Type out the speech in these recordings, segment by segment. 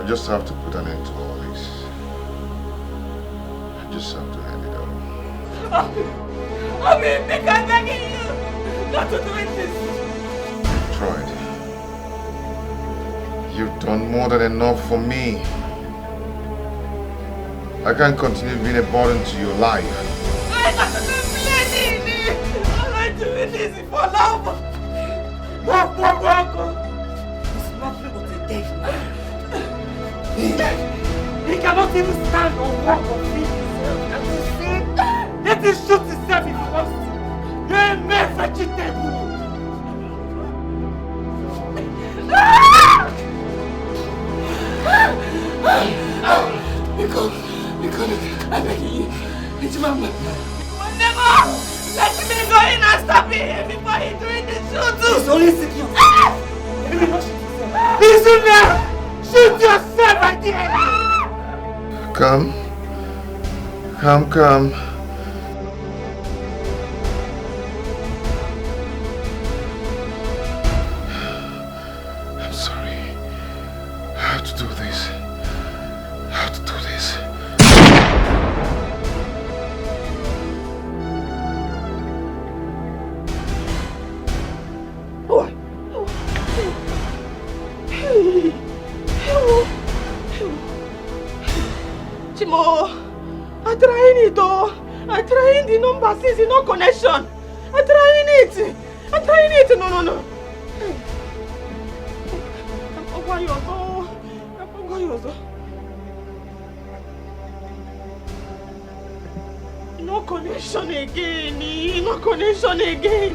just have to put an end to all this. I just have to end it all. I'm begging you not to do this. I've tried. You've done more than enough for me. I can't continue being a burden to your life. I got to be bleeding. All I'm doing is for love. Walk. It's nothing but a dead man. He cannot even stand or walk or feed himself. And you see, let him shoot himself if he wants to. You're a mere vegetable. Because, I beg you, it's Mama. Never let me go in and stop him before he doing the shooting. It's only secure. Izuna, shoot yourself right there. Come. I'm sorry. I have to do this. Chimo, I'm trying it all. I'm trying the number since no connection. I'm trying it. No. No connection again.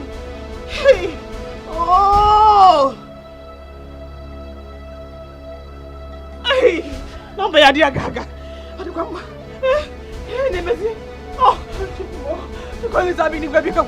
Hey. Oh. Hey. Number ya dia gaga. Aduh, Nemesi. Oh, because it's happening. Pick up.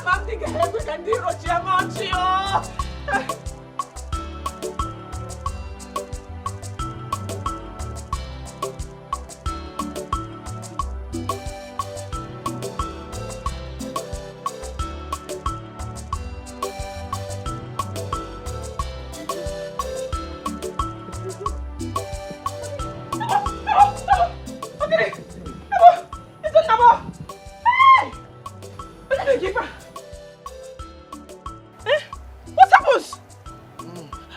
I'm thinking we can do What happens?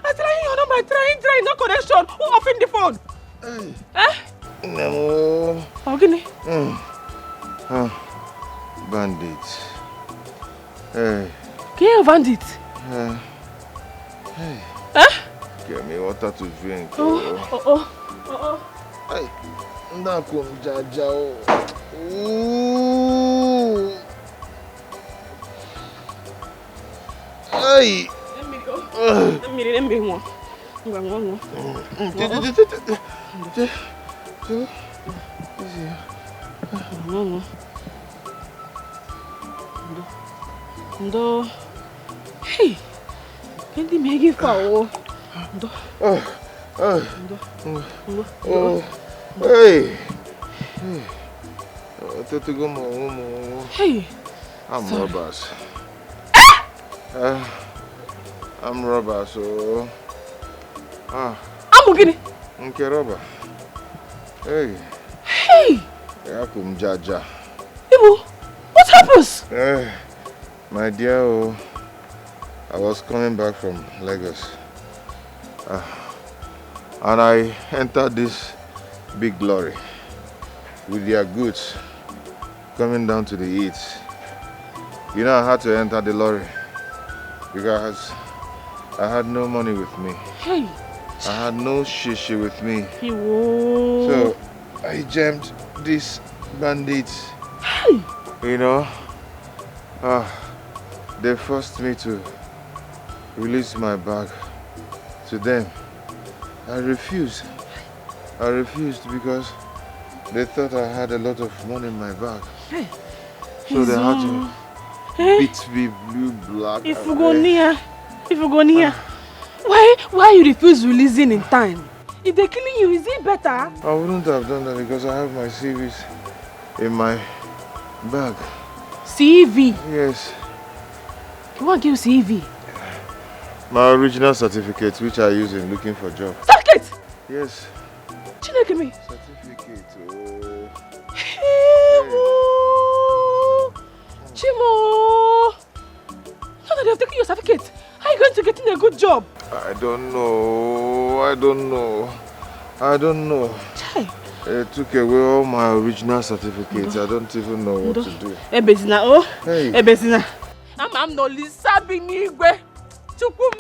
I'm trying your number, trying, no connection. Who offend the phone? No. Oh, Guinea. Bandits. Hey. Bandit? Hey. Get me water to drink. Oh. Hey. Nakum Jajao. Ooh. Hey. Let me go. Let me one. Ndo. Hey. Kendi megi fa o. Ndo. Hey. Hey. I'm robbers. I'm robber, so. I'm Guinea. Okay, robber. Hey. Yakum Jaja. Ibu, what happens? My dear, I was coming back from Lagos. And I entered this big lorry with their goods coming down to the east. You know, I had to enter the lorry because I had no money with me. Hey. I had no shishi with me. Whoa. So I jammed these bandits. Hey. You know, they forced me to release my bag to them. I refused because they thought I had a lot of money in my bag. Hey. So they had to beat me blue, black. If you go near, why you refuse releasing in time? If they're killing you, is it better? I wouldn't have done that because I have my CVs in my bag. CV? Yes. You want to give CV? My original certificate, which I use in looking for job. Certificate? Yes. Chineke me. Certificate. Chimo! Now that they have taken your certificate, how are you going to get in a good job? I don't know. Chai. They took away all my original certificates. I don't even know what to do. Ebezina, Hey. Ebezina. I'm no Lisa Binigwe. Chukum.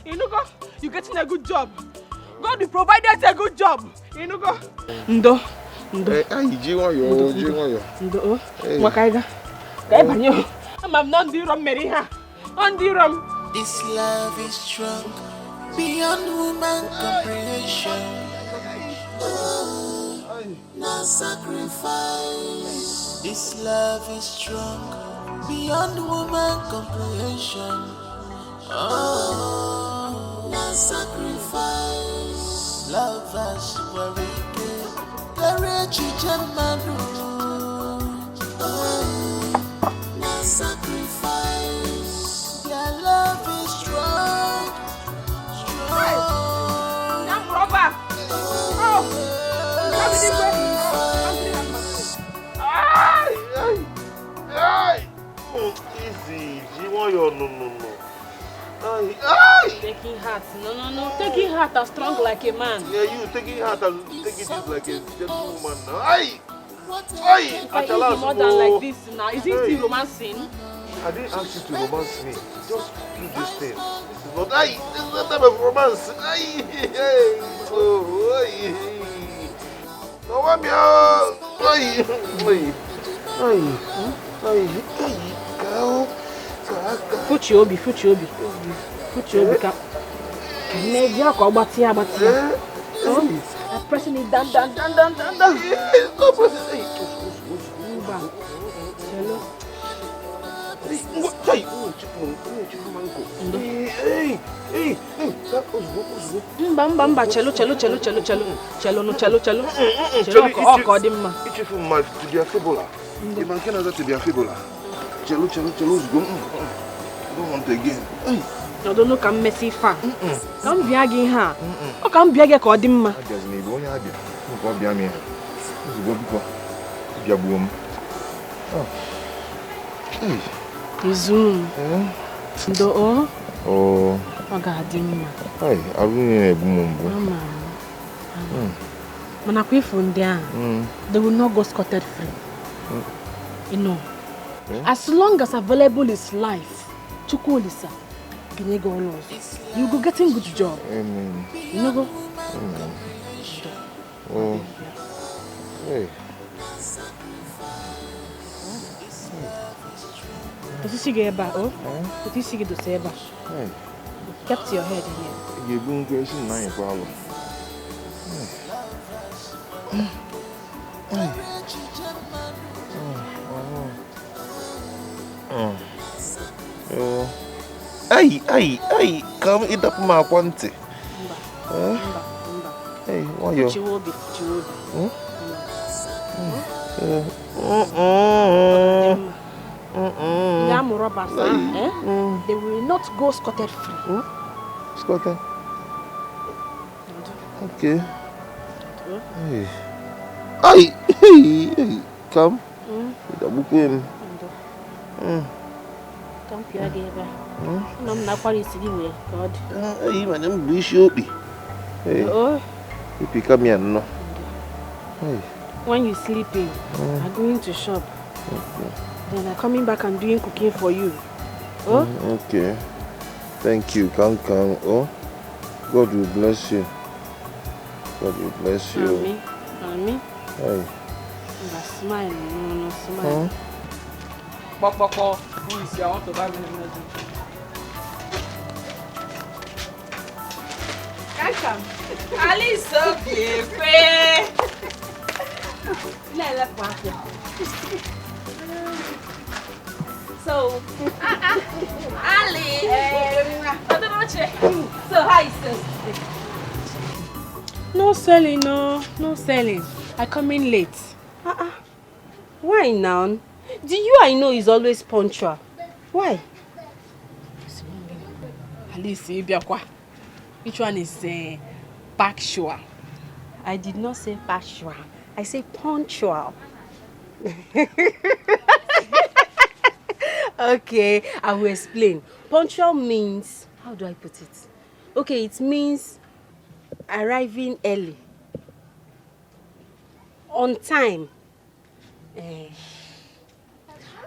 You know, you're getting a good job. God will provide us a good job. You know, Ndo. Wakaiga. I'm not the rum, Meriha. On the rum. This love is strong beyond human comprehension. No sacrifice. This love is strong beyond human comprehension. No sacrifice. Love us where we give. Courage no sacrifice. Their love is strong. Young robber. Easy. No. Taking heart. No. Taking heart as strong like a man. Yeah, you taking heart and taking it like a gentleman. If I eat more than like this now, is it still romancing? I didn't ask you to romance me. Just do this thing. This is not type of romance. Put your obi. Maybe I'll go back here. I'm pressing it down. Stop pressing it. Mbamba, cello. Cello. Don't want again. I don't know come messy far. Come be again her. O come be again kodimma. Just me go nya dey. Go be am here. Go biko. Bia buom. Izuna. Ndo o. Oh. Oga adimma. Hey, aruni na ebumumbu. Mama. Mana kwifu ndi a. They will not go scotted free. You know. As long as available is life, Chukwulisa, you go getting good job. Amen. You know go. Amen. Oh. Hey. Did you see Geba? Oh? Did you see the Seba? Hey. Kept your head here. You're going crazy now, problem. Hey, come eat up my quantity. Hey, why you? They will not go scotted free. Scotted? Okay. Hey, come. Double pin. Come here, Gaba. I'm not quite easy with God. Hey, madam, we should be. Hey, if you come here, no. Hey. When you're sleeping, I'm going to shop. Then I'm coming back and doing cooking for you. Oh? Okay. Thank you. Come. Oh, God will bless you. God will bless you. Amen. Hey. Smile. No, smile. Boko, who is here? I want to buy me a Come. Ali is so beautiful. So, Ali. So, how is it? No selling, no selling. I come in late. Why now? The you I know is always punctual. Why? Alice, which one is factual? I did not say punctual. I say punctual. Okay, I will explain. Punctual means, how do I put it? Okay, it means arriving early, on time.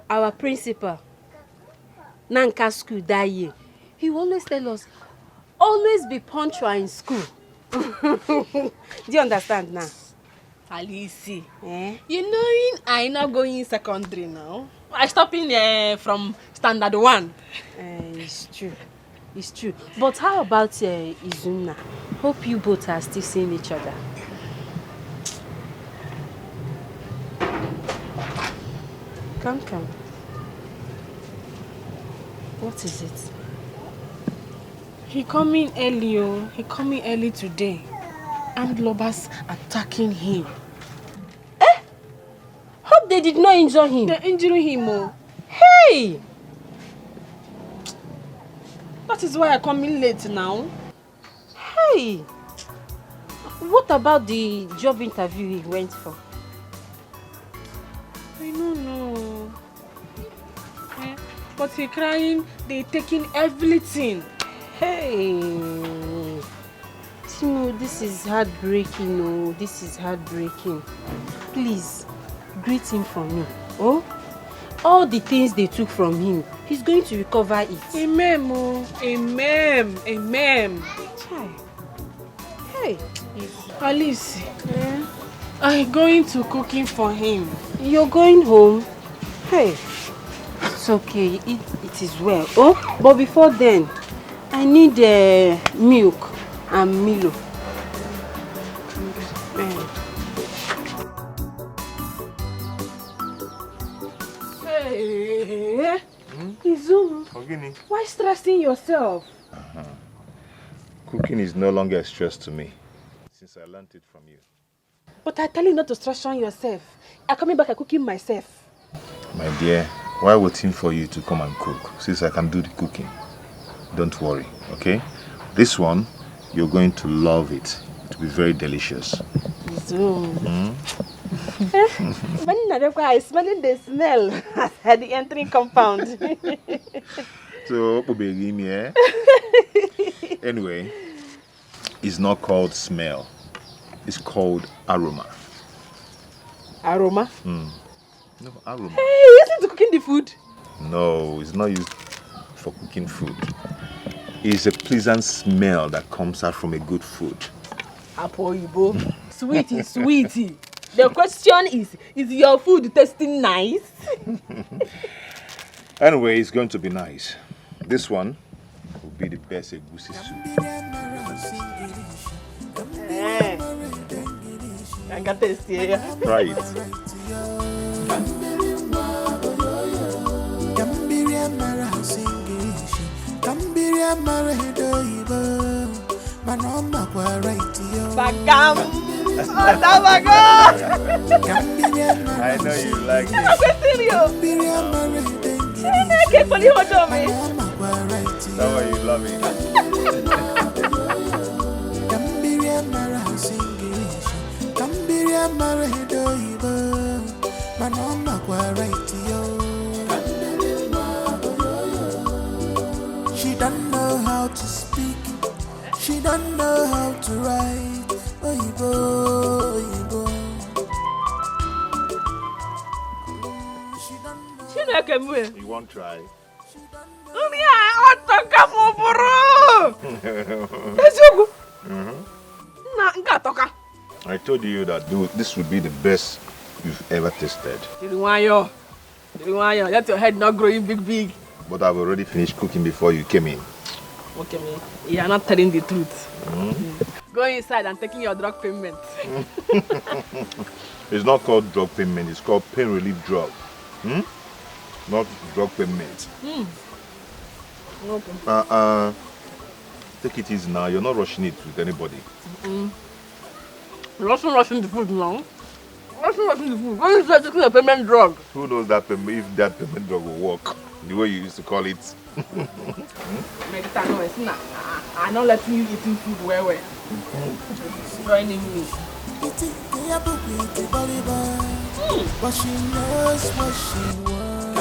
Our principal, Nanka school that year, he always tell us, always be punctual in school. Do you understand now? Alice, you knowing I not going in secondary now. I stopping from standard 1. It's true. It's true. But how about Izuna? Hope you both are still seeing each other. Come. What is it? He coming early, He coming early today. And Lobas attacking him. Hope they did not injure him. They're injuring him, Hey! That is why I come in late now. Hey! What about the job interview he went for? I don't know. But he crying, they taking everything. Hey! Timo, this is heartbreaking. Oh, this is heartbreaking. Please, greet him for me. Oh? All the things they took from him, he's going to recover it. Amen, Amen. Hey. Alice, I'm going to cooking for him. You're going home? Hey. It's okay. It is well. Oh, but before then, I need milk and Milo. Hey, Izuna, why stressing yourself? Cooking is no longer a stress to me since I learned it from you. But I tell you not to stress on yourself. I'm coming back and cooking myself. My dear, why waiting for you to come and cook since I can do the cooking? Don't worry, okay? This one, you're going to love it. It will be very delicious. Izuna. I'm smelling the smell at the entering compound. So, anyway, it's not called smell. It's called aroma. Aroma? No, aroma. Hey, is it cooking the food? No, it's not used for cooking food. It's a pleasant smell that comes out from a good food. Apoibo. Sweetie. The question is your food tasting nice? Anyway, it's going to be nice. This one will be the best egusi soup. I can taste it. Try it. Bagam. I know you like it. That's why you love it. She don't know how to speak. She don't know how to write. Oyibo. You won't try? I told you that this would be the best you've ever tasted. Let your head not growing big. But I've already finished cooking before you came in. Okay, you are not telling the truth. Go inside and taking your drug payment. It's not called drug payment, it's called pain relief drug. Not drug payment. Okay. Take it easy now. You're not rushing it with anybody. You're also rushing the food now. Rushing the food. When is that taking a payment drug? Who knows that if that payment drug will work the way you used to call it? I'm not letting you eating food well. Joining me. But she knows what she wants.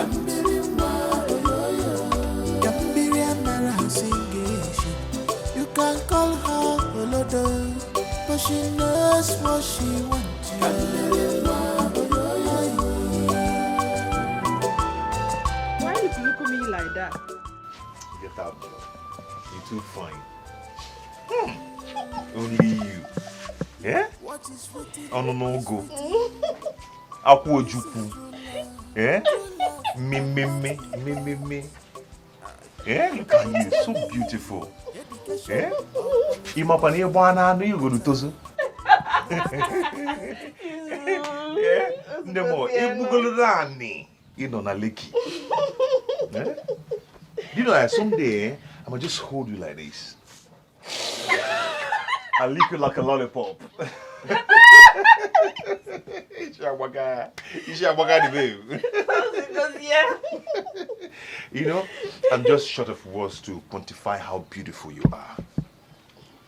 You can call her Olodo, but she knows what she wants. Why did you look at me like that? Get out, Joe. You're too fine. Only you. Yeah? Oh no go. Akwo juku. Yeah? Me. Yeah, look at you, so beautiful. Yeah? Imapani bwana no you go to tozo. Yeah? Ndemo ibugolo rani. You know na leki. Yeah? You know that someday I'ma just hold you like this. I'll lick you like a lollipop. You know, I'm just short of words to quantify how beautiful you are.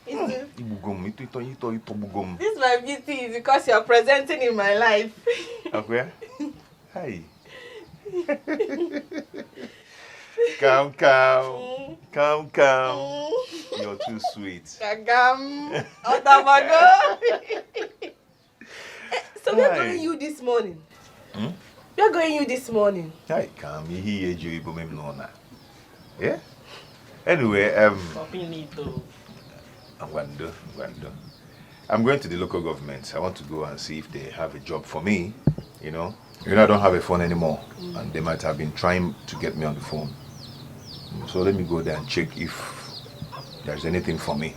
This my beauty is because you're presenting in my life. Okay? Hi. Come. You're too sweet. Kagam. Otamago. So we're going you this morning. We're going you this morning. Hi, come. Yeah? Anyway, I'm going to the local government. I want to go and see if they have a job for me, you know. I don't have a phone anymore, and they might have been trying to get me on the phone. So let me go there and check if there's anything for me.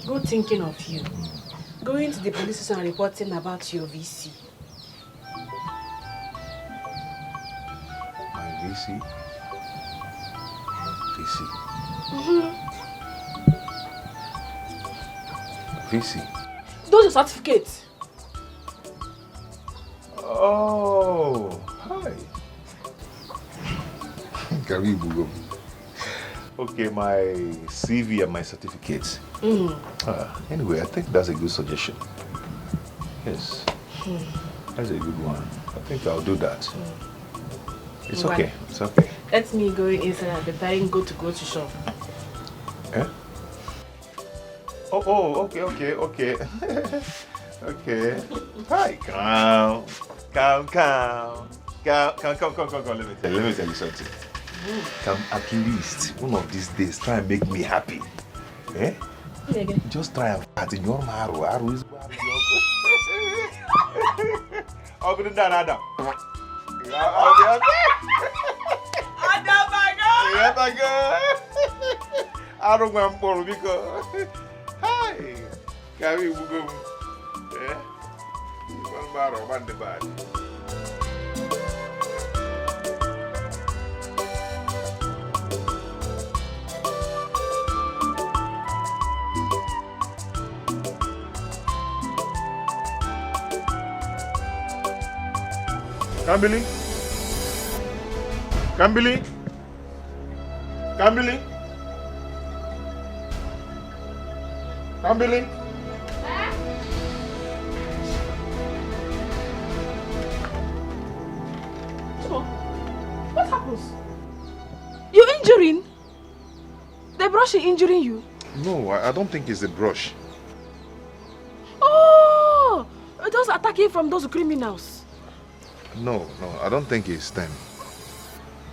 Good thinking of you. Going to the police station and reporting about your VC. My VC? VC? Those are certificates. Oh, hi. Karibu. Okay, my CV and my certificates. Anyway, I think that's a good suggestion. Yes, that's a good one. I think I'll do that. It's okay. It's okay. Let me go inside and prepare and go to shop. Eh? Oh, okay. Okay. Hi, come. Let me tell you something. Come, at least one of these days, try and make me happy. Eh? Just try and fat in your marrow. Arrow is I'll go to that, Adam. I don't want to because. Hi. Carry Bugum. Eh? One marrow, one the bad. Kambili? What happens? You're injuring? The brush is injuring you? No, I don't think it's the brush. Oh! Those attacking from those criminals. No, I don't think it's them.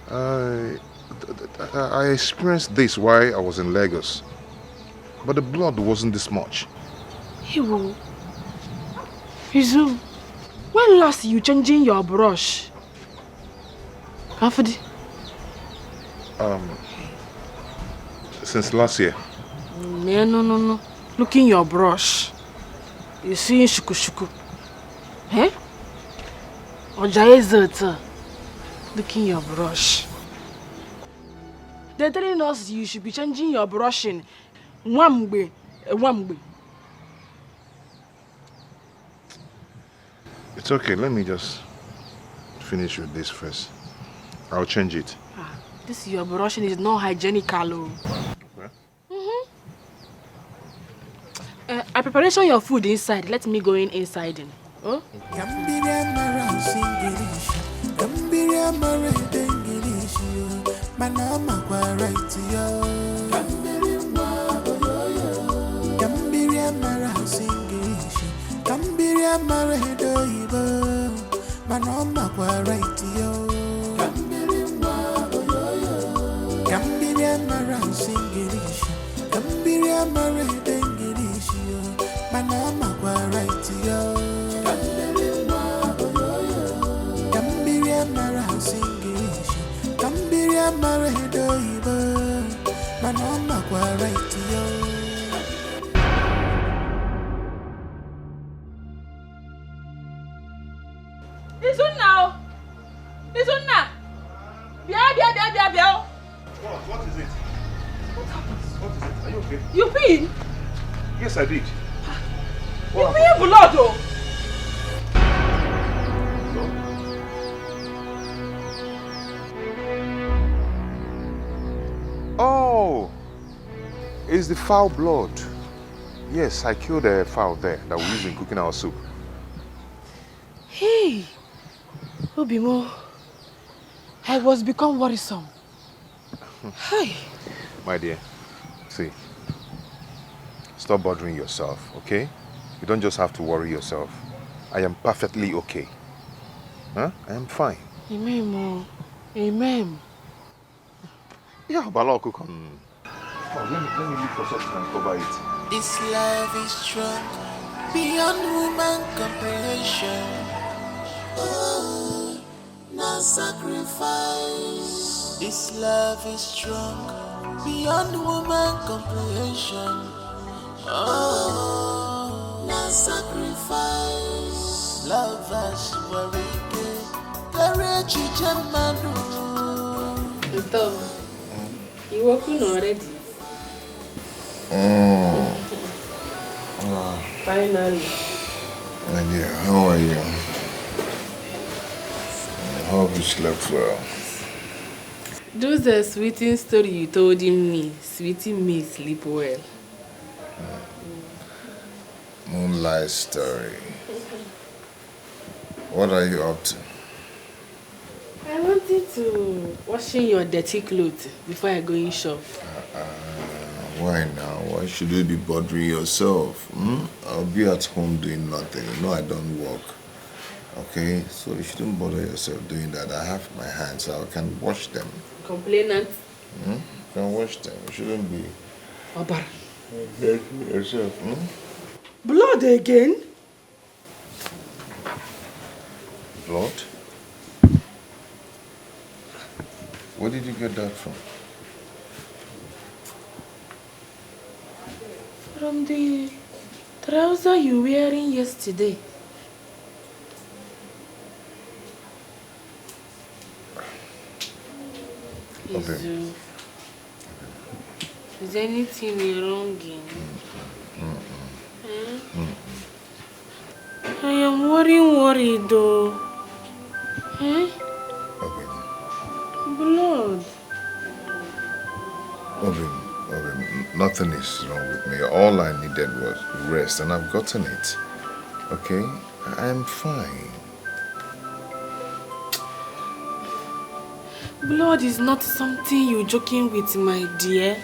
I experienced this while I was in Lagos. But the blood wasn't this much. Izuna, when last you changing your brush? After Since last year. No. Look in your brush. You see shuku. Eh? Oja looking your brush. They're telling us you should be changing your brushing. Wamgbe. It's okay, let me just finish with this first. I'll change it. This your brushing is not hygienical. Okay. I preparation your food inside. Let me go inside. Oh? Izuna! Bia. What is it? What happened? What is it? Are you okay? You peed? Yes, I did. You peed blood, oh! Oh! It's the fowl blood. Yes, I killed a fowl there that we use in cooking our soup. Hey! Obimo, I was become worrisome. Hey! My dear, see, stop bothering yourself, okay? You don't just have to worry yourself. I am perfectly okay. Huh? I am fine. Amen, Mo. Amen. Yeah, but I'll cook on. Oh, let me look for something and cover it. This love is strong, beyond human comprehension. Oh, no sacrifice. This love is strong, beyond human comprehension. Oh, no sacrifice. Love us worry, courage You working already? Finally. My dear, how are you? I hope you slept well. Those are sweeting story you told me. Sweeting me sleep well. Moonlight story. What are you up to? I wanted to washing your dirty clothes before I go in shop. Why now? Why should you be bothering yourself? I'll be at home doing nothing. You know I don't work. Okay? So you shouldn't bother yourself doing that. I have my hands, so I can wash them. Complainant? You can wash them. You shouldn't be Obar. yourself. Blood again? Blood? Where did you get that from? From the trouser you were wearing yesterday. Okay. Is anything wrong in? I am worried though. Okay. Blood. Nothing is wrong with me. All I needed was rest, and I've gotten it. Okay? I am fine. Blood is not something you're joking with, my dear.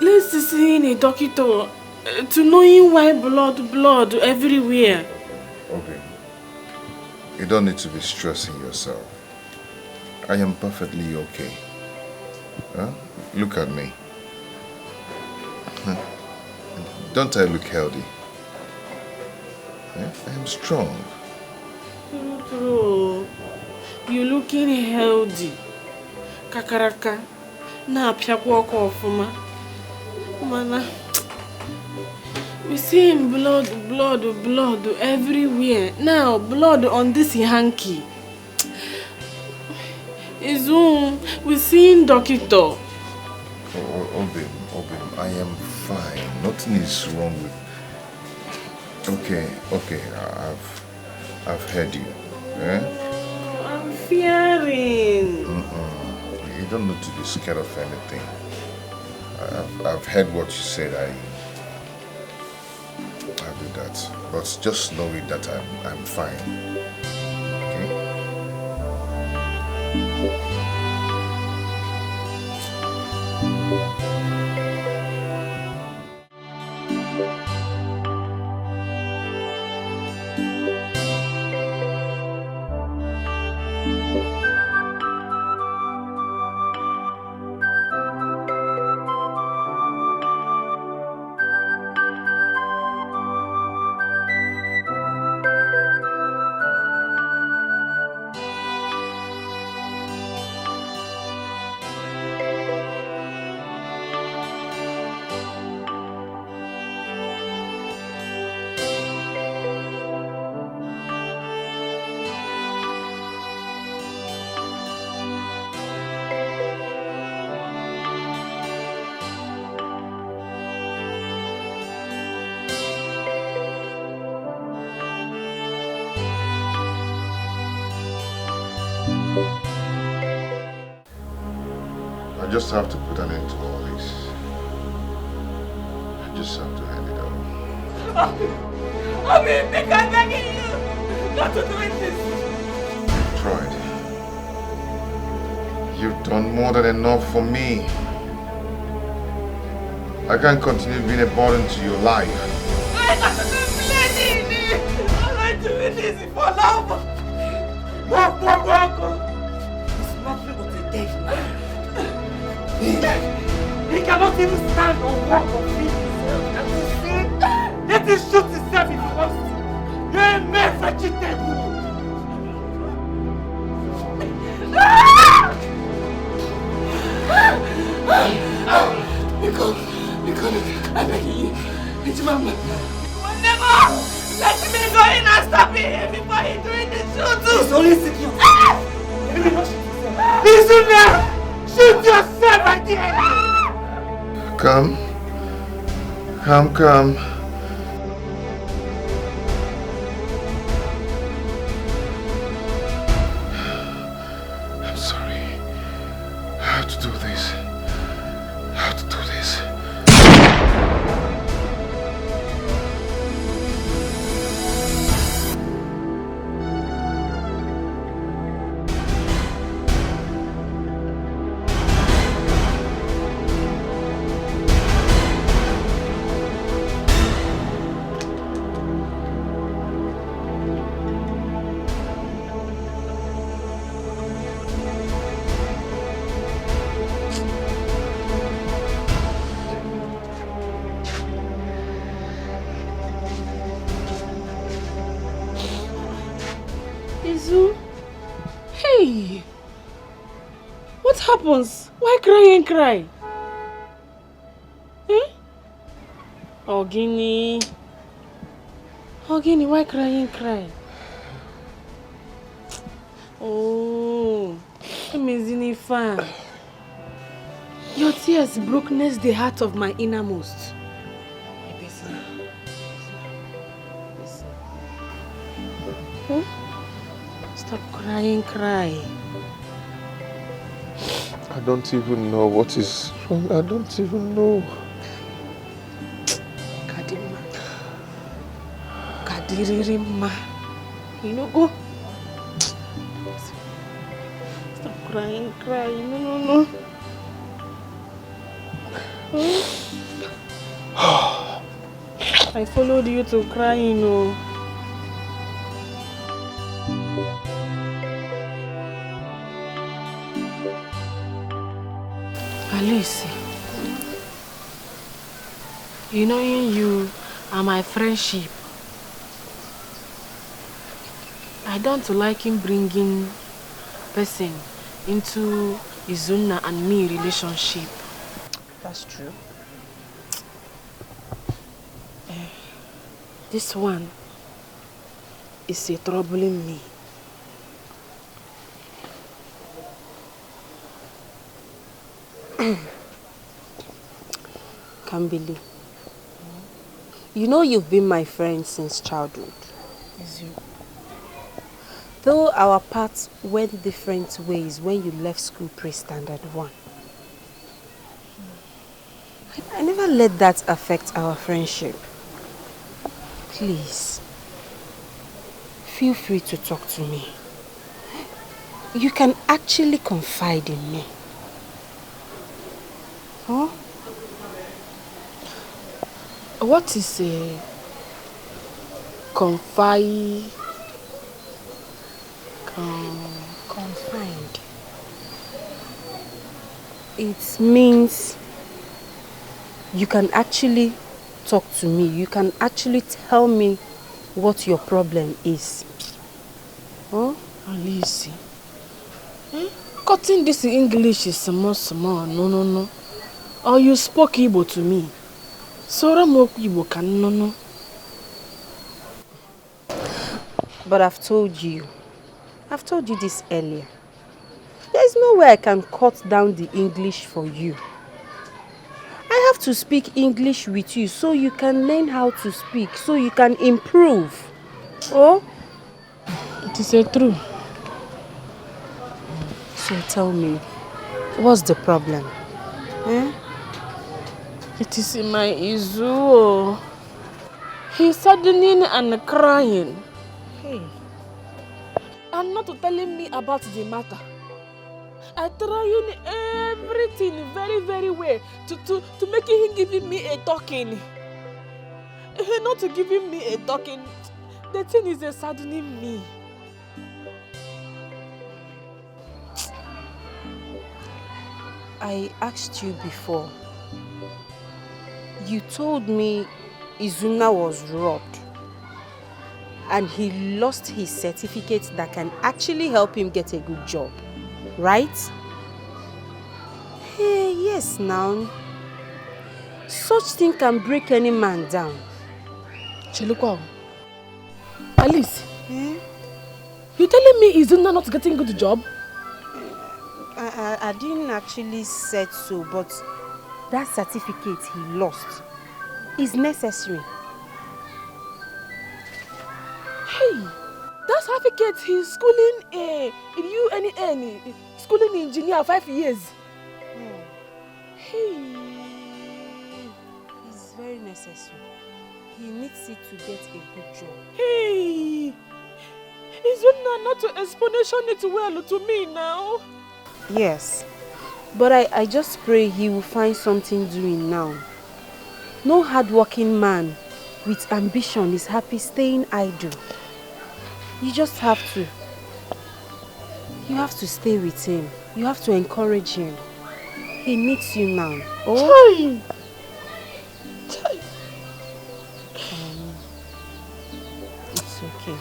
Let's see a doctor to knowing why blood everywhere. Okay. You don't need to be stressing yourself. I am perfectly okay. Huh? Look at me. Don't I look healthy? Yeah? I am strong. True. You're looking healthy. Kakaraka. Na piakwa ofuma. Mana. We're seeing blood everywhere. Now, blood on this hanky. Izuna, we're seeing doctor. Obim, I am fine. Nothing is wrong with... Okay, I've heard you. Eh? I'm fearing. You don't need to be scared of anything. I've heard what you said. I'll do that. But just know it that I'm fine. Okay? I just have to put an end to all this. I just have to hand it over. I mean, I'm begging you not to do this. You've tried. You've done more than enough for me. I can't continue being a burden to your life. I'm not doing this for love. It's nothing but a dead man. He cannot even stand or walk or feed himself. Can you see? Let him shoot himself if he wants to. You're a mere vegetable. Because I beg you, it's Mama. Never! Let me go in and stop him before he's doing the shooting. He's only secure. Izuna! Shoot yourself at the end! Come. I'm sorry. I have to do this. Hey! What happens? Why cry and cry? Eh? Ogini, why cry and cry? Oh, amazing fan. Your tears brokenness the heart of my innermost. Huh? Stop crying. I don't even know what is wrong. I don't even know. Kadirima. You know, go. Stop crying. No. I followed you to cry, you know. Alice, you know you are my friendship. I don't like him bringing person into Izuna and me relationship. That's true. This one is a troubling me. Kambili, you know you've been my friend since childhood. Is you? Though our paths went different ways when you left school pre-standard 1. I never let that affect our friendship. Please, feel free to talk to me. You can actually confide in me. Huh? What is a confined? It means you can actually talk to me. You can actually tell me what your problem is. Huh? Alice, cutting this English is small. No. Or you spoke Igbo to me. Sora mo Igbo can no. But I've told you this earlier. There's no way I can cut down the English for you. I have to speak English with you so you can learn how to speak, so you can improve. Oh? It is true. So tell me, what's the problem? Eh? It is in my Izu. He's saddening and crying. Hey. And not telling me about the matter. I trying everything very well to make him giving me a talking. Not giving me a talking. The thing is saddening me. I asked you before. You told me Izuna was robbed and he lost his certificate that can actually help him get a good job, right? Hey, yes now. Such thing can break any man down. Chelukwa, Alice, you telling me Izuna not getting a good job? I didn't actually say so, but that certificate he lost is necessary. Hey, that certificate he's schooling schooling engineer 5 years. Hey, it's very necessary. He needs it to get a good job. Hey, Izuna not to explanation it well to me now. Yes, but I just pray he will find something doing now. No hardworking man with ambition is happy staying idle. You just have to. You have to stay with him. You have to encourage him. He needs you now. Oh. It's okay.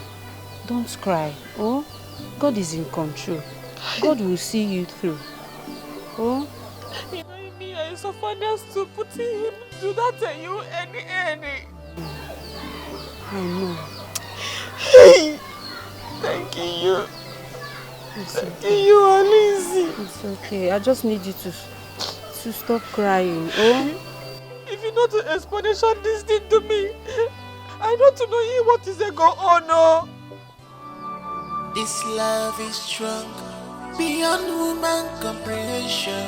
Don't cry. Oh, God is in control. God will see you through. Oh? You know me, I suffer to put him to that you any. I know. Hey, thank you. Thank you, Alice. It's okay. I just need you to stop crying. Oh? If you know the explanation this thing to me, I don't know what is going on. Oh. This love is strong beyond human comprehension.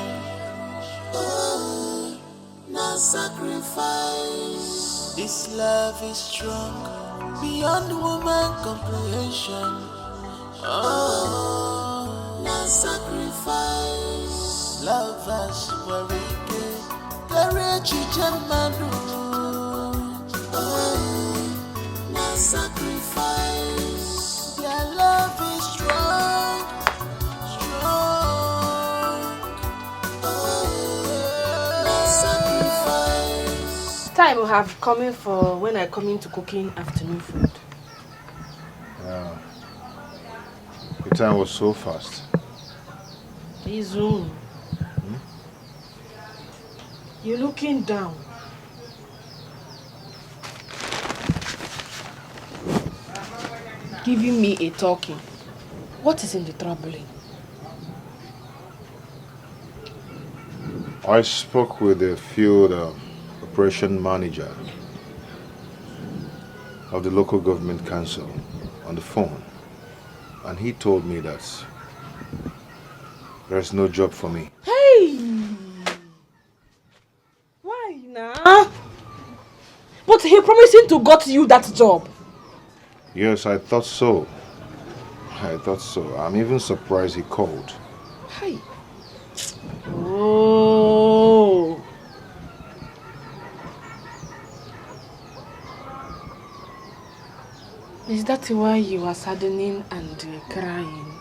Oh, no sacrifice. This love is strong beyond human comprehension. Oh, no sacrifice. Love us very good. Courage Germanu. Oh, no sacrifice. Their love is strong. Time will have coming for when I come into cooking afternoon food. Yeah. The time was so fast. Izuna, you're looking down. giving me a talking. What is in the troubling? I spoke with the field operation manager of the local government council on the phone, and he told me that there's no job for me. Hey! Why now? But he promising to got you that job. Yes, I thought so. I'm even surprised he called. Hey. Oh. Is that why you are saddening and crying?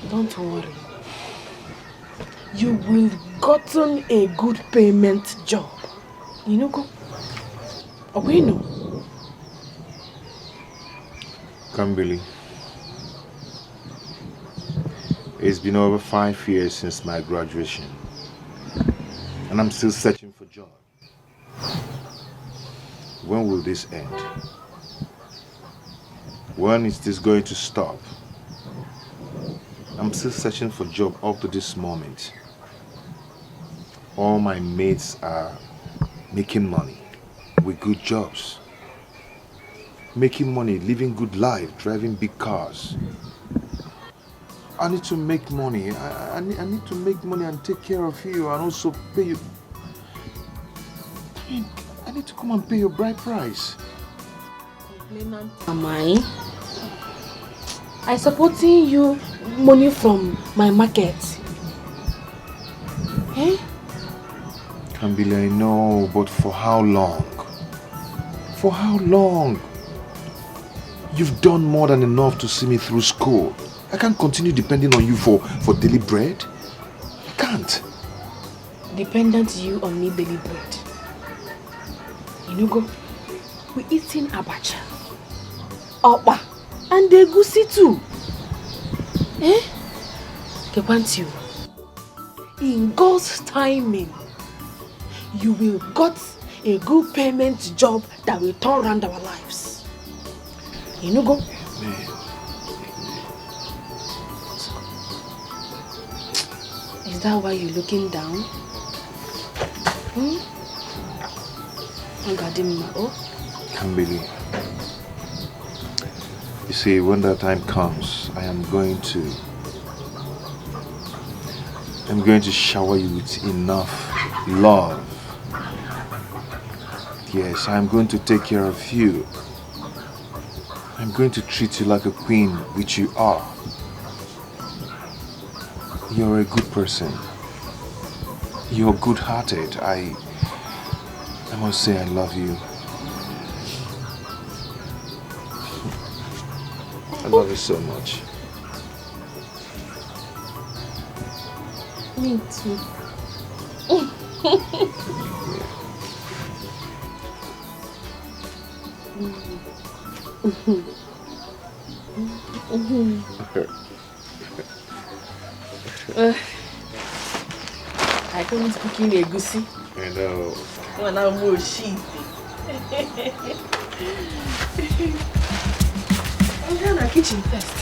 Don't worry. You will gotten a good payment job. You know, go. Okay, no. Kambili, it's been over 5 years since my graduation, and I'm still searching for a job. When will this end? When is this going to stop? I'm still searching for a job up to this moment. All my mates are making money with good jobs. Making money, living good life, driving big cars. I need to make money. I need to make money and take care of you and also pay you. I need to come and pay your bride price. Complainant am I supporting you money from my market. Eh? Kambili, I know, but for how long? For how long? You've done more than enough to see me through school. I can't continue depending on you for daily bread. I can't. Dependent you on me daily bread. You know, go. We're eating abacha, opa, and egusi too. Eh? I want you. In God's timing, you will got a good payment job that will turn around our lives. You know, go. Amen. Is that why you're looking down? Kambili, you see, when that time comes, I'm going to shower you with enough love. Yes, I'm going to take care of you. I'm going to treat you like a queen, which you are. You're a good person. You're good-hearted. I must say I love you. I love you so much. Me too. I couldn't cook in egusi. I know. When I'm more sheep. I'm in the kitchen first.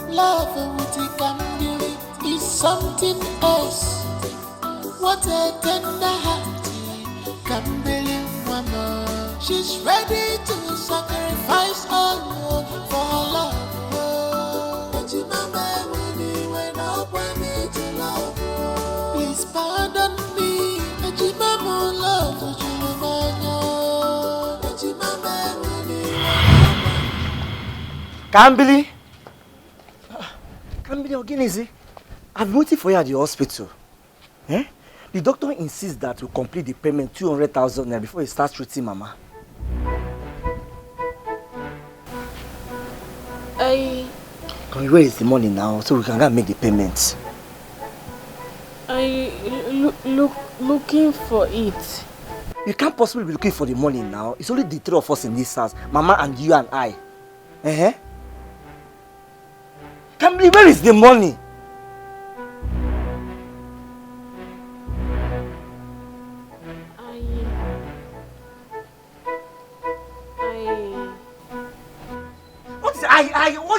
Love with it can be is something else. What a tender heart can believe mama. She's ready to sacrifice all for her love. Please pardon me. Kambili! Kambili, again, is it? I've been waiting for you at the hospital. Eh? The doctor insists that we complete the payment 200,000 naira before he starts treating Mama. Where is the money now so we can go and make the payment? Looking for it. You can't possibly be looking for the money now. It's only the three of us in this house. Mama and you and I. Can't believe, where is the money?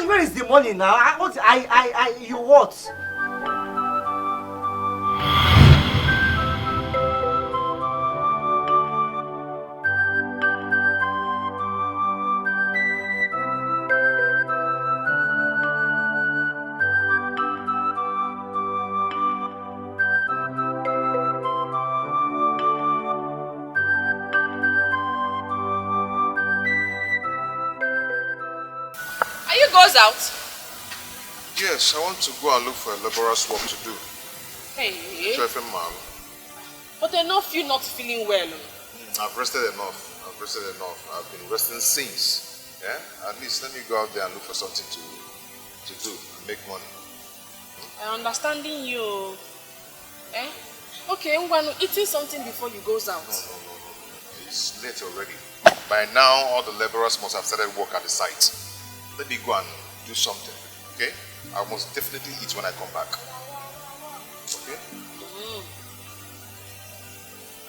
Where is the money now? You what? Out? Yes, I want to go and look for a laborer's work to do. Hey. But enough you not feeling well. I've rested enough. I've been resting since. Yeah? At least let me go out there and look for something to do and make money. I'm understanding you. Okay, I'm going to eating something before you goes out. No. It's late already. By now, all the laborers must have started work at the site. Let me go and do something, okay? I must definitely eat when I come back. Okay?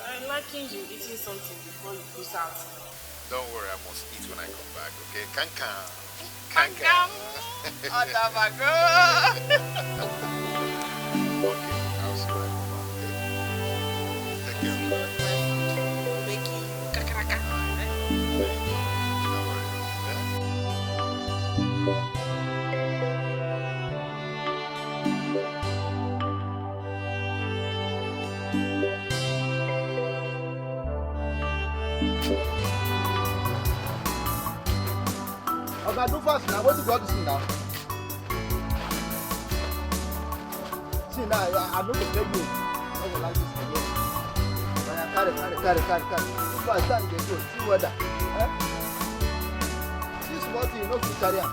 I'm liking you eating something before you go out. Don't worry, I must eat when I come back, okay? Cancan. Okay, I'll see when I come back, okay? Take care. Make you kakaraka. Okay, do fast now. What do you got to see now? See now, I know the baby. I don't like this again. Carry. Do fast, stand there, go. See weather. This small thing, you know, to carry on.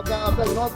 Okay, not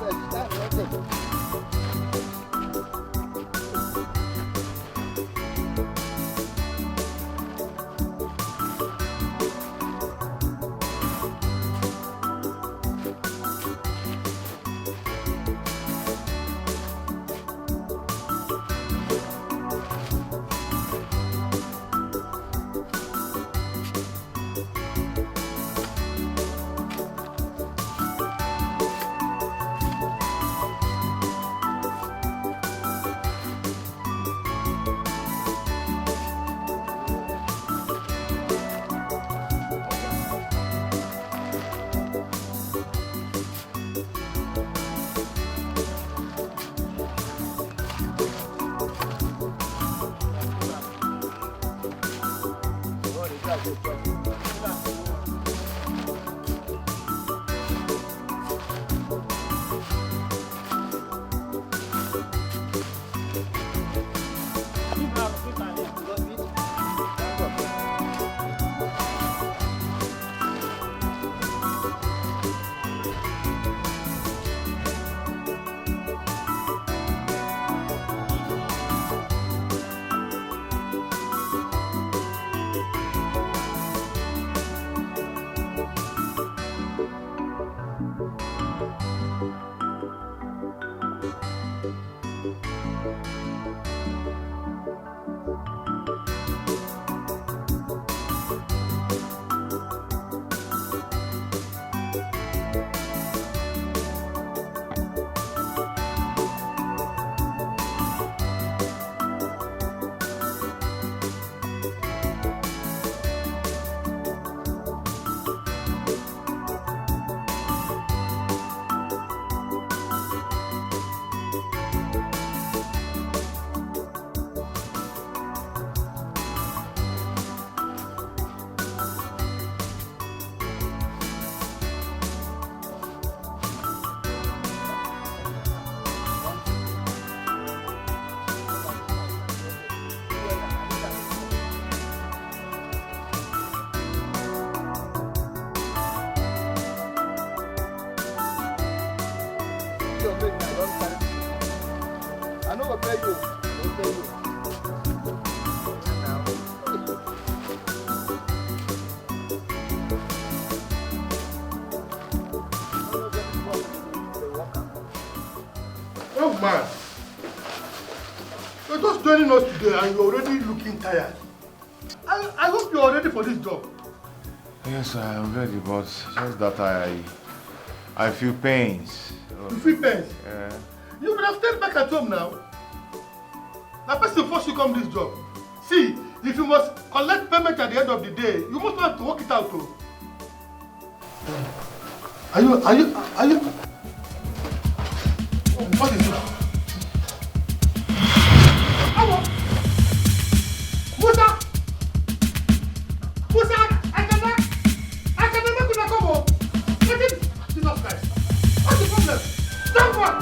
Oh man, you're just joining us today and you're already looking tired. I hope you're ready for this job. Yes, I am ready, but just that I feel pains. You feel pains? Yeah. You would have stayed back at home now. Now first and first you come this job. See, if you must collect payment at the end of the day, you must have to work it out too. Are you? What is it? Musa! Musa! I cannot make you come home. What is Jesus Christ? What's the problem? Stop one!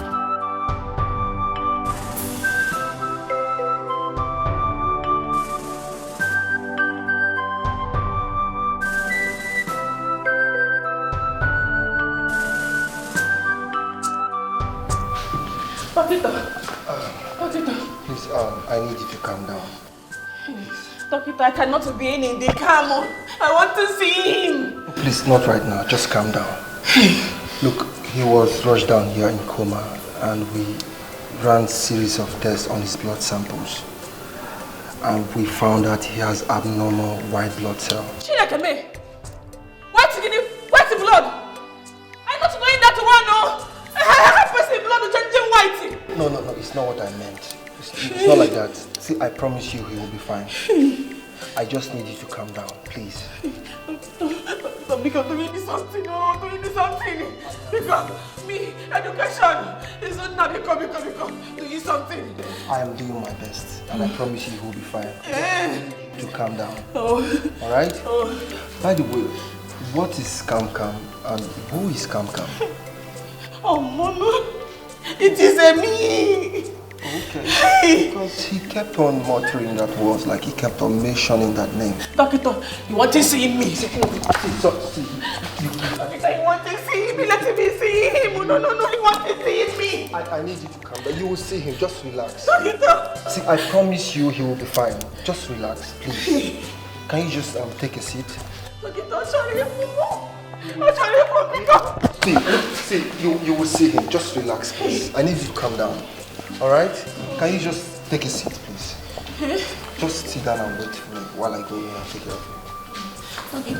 Please, I need you to calm down. Dokita, I cannot be in the car. I want to see him. Please, not right now. Just calm down. Look, he was rushed down here in coma and we ran a series of tests on his blood samples. And we found that he has abnormal white blood cell. Chinekeme! White blood! I'm not going that one, no! I have blood changing white! No, it's not what I meant. It's not like that. See, I promise you he will be fine. I just need you to calm down, please. Because doing something, doing something. Because me, education is not become. Doing something. I am doing my best and I promise you he will be fine. To calm down. Alright? By the way, what is Cam and who is Cam? Oh, Mama, it is me. Okay. Because he kept on muttering that words, like he kept on mentioning that name. Doctor, you want to see me? See. I want to see him. Let me see him. No, you want to see me. I need you to calm down. You will see him. Just relax. Doctor. See, I promise you he will be fine. Just relax, please. Can you just take a seat? Doctor, sorry. See, you will see him. Just relax, please. I need you to calm down. Alright? Can you just take a seat, please? Just sit down and wait for me while I go in and take care of you.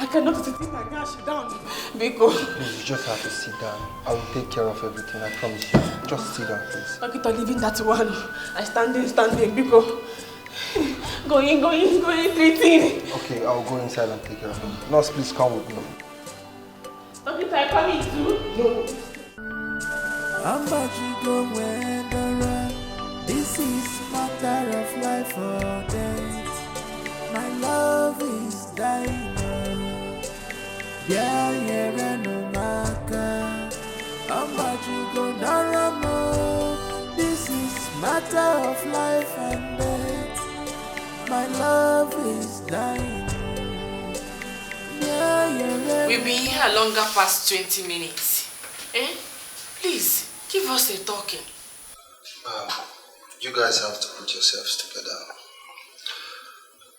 I cannot sit my gosh down. Biko. Please, you just have to sit down. I will take care of everything, I promise you. Just sit down, please. Doctor, leaving that one. I standing, Biko. Going, treating. Okay, I'll go inside and take care of him. Nurse, please come with me. Doctor, I coming too? No. I'm about to go when the run. This is matter of life or death. My love is dying. Yeah, no matter. I'm about to go Naramo. This is matter of life and death. My love is dying. Yeah. We've been here longer past 20 minutes. Please, give us a talking. You guys have to put yourselves together.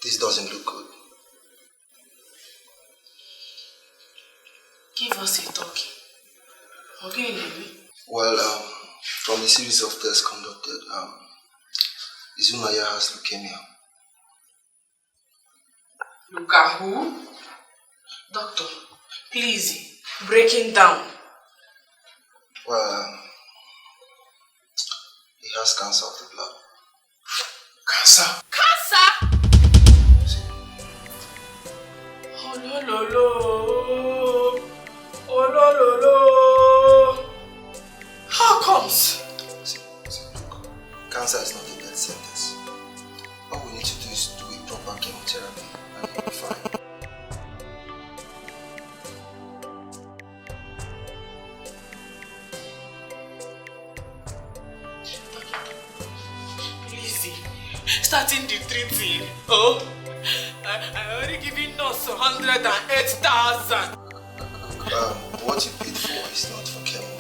This doesn't look good. Give us a talking. Okay, Lily. Well, from the series of tests conducted, Izuna has leukemia. Look at who? Doctor, please, breaking down. Well, he has cancer of the blood. Cancer? Oh, no. How comes? See, look, cancer is not a death sentence. All we need to do is do a proper chemotherapy and you'll be fine. Starting the treating. Oh, I already given us 108,000. What you paid for is not for chemo.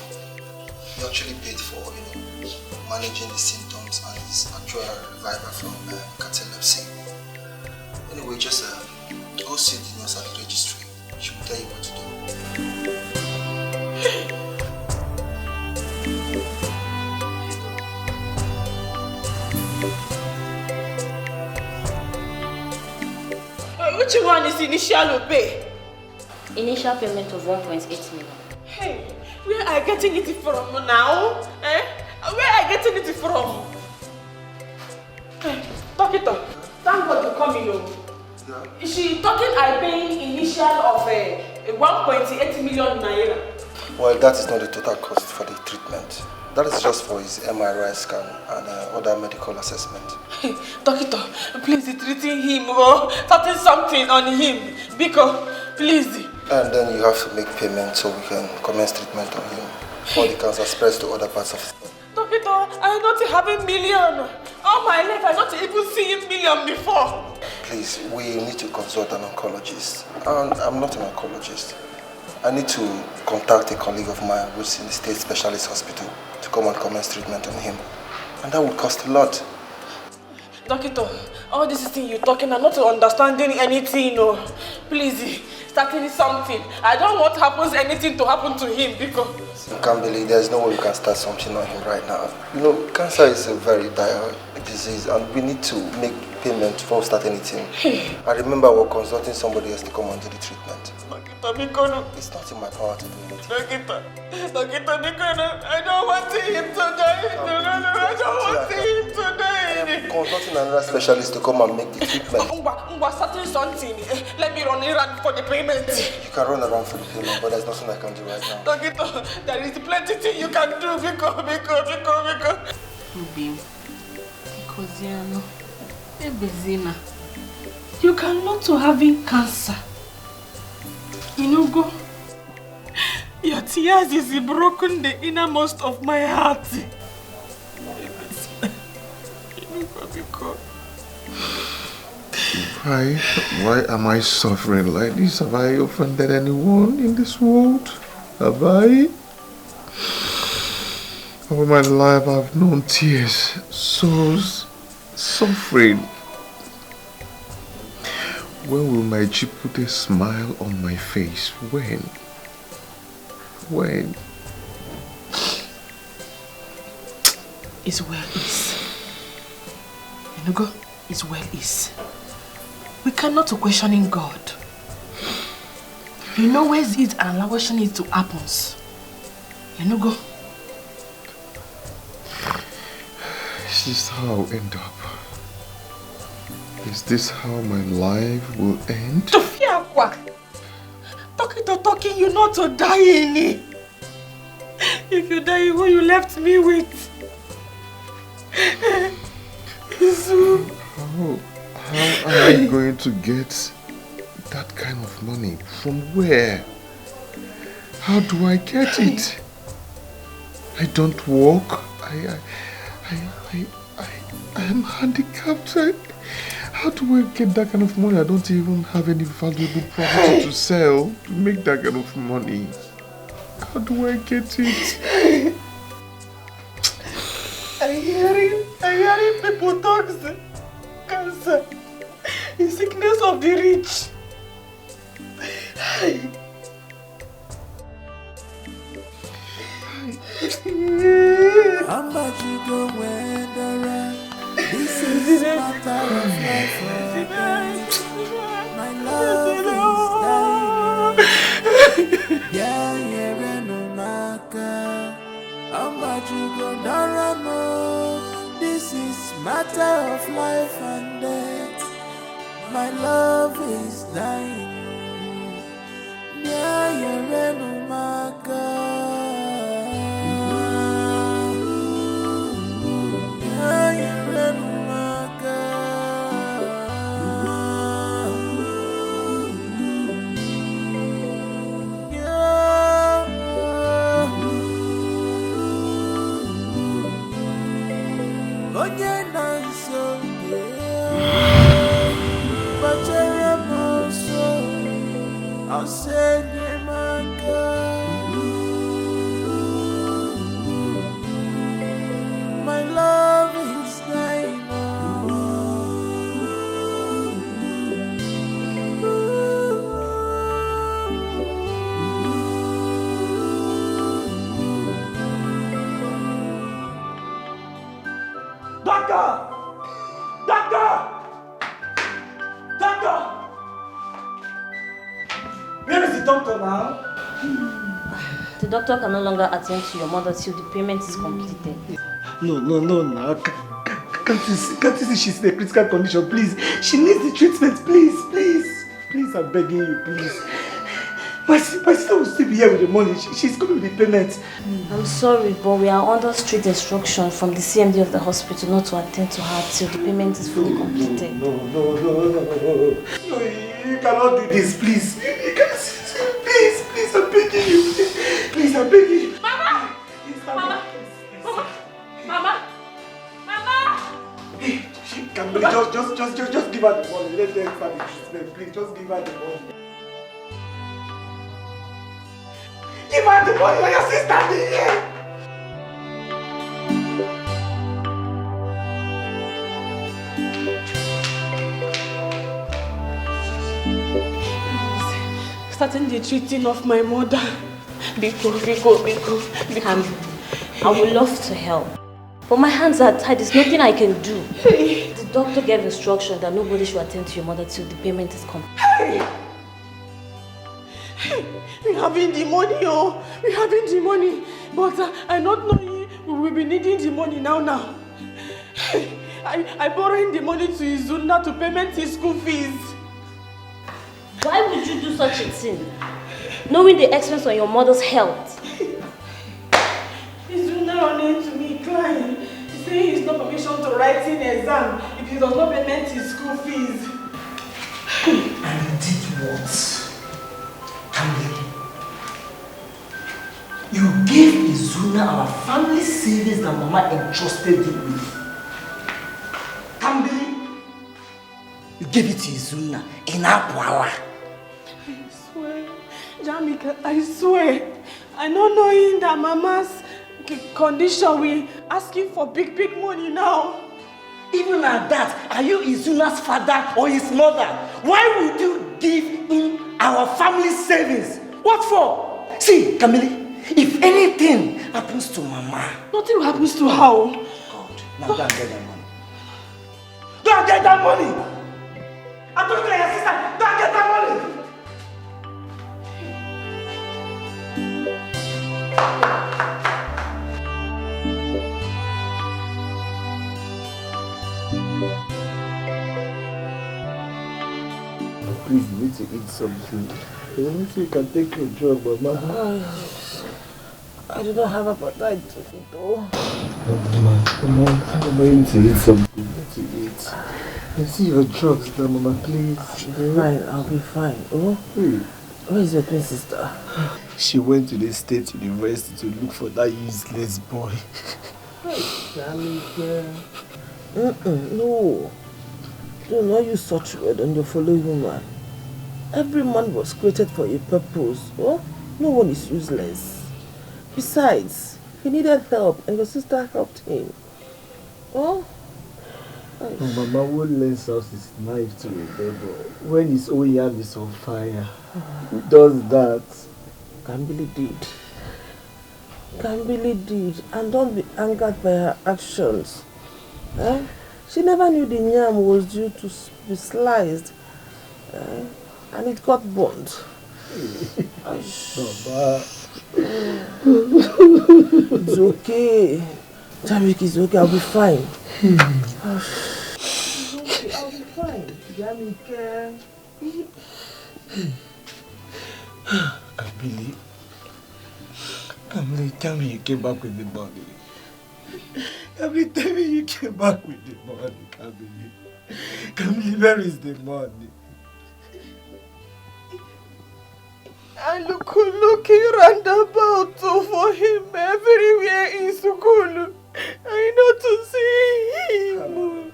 You actually paid for, managing the symptoms and his actual revival from catalepsy. Anyway, just go see the nurse at the registry. She will tell you what to do. Which one is initial pay? Initial payment of 1.8 million. Hey, where are you getting it from now? Eh? Where are you getting it from? Hey, Doctor, thank God you come in. Yeah. Is she talking I paying initial of 1.8 million naira? Well, that is not the total cost for the treatment. That is just for his MRI scan and other medical assessment. Hey, Doctor, please treating him or starting something on him. Because, please. And then you have to make payment so we can commence treatment on him before the cancer spreads to other parts of his body. Doctor, I'm not having million. All my life, I not even seen million before. Please, we need to consult an oncologist. And I'm not an oncologist. I need to contact a colleague of mine who's in the state specialist hospital to come and commence treatment on him. And that would cost a lot. Doctor, all this thing you're talking, I'm not understanding anything. No. Please, starting something. I don't want anything to happen to him because... You can't believe there's no way we can start something on him right now. You know, cancer is a very dire disease and we need to make payment before we start anything. I remember we're consulting somebody else to come and do the treatment. It's not in my power to do anything. Doctor, I don't want him to die. No, I don't want him to die. I'm consulting another specialist to come and make the treatment. Starting something. Let me run around for the payment. You can run around for the payment, but there's nothing I can do right now. Doctor, there is plenty thing you can do because. You cannot to having cancer. Go. Your tears is broken the innermost of my heart. Why am I suffering like this? Have I offended anyone in this world? Have I? All my life I've known tears, sorrows, suffering. When will my G put a smile on my face? When? It's well is. It's well is. We cannot questioning God. You know where is it and allowing it to happen? Is this how I'll end up? Is this how my life will end? Talking, you not to die in it. If you die, who you left me with? How am I going to get that kind of money? From where? How do I get it? I don't walk. I am handicapped. How do I get that kind of money? I don't even have any valuable property to sell to make that kind of money. How do I get it? I hearing people talk cancer, the sickness of the rich. How much you go when the rain? This is matter of life or death. My love is dying. Yeah, no matter. How much you go daramo? This is matter of life and death. My love is dying. Yeah, no matter. So doctor can no longer attend to your mother till the payment is completed. No. Can't you see she's in a critical condition? Please. She needs the treatment. Please, I'm begging you, please. My sister will still be here with the money. She's coming with the payment. I'm sorry, but we are under strict instruction from the CMD of the hospital not to attend to her till the payment is fully completed. No. You cannot do this, please. You can't. Please, I'm begging you. Please, I'm begging you. Mama! Hey, she can just give her the money. Let them start the treatment, please. Just give her the money. Give her the money, let your sister be here. Starting the treating of my mother. Biko. I would love to help, but my hands are tied. There's nothing I can do. The doctor gave instruction that nobody should attend to your mother till the payment is complete. We having the money, we having the money, but I not know we will be needing the money now. I borrowing the money to Izuna to payment his school fees. Why would you do such a thing, knowing the expense on your mother's health? Izuna running to me crying, saying he's no permission to write in exam if he does not payment his school fees. And he did what? You gave Izuna our family savings that Mama entrusted you with. Kambili, you gave it to Izuna in Akwala. I swear, Jamika, I swear. I not knowing that Mama's condition, we asking for big money now. Even at that, are you Izuna's father or his mother? Why would you give him our family savings? What for? See, Kamili, if anything happens to Mama... Nothing happens to her. God, now go and get that money. Go and get that money! I'm talking to your sister, go and get that money! Please, you need to eat something. I don't think you can take your job, Mama. I do not have appetite to eat, though. Mama, you need to eat something. You need to eat. I see your drugs now, Mama, please. I'll be fine. Oh? Where is your twin sister? She went to the state university to look for that useless boy. No. Do not use such word on your fellow human. Every man was created for a purpose. Oh? No one is useless. Besides, he needed help and your sister helped him. Oh? Mama won't lend out his knife to a devil when his own yam is on fire. Who does that? Kambili did. And don't be angered by her actions. Eh? She never knew the yam was due to be sliced. And it got burnt. Mama. It's okay. Jamik, it's okay. I'll be fine. I'll be fine. Jamik. Kamili, tell me you came back with the money. Kamili, tell me you came back with the money, Kamili. Kamili, where is the money? I looking roundabout for him everywhere in school. I know to see him.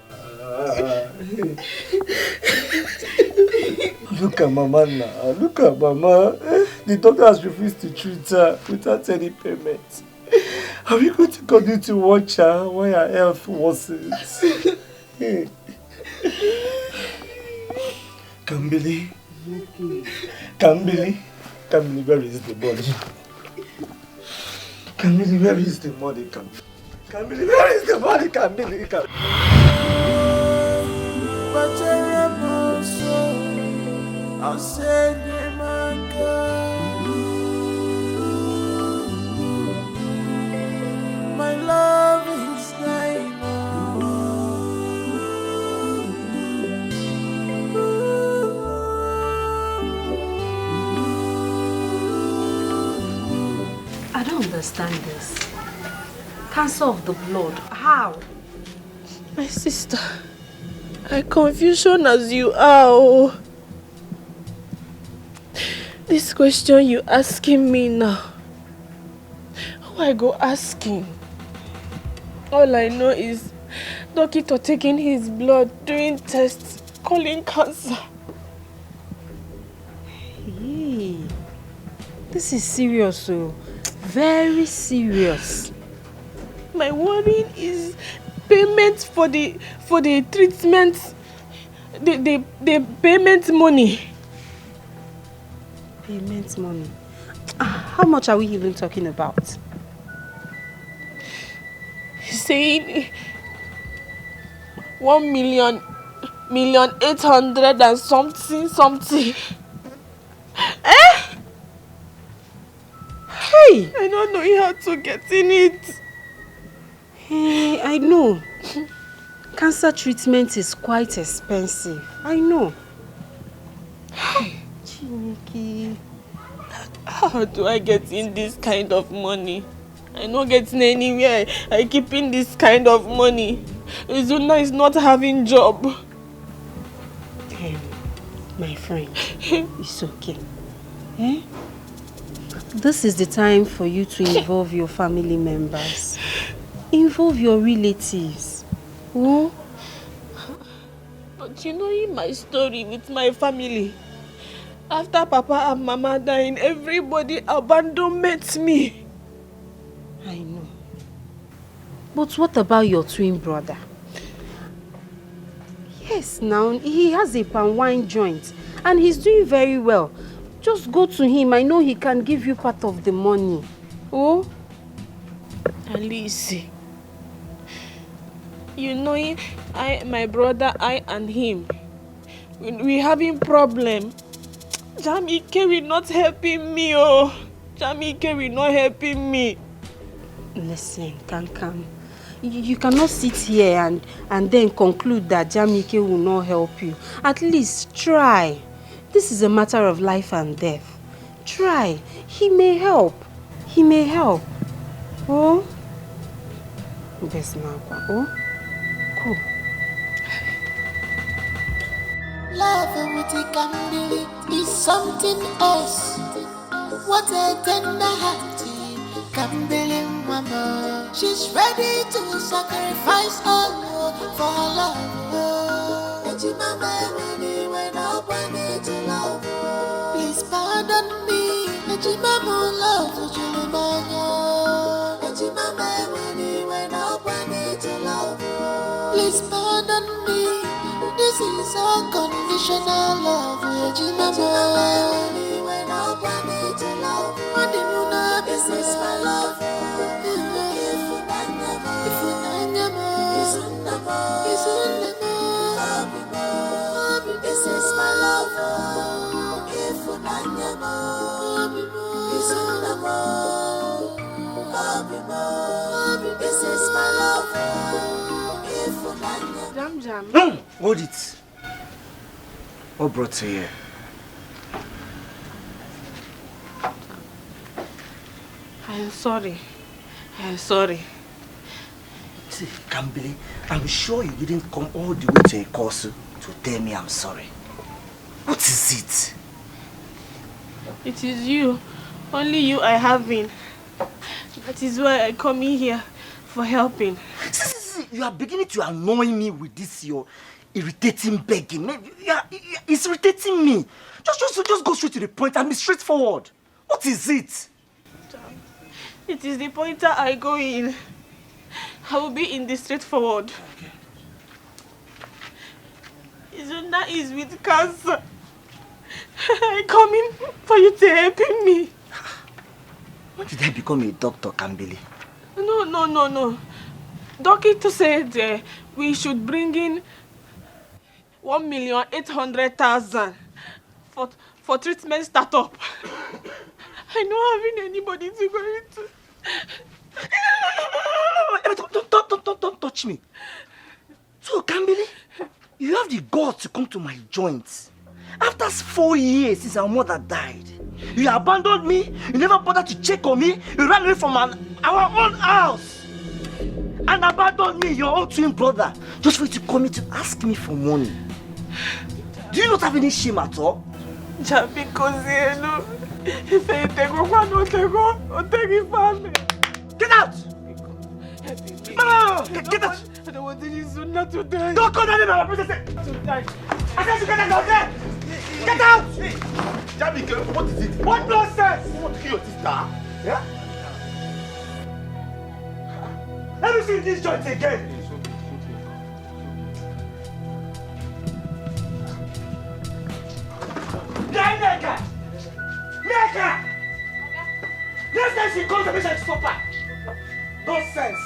Look at Mama now. Look at Mama. The doctor has refused to treat her without any payment. Are we going to continue to watch her while her health worsens? Kambili. Kamili, where is the money? Kamili, where is the money? Kamili, where is the money? Kamili. I'll send you my girl. understand this. Cancer of the blood. How? My sister, I confusion as you are. Oh. This question you asking me now, who I go asking? All I know is doctor taking his blood, doing tests, calling cancer. Hey, this is serious, so very serious. My worry is payment for the treatment, the payment money. Payment money. How much are we even talking about? He's saying 1,800,000 and something. Eh? Hey! I don't know how to get in it. Hey, I know. Cancer treatment is quite expensive. I know. Chineke. How do I get in this kind of money? I'm not getting anywhere. I keep in this kind of money. Izuna is not having job. My friend, it's okay. Eh? This is the time for you to involve your family members. Involve your relatives. Oh? But you know in my story with my family, after Papa and Mama dying, everybody abandoned me. I know. But what about your twin brother? Yes, now he has a palm wine joint and he's doing very well. Just go to him. I know he can give you part of the money. Oh? Alice, you know, my brother, I and him, we having problem. Jamike will not helping me, oh. Jamike will not helping me. Listen, Kankam. You cannot sit here and then conclude that Jamike will not help you. At least try. This is a matter of life and death. Try. He may help. He may help. Oh? Oh? Cool. Love with the candle is something else. What a tender heart. Can't believe mama. She's ready to sacrifice all for her love. Please pardon me. Mama love please pardon me. This is unconditional love. This is my love. This is my love. This is my love. Jam. Hold it. What brought you here? I am sorry. I am sorry. See, Kambili, I'm sure you didn't come all the way to Ikosu to tell me I'm sorry. What is it? It is you. Only you I have been. That is why I come in here for helping. See, you are beginning to annoy me with this your irritating begging. It's irritating me. Just go straight to the point and be straightforward. What is it? It is the pointer I go in. I will be in the straightforward. Okay. Izuna is with cancer. I come in for you to help me. When did I become a doctor, Kambili? No. Doctor said we should bring in 1,800,000 for treatment startup. I don't have anybody to go into. Don't touch me. So, Kambili, you have the guts to come to my joints. After 4 years since our mother died. You abandoned me. You never bothered to check on me. You ran away from our own house. And abandoned me, your own twin brother. Just for you to come here to ask me for money. Do you not have any shame at all? Get out! No! Get out! I don't want Izuna to die. Don't call that name, my princess! To die. I said you get out, okay? Get out! Jamie, what is it? What nonsense? You want to kill your sister? Yeah? Let me see this joint again. Neka! Next time she comes, I wish I'd stop her. Nonsense.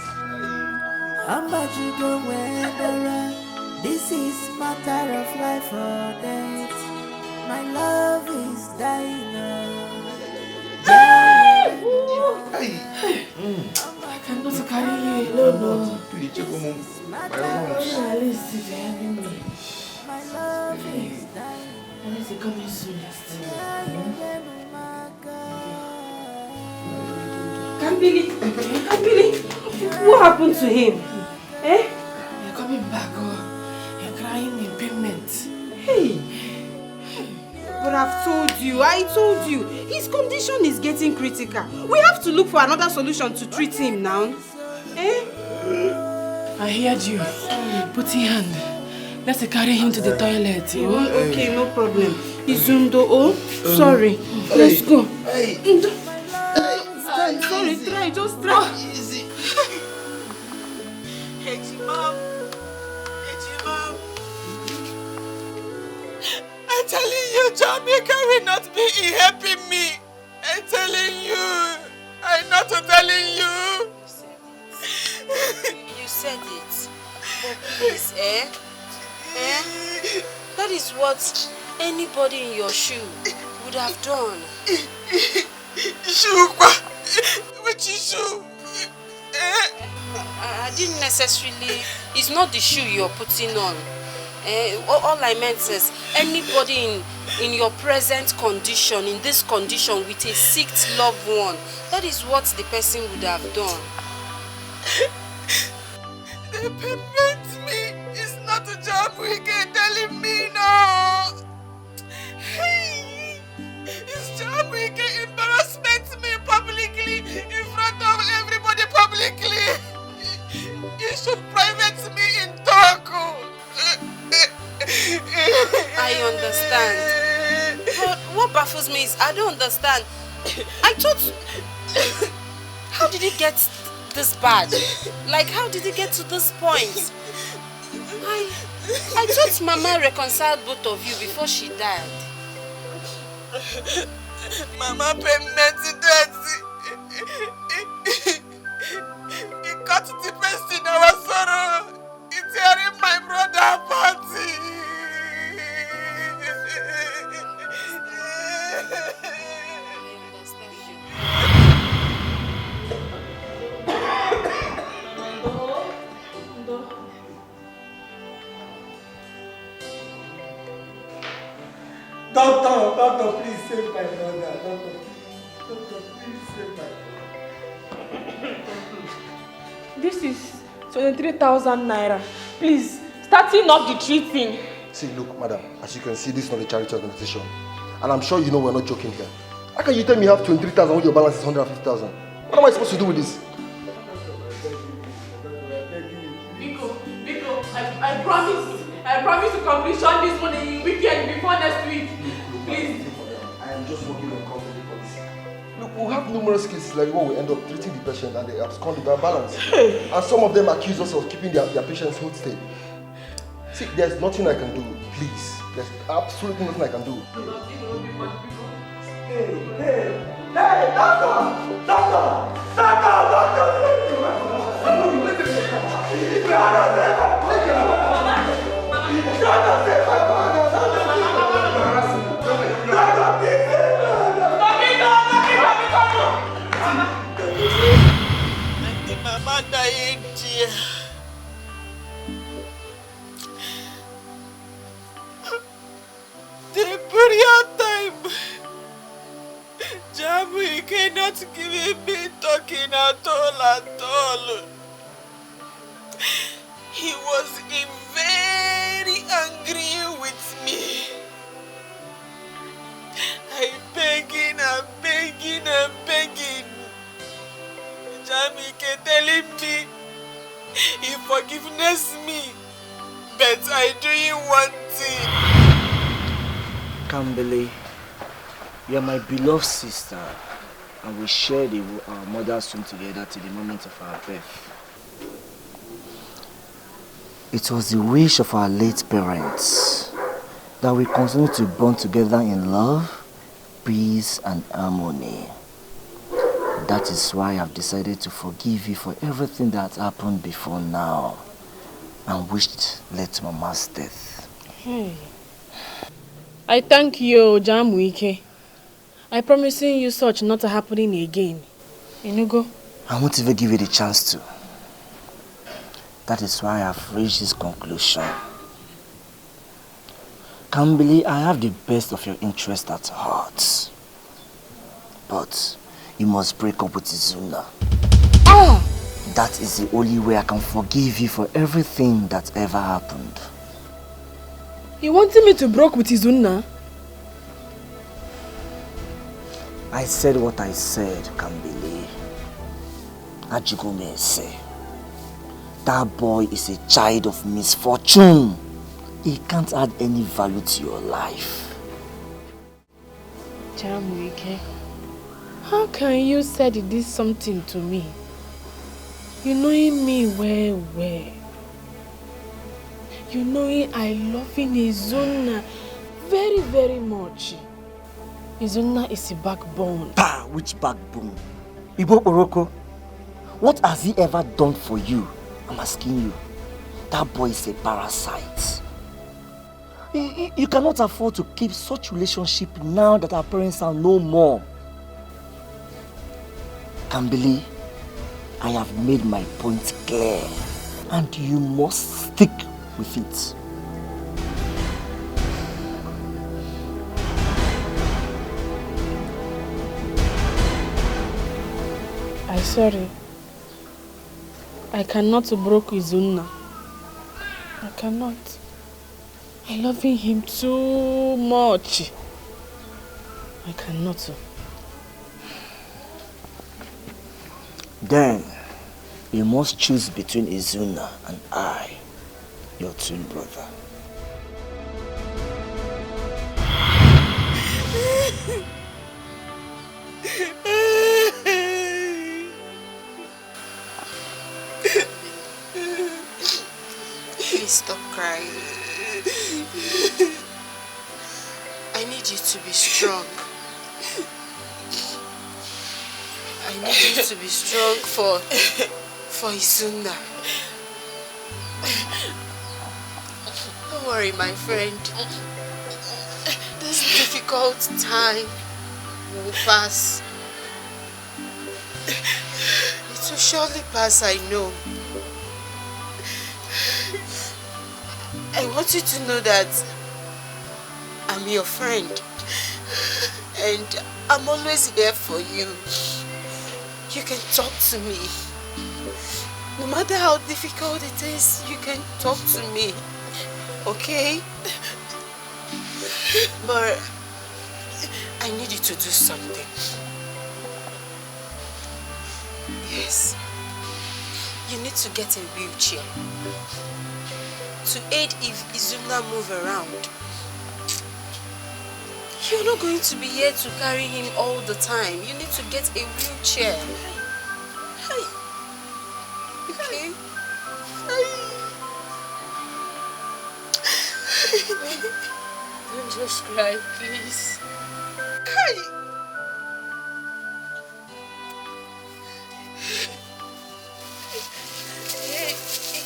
This is matter of life or death. My love is dying Hey! I cannot carry you alone. Please, check on My love is dying. And it's coming soon. Kambili, what happened to him? Eh? You're coming back, oh. You're crying in payment. Hey! But I told you, his condition is getting critical. We have to look for another solution to treat him now. Eh? I heard you. Put your hand. Let's carry him to the toilet. Oh? Okay, no problem. Izundo, oh, sorry. Let's go. Sorry, just try. Easy. Mom. I'm telling you, Jamaica will not be helping me. I'm telling you. I'm not telling you. You said it. But please, that is what anybody in your shoe would have done. Shoe? Which shoe? I didn't necessarily... It's not the shoe you're putting on. All I meant is anybody in your present condition, in this condition with a sick loved one, that is what the person would have done. They permit me. It's not a job we can telling me no. Hey, it's job we can embarrassment me publicly in front of everybody publicly. You should private me in talk. I understand. But what baffles me is I don't understand. I thought... How did it get this bad? Like, how did it get to this point? I thought Mama reconciled both of you before she died. Mama permitted that. It got the best in our sorrow. It's tearing my brother apart. Doctor, please save my brother. Doctor, please save my brother. This is 23,000 naira. Please, starting up the treating. See, look, madam, as you can see, this is not a charity organization. And I'm sure you know we're not joking here. How can you tell me you have 23,000 when your balance is 150,000? What am I supposed to do with this? Biko, I promise to completion this money weekend before next week. Please. I am just working on conflict policy. Look, we'll have numerous cases like what we end up treating the patient and they abscond with our balance. And some of them accuse us of keeping their patients hold stay. See, there's nothing I can do, please. There's absolutely nothing I can do. Hey, doctor! Mama dying, dear. The burial time. at all. He was very angry with me. I'm begging. Jamike telling me he forgiveness me, but I doing one thing. Kambele, you are my beloved sister, and we shared our mother's womb together to the moment of our birth. It was the wish of our late parents that we continue to bond together in love, peace, and harmony. That is why I've decided to forgive you for everything that happened before now and wished led to Mama's death. Hey. I thank you, Jamwike. I promising you such not happening again. Inugo? I won't even give you the chance to. That is why I've reached this conclusion. Kambili, I have the best of your interest at heart. But you must break up with Izuna. Ah! That is the only way I can forgive you for everything that ever happened. You wanted me to break with Izuna? I said what I said, Kambili. Ajigome say. That boy is a child of misfortune. He can't add any value to your life. Jamwike, how can you say this something to me? You knowing me well. You knowing I love Izuna very, very much. Izuna is a backbone. Bah, which backbone? Ibo Oroko, what has he ever done for you? I'm asking you. That boy is a parasite. You cannot afford to keep such relationship now that our parents are no more. Kambili, I have made my point clear, and you must stick with it. I'm sorry. I cannot break Izuna. I cannot. I love him too much. I cannot. Then, you must choose between Izuna and I, your twin brother. Please stop crying. I need you to be strong. I need you to be strong for Izuna. Don't worry, my friend. This difficult time will pass. It will surely pass, I know. I want you to know that I'm your friend and I'm always here for you. You can talk to me. No matter how difficult it is, you can talk to me. Okay? But I need you to do something. Yes. You need to get a wheelchair to aid if Izuna move around. You're not going to be here to carry him all the time. You need to get a wheelchair. Okay? Don't just cry, please.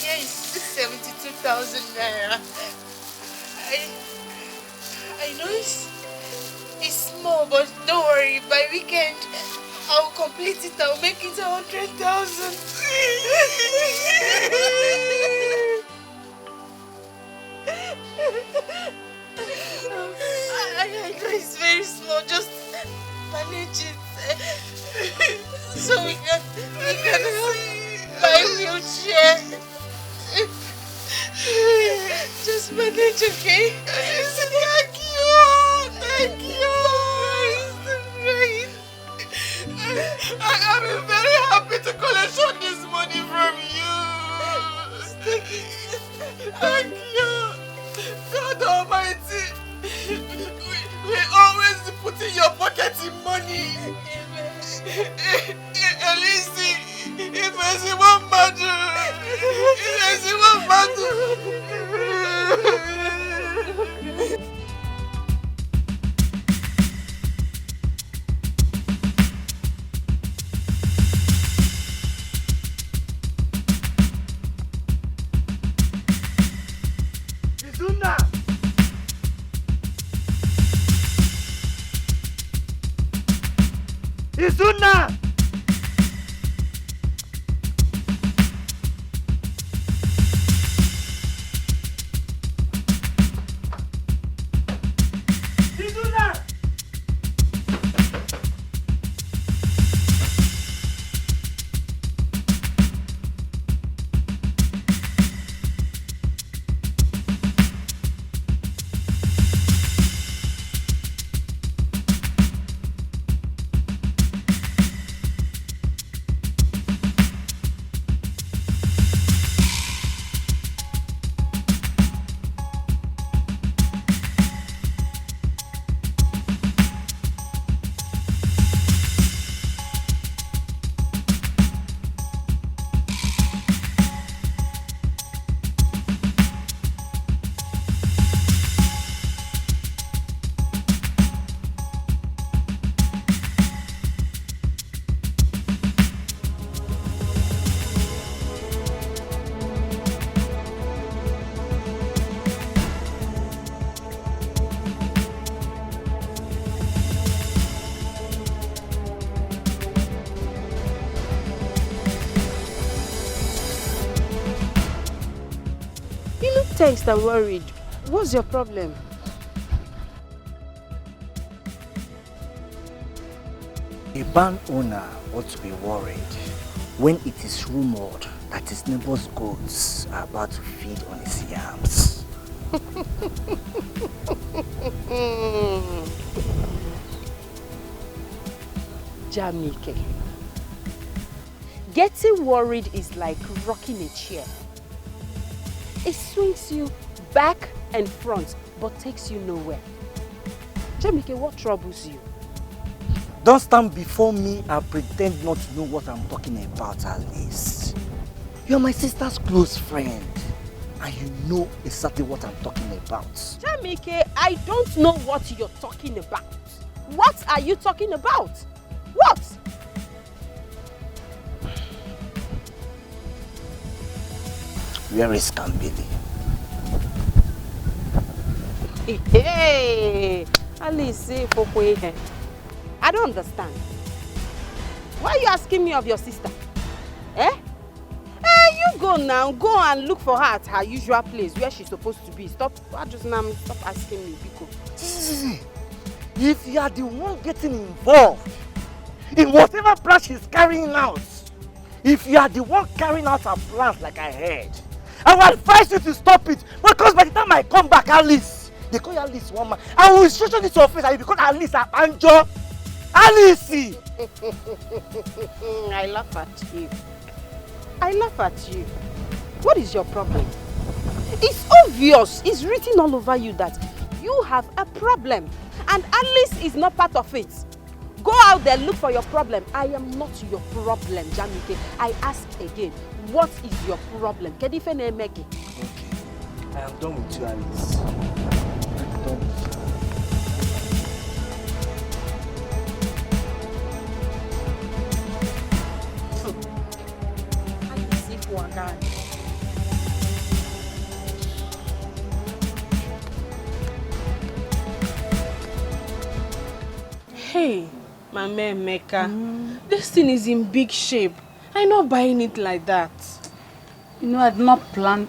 Here is 72,000 naira. I know it's small, but don't worry. By weekend, I'll complete it. I'll make it 100,000. I know it's very small. Just manage it, so we can wheelchair. Just manage, okay? Thank you. Thank you. I'm very happy to collection this money from you. Thank you. God Almighty. We always put in your pocket in money. Elise, if I see one matter, Izuna! Izuna! Tensed and worried. What's your problem? A barn owner ought to be worried when it is rumored that his neighbor's goats are about to feed on his yams. Jamike, getting worried is like rocking a chair. It swings you back and front, but takes you nowhere. Jamike, what troubles you? Don't stand before me and pretend not to know what I'm talking about, Alice. You're my sister's close friend, and you know exactly what I'm talking about. Jamike, I don't know what you're talking about. What are you talking about? What? Where is Kambili? Hey, Alice, I don't understand. Why are you asking me of your sister? Eh? You go now. Go and look for her at her usual place where she's supposed to be. Stop asking me, Biko. If you are the one getting involved in whatever plan she's carrying out, if you are the one carrying out her plans like I heard, I will advise you to stop it, because by the time I come back, Alice, they call you Alice one man, I will instruction this to your face and you become Alice Anjo. Alice! I laugh at you. I laugh at you. What is your problem? It's obvious, it's written all over you that you have a problem, and Alice is not part of it. Go out there, look for your problem. I am not your problem, Jamike. I ask again, what is your problem? Okay, I am done with you, Alice. I'm done with you. Hey, Mama Emeka, this thing is in big shape. I'm not buying it like that. You know, I did not plan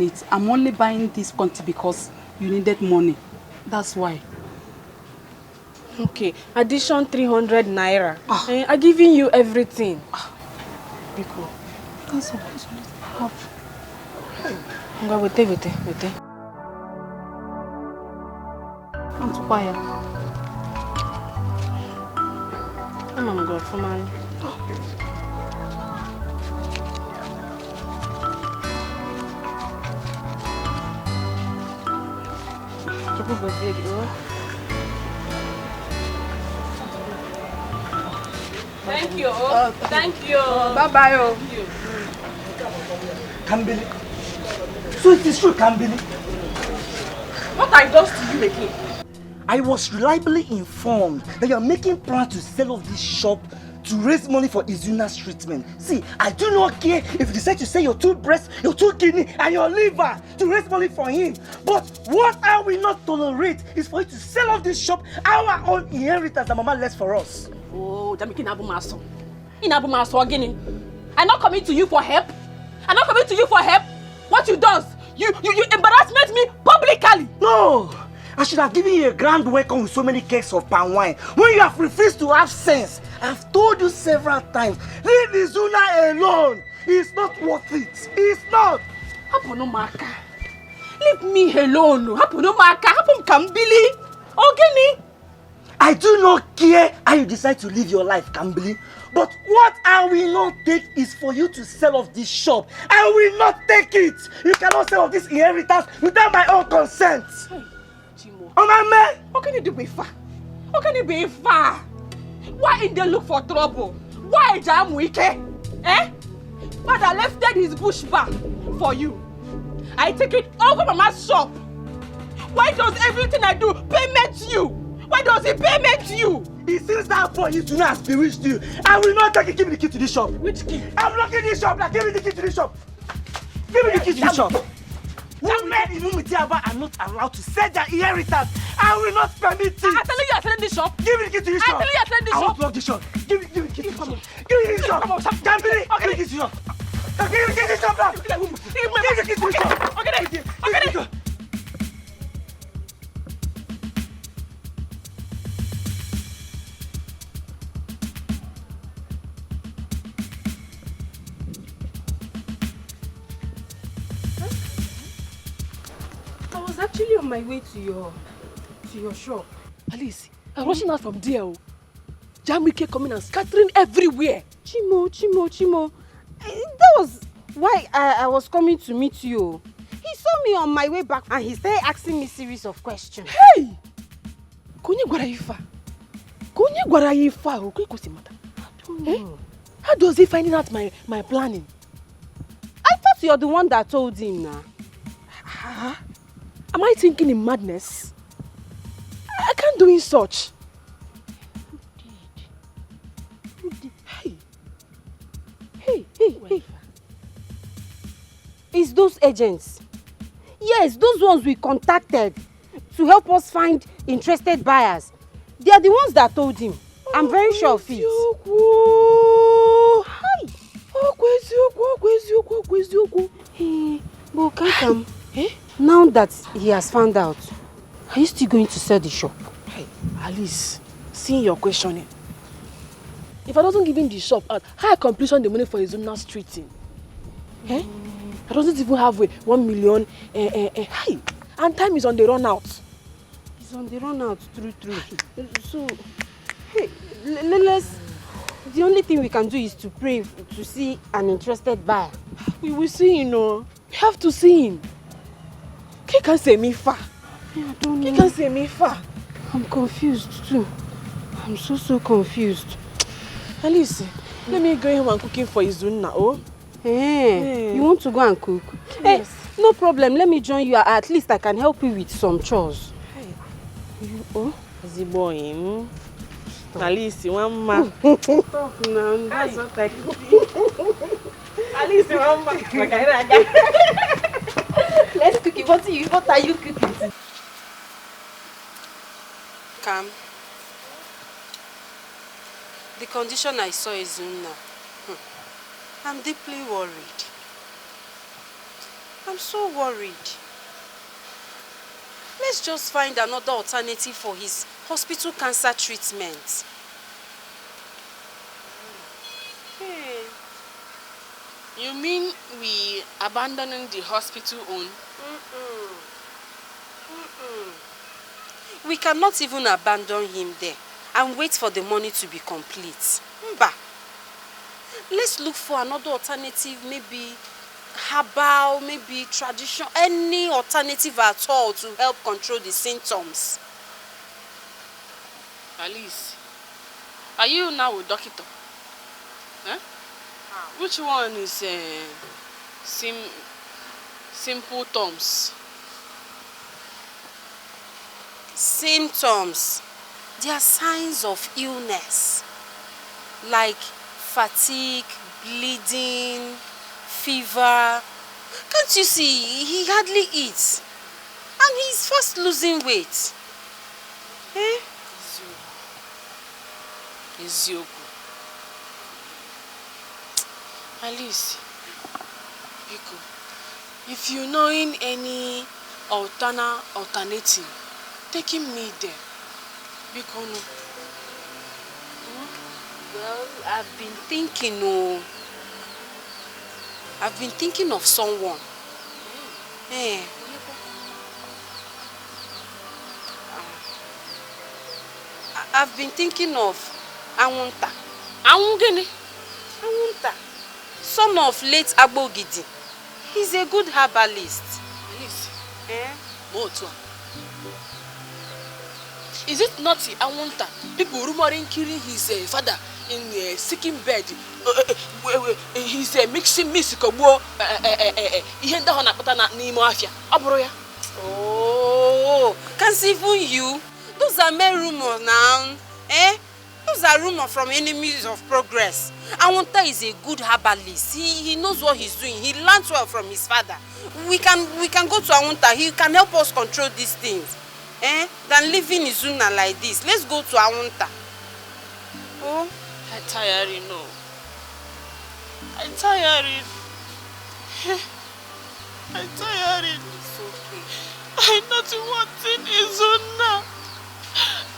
it. I'm only buying this quantity because you needed money. That's why. Okay, addition 300 naira. I'm giving you everything. Biko, That's all. Help. Go wait. I'm too quiet. I'm going for my. Thank you. Thank you. Bye-bye. Kambili. So it is true, Kambili. What I does to you again? I was reliably informed that you are making plans to sell off this shop to raise money for Izuna's treatment. See, I do not care if you decide to sell your two breasts, your two kidney, and your liver to raise money for him. But what I will not tolerate is for you to sell off this shop, our own inheritance that Mama left for us. Oh, Jamiki Nabumaso. Inabumaso again. I'm not coming to you for help. I'm not coming to you for help. What you does? You embarrassment me publicly. No! I should have given you a grand welcome with so many cakes of palm wine. When you have refused to have sense, I've told you several times, leave Izuna alone. It's not worth it. It's not. Haponomaka. Leave me alone. Haponomaka. Hapon Kambili. Ogeni. I do not care how you decide to live your life, Kambili. But what I will not take is for you to sell off this shop. I will not take it. You cannot sell off this inheritance without my own consent. Hey, Chimo. Oh, my man. How can you do far? How can you be far? Why in they look for trouble? Why jam wike? Eh? Father left his bush bar for you. I take it over Mama's shop. Why does everything I do payment you? Why does he payment you? It seems that for you to not has bewitched you. I will not take it. Give me the key to this shop. Which key? I'm locking this shop. Like, give me the key to this shop. Give me the key to this shop. Women in Umitiaba are not allowed to sell their inheritance. I will not permit it. I tell you are selling this shop. Give me the key to this shop. I tell you are selling this shop. I shop. won't lock this shop. Give me the key to this shop. Give me this shop. Come on, Give me the key to this shop. Give me the key to this shop now. Give me the key to this shop. Okay. I was actually on my way to your shop. Alice, I'm rushing out from there. Jamike coming and scattering everywhere. Chimo. That was why I was coming to meet you. He saw me on my way back and he started asking me a series of questions. Hey! Konye gwara yifa. Okay, kosimata. How does he finding out my planning? I thought you're the one that told him now. Am I thinking in madness? I can't do in such. Who did? Hey. It's those agents. Yes, those ones we contacted to help us find interested buyers. They are the ones that told him. I'm very sure of it. Hey, but Kakam, now that he has found out, are you still going to sell the shop? Hey, Alice, seeing your questioning. If I doesn't give him the shop, how I completion the money for his own treating? I doesn't even have 1 million. Hey, and time is on the run out. It's on the run out, true. So, hey, let's. The only thing we can do is to pray to see an interested buyer. We will see, you know. We have to see him. He can't say me far. I don't know. He can't say me far. I'm confused too. I'm so confused. Alice, let me go home and cooking for Izuna, oh? Hey, you want to go and cook? Yes. Hey, no problem. Let me join you. At least I can help you with some chores. Hey. You, oh? The boy, Alice, one man. Stop now. That's what I cook. Alice, one man. Let's cook it. What are you cooking? Come. The condition I saw is Izuna. I'm deeply worried. I'm so worried. Let's just find another alternative for his hospital cancer treatment. Hey. You mean we abandoning the hospital own? We cannot even abandon him there and wait for the money to be complete. Mba. Let's look for another alternative, maybe herbal, maybe traditional, any alternative at all to help control the symptoms. Alice, are you now a doctor? Huh? Which one is simple terms? Symptoms. They are signs of illness, like fatigue, bleeding, fever. Can't you see? He hardly eats. And he's fast losing weight. Eh? Izioku. Alice, Biko, if you knowing any alternative, taking me there. Biko, no. Well, I've been thinking of someone. Eh. I've been thinking of Awunta. Awungene? Awunta. Son of late Agbogidi. He's a good herbalist. Yes. Eh? Is it not Awunta? People rumoring killing his father in seeking bed. He's mixing music. Oh, can't even you? Those are mere rumors now. Eh? Those are rumors from enemies of progress. Awunta is a good herbalist. He knows what he's doing. He learned well from his father. We can go to Awunta. He can help us control these things. Eh? Than living Izuna like this. Let's go to Awunta. Oh? I'm tired, no. I'm tired. I'm tired. It's okay. I'm not wanting Izuna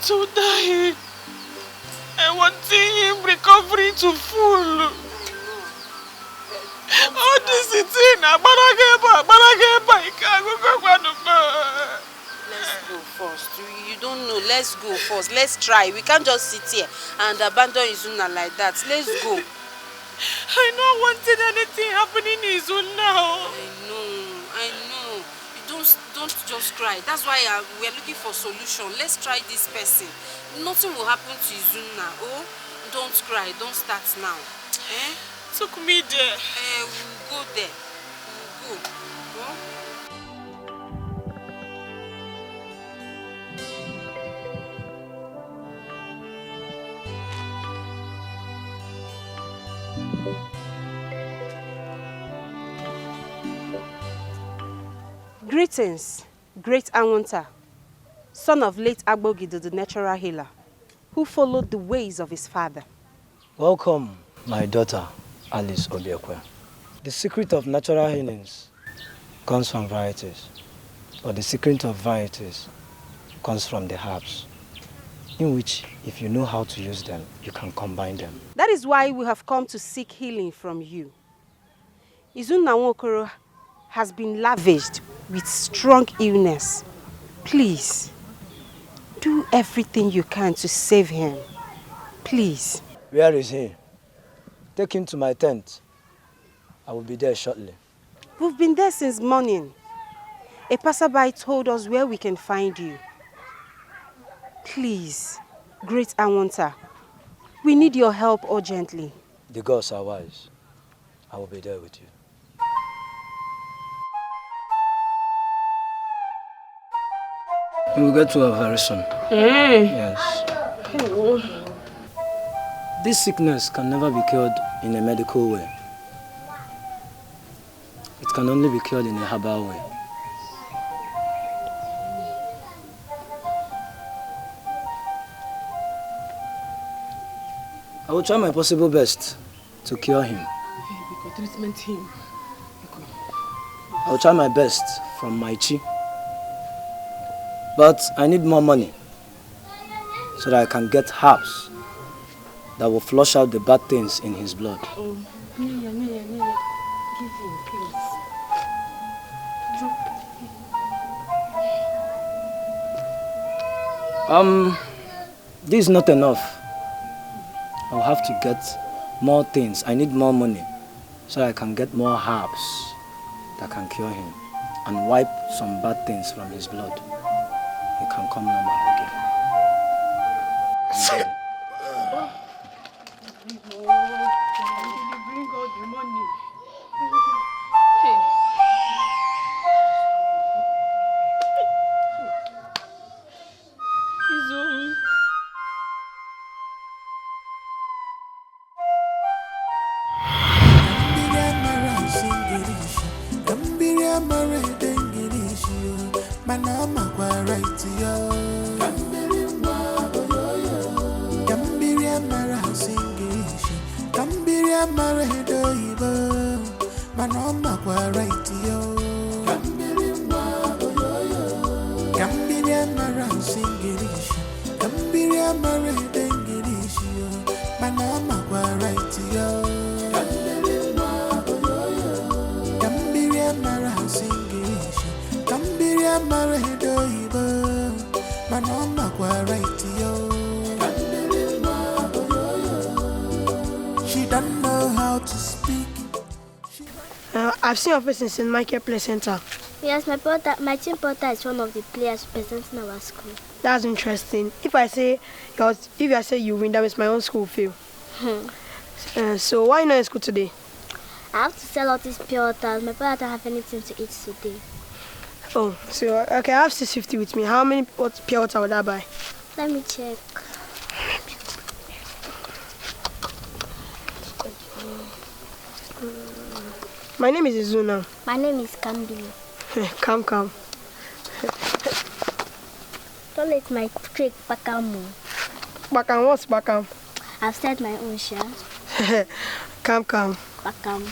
to die. I want him recovery to full. Oh, this is it. Let's go first. You don't know. Let's go first. Let's try. We can't just sit here and abandon Izuna like that. Let's go. I don't wanted anything happening in Izuna. I know. You don't just cry. That's why we are looking for solution. Let's try this person. Nothing will happen to Izuna. Oh, don't cry. Don't start now. Eh? Took me there. We'll go there. We'll go. Oh? Greetings, great Awunta, son of late Agbogido, the natural healer, who followed the ways of his father. Welcome, my daughter, Alice Obiekwe. The secret of natural healings comes from varieties, but the secret of varieties comes from the herbs, in which, if you know how to use them, you can combine them. That is why we have come to seek healing from you. Izuna Nwokoro has been lavished with strong illness. Please, do everything you can to save him. Please. Where is he? Take him to my tent. I will be there shortly. We've been there since morning. A passerby told us where we can find you. Please, great Awunta, we need your help urgently. The gods are wise. I will be there with you. We will get to her very soon. Yes. This sickness can never be cured in a medical way. It can only be cured in a herbal way. I will try my possible best to cure him. Treatment him. I will try my best from my chi. But I need more money so that I can get herbs that will flush out the bad things in his blood. in, please. This is not enough. I'll have to get more things. I need more money so I can get more herbs that can cure him and wipe some bad things from his blood. He can come normal again. Bring all the money. I've seen your face in St. Michael Play Center. Yes, my team porter is one of the players representing our school. That's interesting. If I say you win, that means my own school fail. So why not in school today? I have to sell all these pure waters. My brother don't have anything to eat today. Oh, so okay, I have 650 with me. How many pure water would I buy? Let me check. My name is Izuna. My name is Kambi. Come. Don't let my trick Bakam. Bakam, what's Bakam? I've said my own share. Come. Bakam.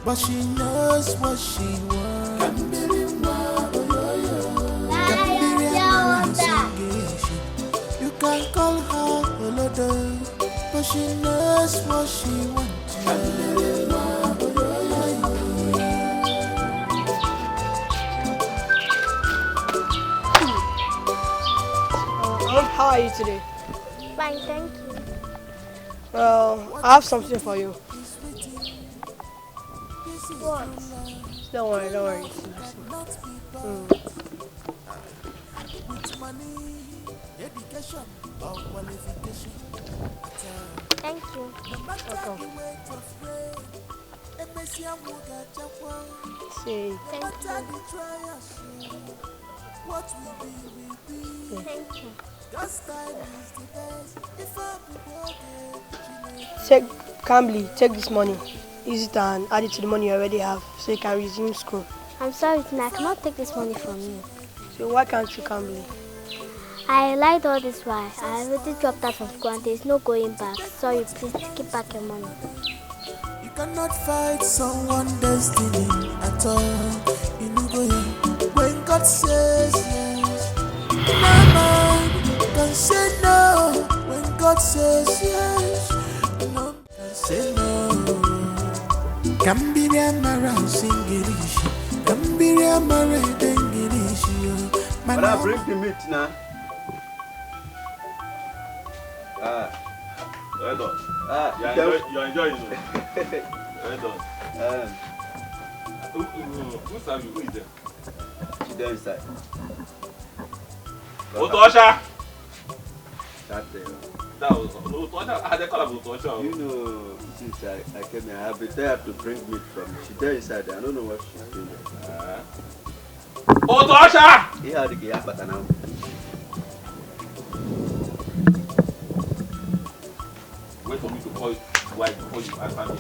But she knows what she wants. You can call her Olodo, but she knows what she wants. How are you today? Fine, thank you. Well, I have something for you. What? Don't worry. Thank you. Welcome. See. Thank you. Take this money. Use it and add it to the money you already have so you can resume school. I'm sorry, Tina, I cannot take this money from you. So why can't you Kamli? I lied all this while. I already dropped out from school and there is no going back. Sorry, please keep back your money. You cannot fight someone's destiny at all. You know when God says yes. In my mind, you can say no. When God says yes, no can say no. Kambiria mara singirishi, kambiria mara dengirishi. But I bring the meat now. Well done. You're enjoying it. Well done. Who's that? Who is there? She's there inside. Otosha! That there. That was Otosha. How they call her Otosha? You know, since I came here, I have been there to bring meat from. She's there inside. I don't know what she's doing there. Otosha! He had to get up at now. Wait for me to call you wife before you answer me.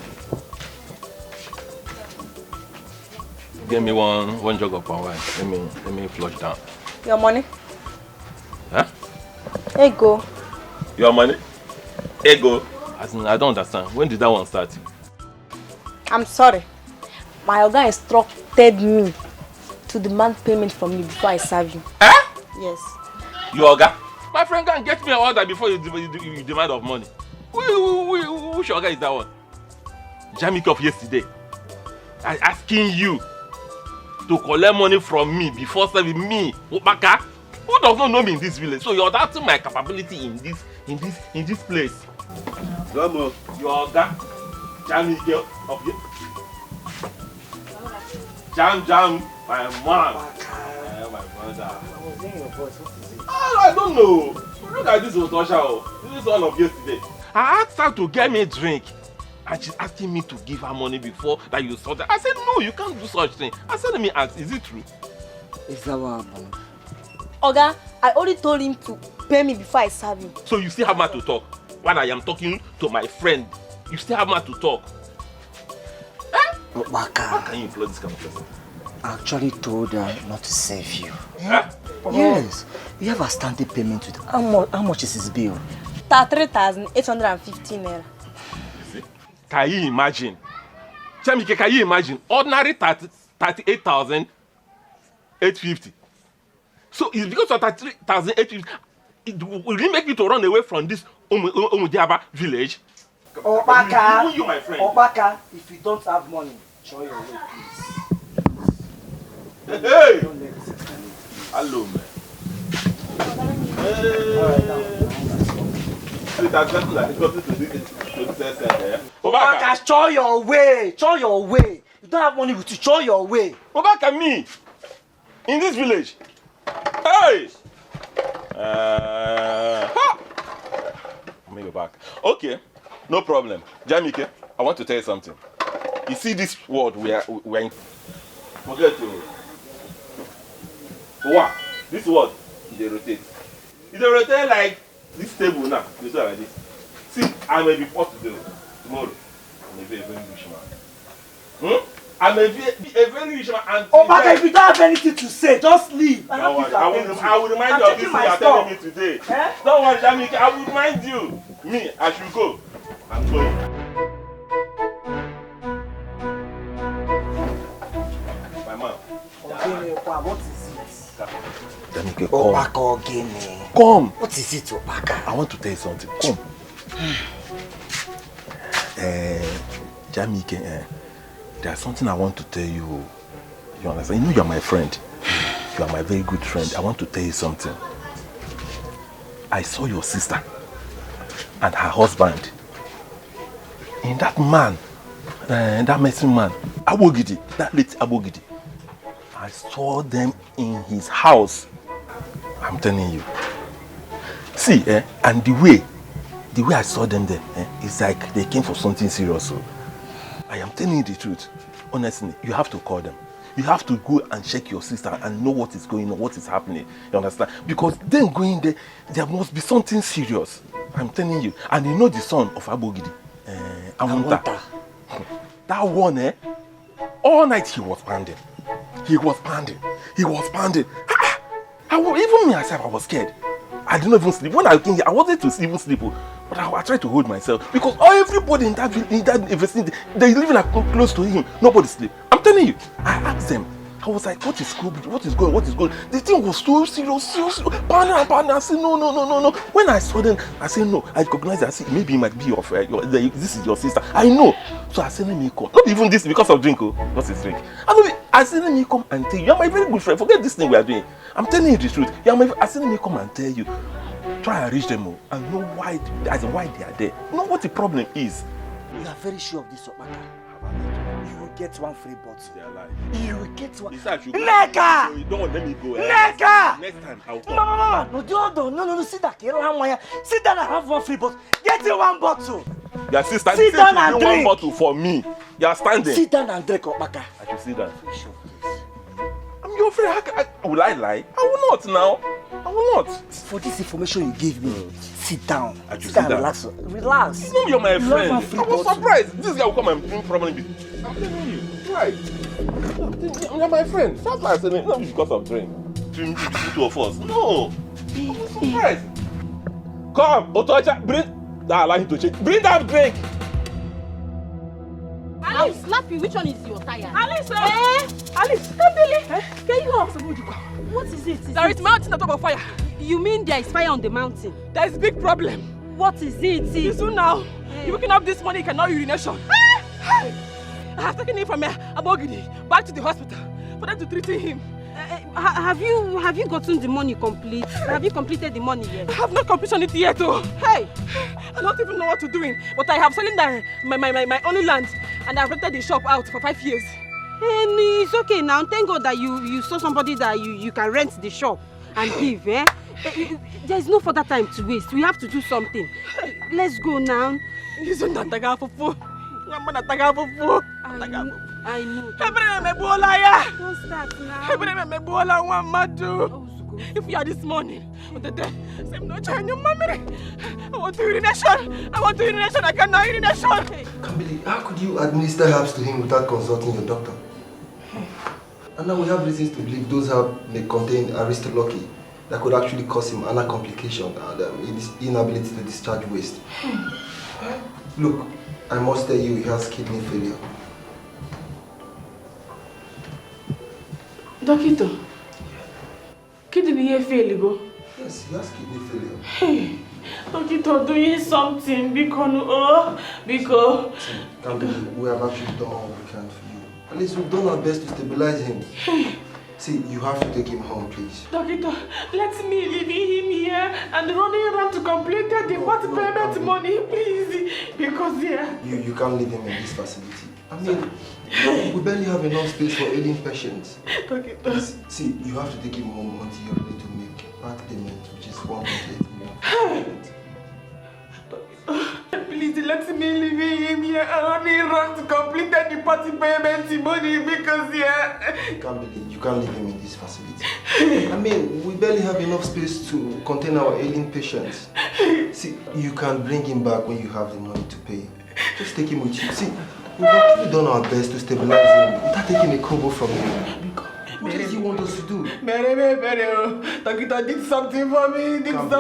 Give me one jug of palm wine. Let me flush down. Your money? Huh? Here you go. Your money? Ego? As in, I don't understand. When did that one start? I'm sorry. My oga instructed me to demand payment from you before I serve you. Eh? Yes. Your oga? My friend can get me an order before you demand of money. Which oga is that one? Jamik of yesterday. I asking you to collect money from me before serving me, Obaka. Who does not know me in this village? So you're doubting my capability in this place. Your oga, Jamik of yesterday. Jam, my man. My brother. I don't know. Look at this Otosha. This is one of yesterday. I asked her to get me a drink. And she's asking me to give her money before that you saw that. I said, no, you can't do such thing. I said, let me ask, is it true? Is that what happened? Oga, I already told him to pay me before I serve him. So you still have more to talk? When I am talking to my friend, you still have more to talk? How can you employ this kind of person? I actually told her not to save you. Huh? Yes. You have a standing payment with how much is his bill? 3,815 naira. Can you imagine? Chamike, can you imagine? Ordinary 38,850. So it's because of 38,850. It will make you to run away from this Umudiaba village. Obaka, you, my friend. Obaka, if you don't have money, show your way, please. Hey! Hello, man. Obaka, show your way. Show your way. You don't have money with you. Show your way. Obaka, me in this village. Hey! Let me go back. Okay, no problem. Jamike, I want to tell you something. You see this world we are in. Forget to. What? This world, they rotate. It rotate like this table now. You see like this. See, I may be forced to do tomorrow. I may be a very rich man. I may be a very rich man. And Obaka, if you don't have anything to say, just leave. I will remind you of this thing you are telling me today. Eh? Don't worry, Jamike, I will remind you. Me, I should go. I'm going. My mom. What is it? Jamike, Obaka, again. Come. What is it, Obaka? I want to tell you something. Come. Jamike, there's something I want to tell you. You understand? You know you're my friend. You are my very good friend. I want to tell you something. I saw your sister and her husband in that man, that messing man, Abogidi, that late Abogidi. I saw them in his house. I'm telling you. See, and the way I saw them there, it's like they came for something serious. So I am telling you the truth. Honestly, you have to call them. You have to go and check your sister and know what is going on, what is happening. You understand? Because then going there, there must be something serious. I'm telling you. And you know the son of Abogidi, Awunta. That one, all night he was pounding. He was pounding. Even me myself, I was scared. I did not even sleep. When I came here, I wanted to even sleep, but I tried to hold myself because everybody in that vicinity, they live like close to him. Nobody sleep. I'm telling you. I asked them. I was like, what is going? What is going? The thing was so serious. Partner. I said, no. When I saw them, I said, no. I recognized it. I said, maybe it might be your friend. This is your sister. I know. So I said, let me come. Not even this because of drink. What's his drink? I said, let me come and tell you. You're my very good friend. Forget this thing we are doing. I'm telling you the truth. I said, let me come and tell you. Try and reach them and know why they are there. Know what the problem is. You are very sure of this, Obaka? You will get one free bottle. They are lying. You will get one. Neka! So you don't let me go. Neka! Next time I'll come. No, sit down. Sit down and have one free bottle. Get you one bottle. Your sister, sit down and drink. One bottle for me. You are standing. Sit down and drink, Obaka. I should sit down. I'm your friend. Will I lie? I will not now. I will not. For this information you gave me, sit down. I should sit sit down. Relax. You know you're my friend. I was bottle. surprised. This guy will come and bring problem. I'm telling you. Right. You're my friend. That's why I said it. Not because of drink. Between the two of us. No. I was surprised. Come, Otocha, bring. Allow him to check. Bring that drink. Alice, Slappy, which one is your tire? Alice, Alice, Billy. Can you go? What is it? There is mountain on top of fire. You mean there is fire on the mountain? There is a big problem. What is it? Izuna, you're waking up this morning, you cannot urination. I have taken him from Abogidi back to the hospital for them to treat him. Have you gotten the money complete? Have you completed the money yet? I have not completed it yet, oh. Hey! I don't even know what to do in, but I have selling my only land and I've rented the shop out for 5 years. It's okay now. Thank God that you saw somebody that you can rent the shop and give, eh? There is no further time to waste. We have to do something. Let's go now. I know. Don't start now. If you are this morning, I want to urination. I want to urination. I cannot urination. Kambili, how could you administer herbs to him without consulting your doctor? And now we have reasons to believe those herbs may contain aristolochi that could actually cause him another complication and inability to discharge waste. Look, I must tell you he has kidney failure. Doctor, kidney failure? Yes, he has kidney failure. Hey, Doctor, doing something because Kambili, we have actually done all we can for you. At least we've done our best to stabilize him. See, you have to take him home, please. Doctor, let me leave him here and running around to complete the payment money, please. Because You can't leave him in this facility. I mean, we barely have enough space for ailing patients. Please, see, you have to take him home until you're ready to make part payment, which is 1.8 million. Please let me leave him here and running around to complete the party payment money because You can't leave him in this facility. I mean, we barely have enough space to contain our ailing patients. See, you can bring him back when you have the money to pay. Just take him with you. See, we've actually done our best to stabilize him without taking a kobo from him. What does he want us to do? Doctor did something for me, I don't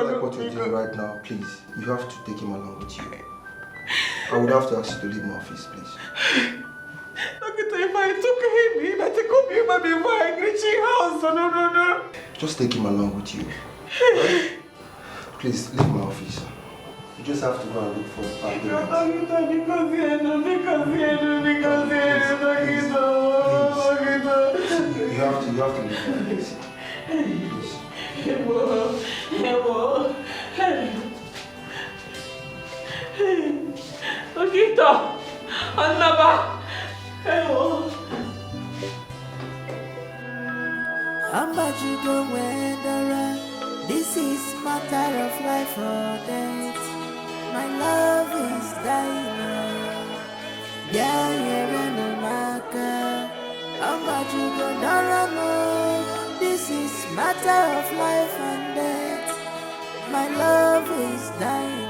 like what you're doing right now. Please, you have to take him along with you. I would have to ask you to leave my office, please. Doctor, if I took him, I take him before I reach his house. No. Just take him along with you. Right? Please, leave my office. You just have to go and look for a party. Because you have to leave This is matter of life or death. My love is dying. This is matter of life and death. My love is dying.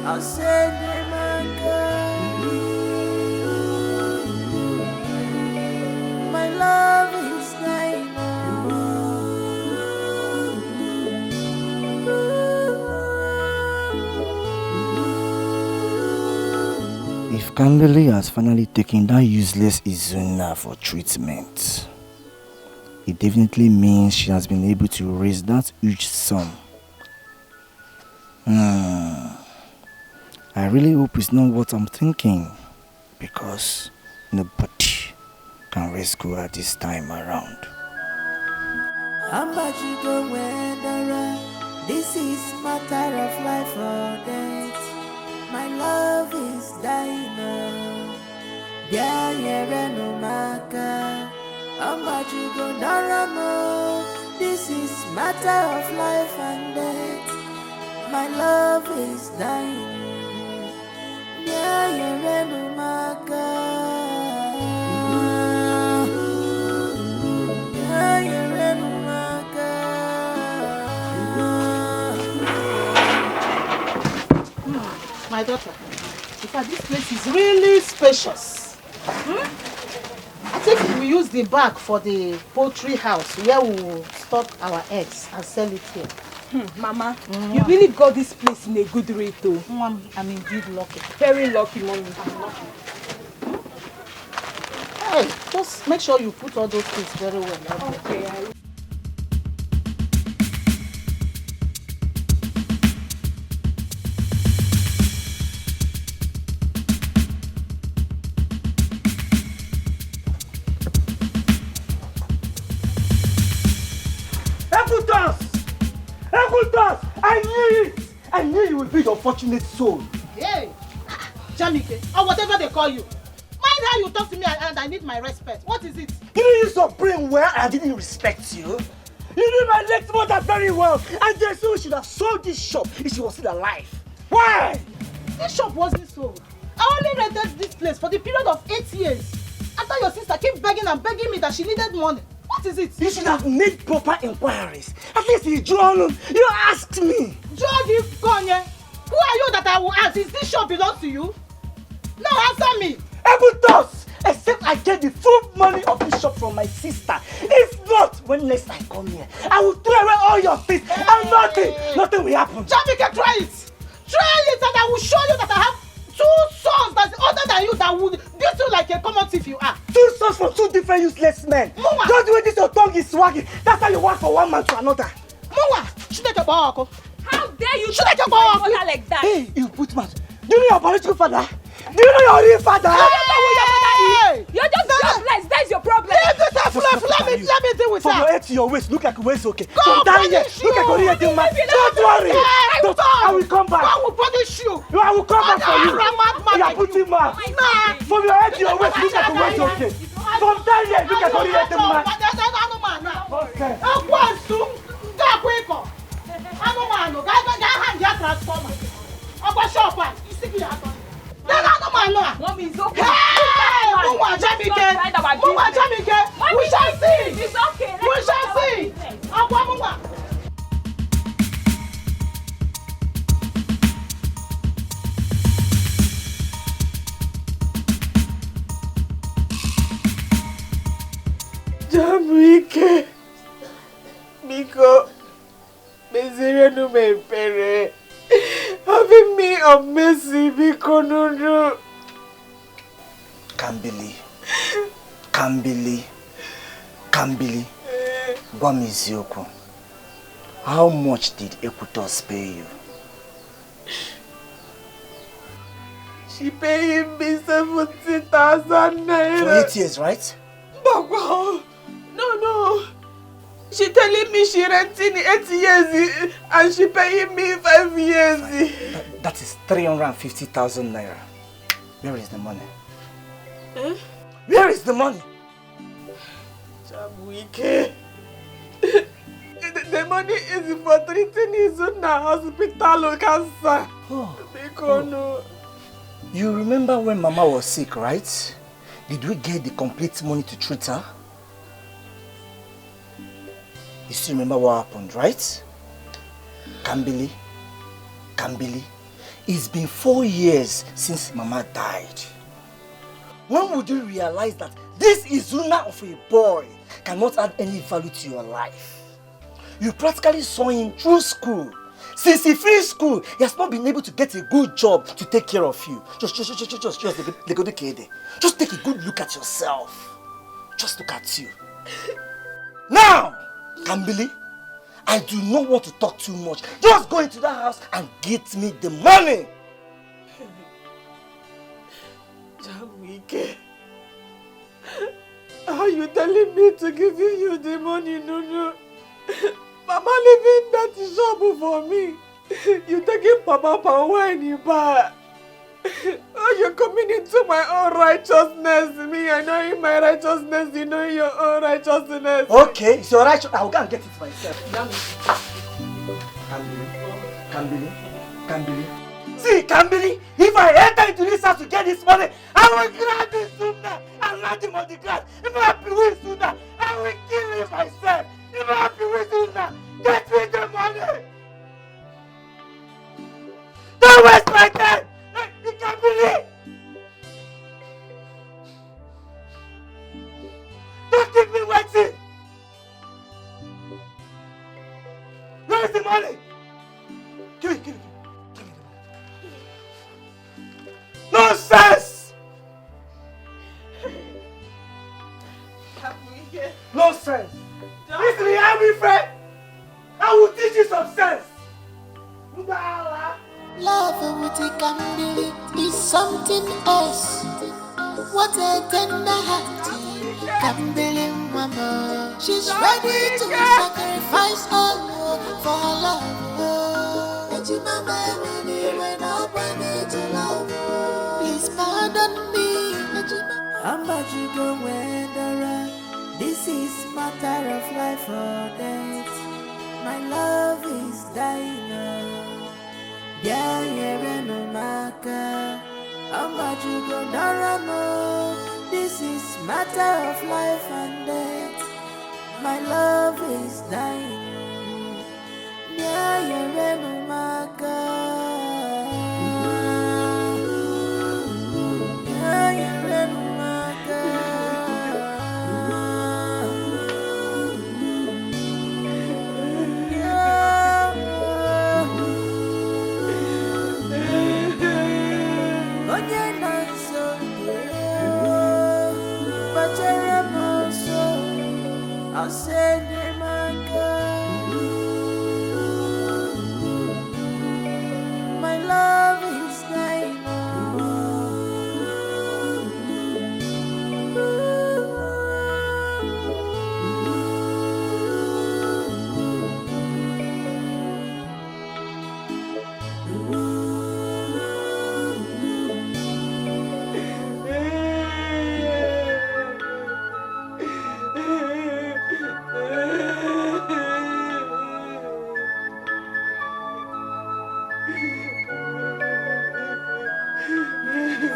I'll send him a girl. My love is dying. If Kambili has finally taken that useless Izuna for treatment, it definitely means she has been able to raise that huge sum. I really hope it's not what I'm thinking, because nobody can rescue her this time around. This is matter of life or death. My love is dying. This is matter of life and death. My love is dying. My daughter, in fact, this place is really spacious. I think we use the back for the poultry house where we will stock our eggs and sell it here. Mama, you really got this place in a good rate though. I'm indeed lucky. Very lucky, mommy. I'm lucky. Hey, just make sure you put all those things very well. Okay. I knew you would be your fortunate soul. Hey, Jamike, or whatever they call you. Mind how you talk to me and I need my respect. What is it? You use your brain well and I didn't respect you. You knew my late mother very well and they said we should have sold this shop if she was still alive. Why? This shop wasn't sold. I only rented this place for the period of 8 years. After your sister kept begging and begging me that she needed money. What is it? You should have made proper inquiries. At least you asked me. Georgie Konye, who are you that I will ask? Is this shop belongs to you? No, answer me. Ebutos! Except I get the full money of this shop from my sister. If not, when next I come here, I will throw away all your things and nothing will happen. Jamike, try it. Try it and I will show you that I have 2 sons that's older than you that would beat you like a common thief you are. 2 sons from 2 different useless men. Muma! Just the way this your tongue is swagging, that's how you work for one man to another. Muma! How dare you talk to my mother like that? Hey, you put man. Do you know your biological father? Do you know your real father? I don't know who your mother is. You're just jobless. That's your problem. Let me deal with her. From your head to your waist, look like a waist okay. God From down here, punish look like a real man. Don't worry. I will come back. I will punish you. I will come back for you. You are putting mouth. From your head to your waist, look like a waist okay. From down here, look like a real man. Okay. Mommy, it's okay. Mama Jamike, we shall see. It's okay. We shall see. Mama. Jamike, Miko, Bezirenu Mepere, having me of mercy, Miko Nunu. Kambili, Gwamizioko, how much did Equitos pay you? She paid me 70,000 naira. For 8 years, right? No. She telling me she renting 8 years and she paying me 5 years. That is 350,000 naira. Where is the money? Where is the money? Jamike. The money is for treating Izuna hospital cancer. No. You remember when Mama was sick, right? Did we get the complete money to treat her? You still remember what happened, right? Kambili, it's been 4 years since Mama died. When would you realize that this Izuna of a boy cannot add any value to your life? You practically saw him through school. Since he finished school, he has not been able to get a good job to take care of you. Just take a good look at yourself. Just look at you. Now, Kambili, I do not want to talk too much. Just go into that house and get me the money. Jamike, are you telling me to give you the money, Nunu? Mama leaving that shop for me. You taking Papa power in your bar. Oh, you're coming into my own righteousness. Me, I know in my righteousness, you know your own righteousness. Okay, it's your righteousness. I will go and get it myself. Kambili. See, Kambili, if I enter into this house to get this money, I will grab Izuna and land him on the ground. If I'm happy with Izuna, I will kill him myself. If I'm happy with Izuna, get me the money. Don't waste my time. You can't believe. Don't keep me waiting. Where is the money? Give me. Nonsense! Nonsense! Listen, you have me, friend. I will teach you some sense. Love with a candle is something else. What a tender heart. Candle mama. She's ready to sacrifice all for her love. Please pardon me. How much you go Wenderer? This is matter of life or death. My love is dying. Yeah, no matter. How much you go Doramo? This is matter of life and death. My love is dying. Yeah, no matter. I'll send him my girl. My love is dying.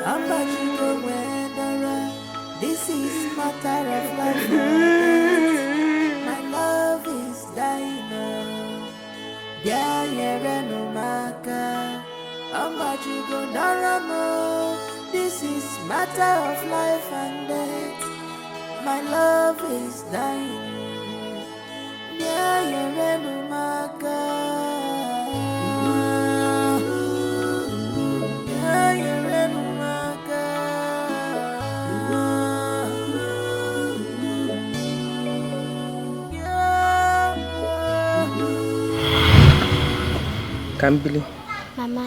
I'm about to go Wenderer. This is matter of life. My love is dying. Yeah, no matter. I'm about to go Doramo. This is matter of life and death. My love is dying. Yeah, no matter. Kambili. Mama.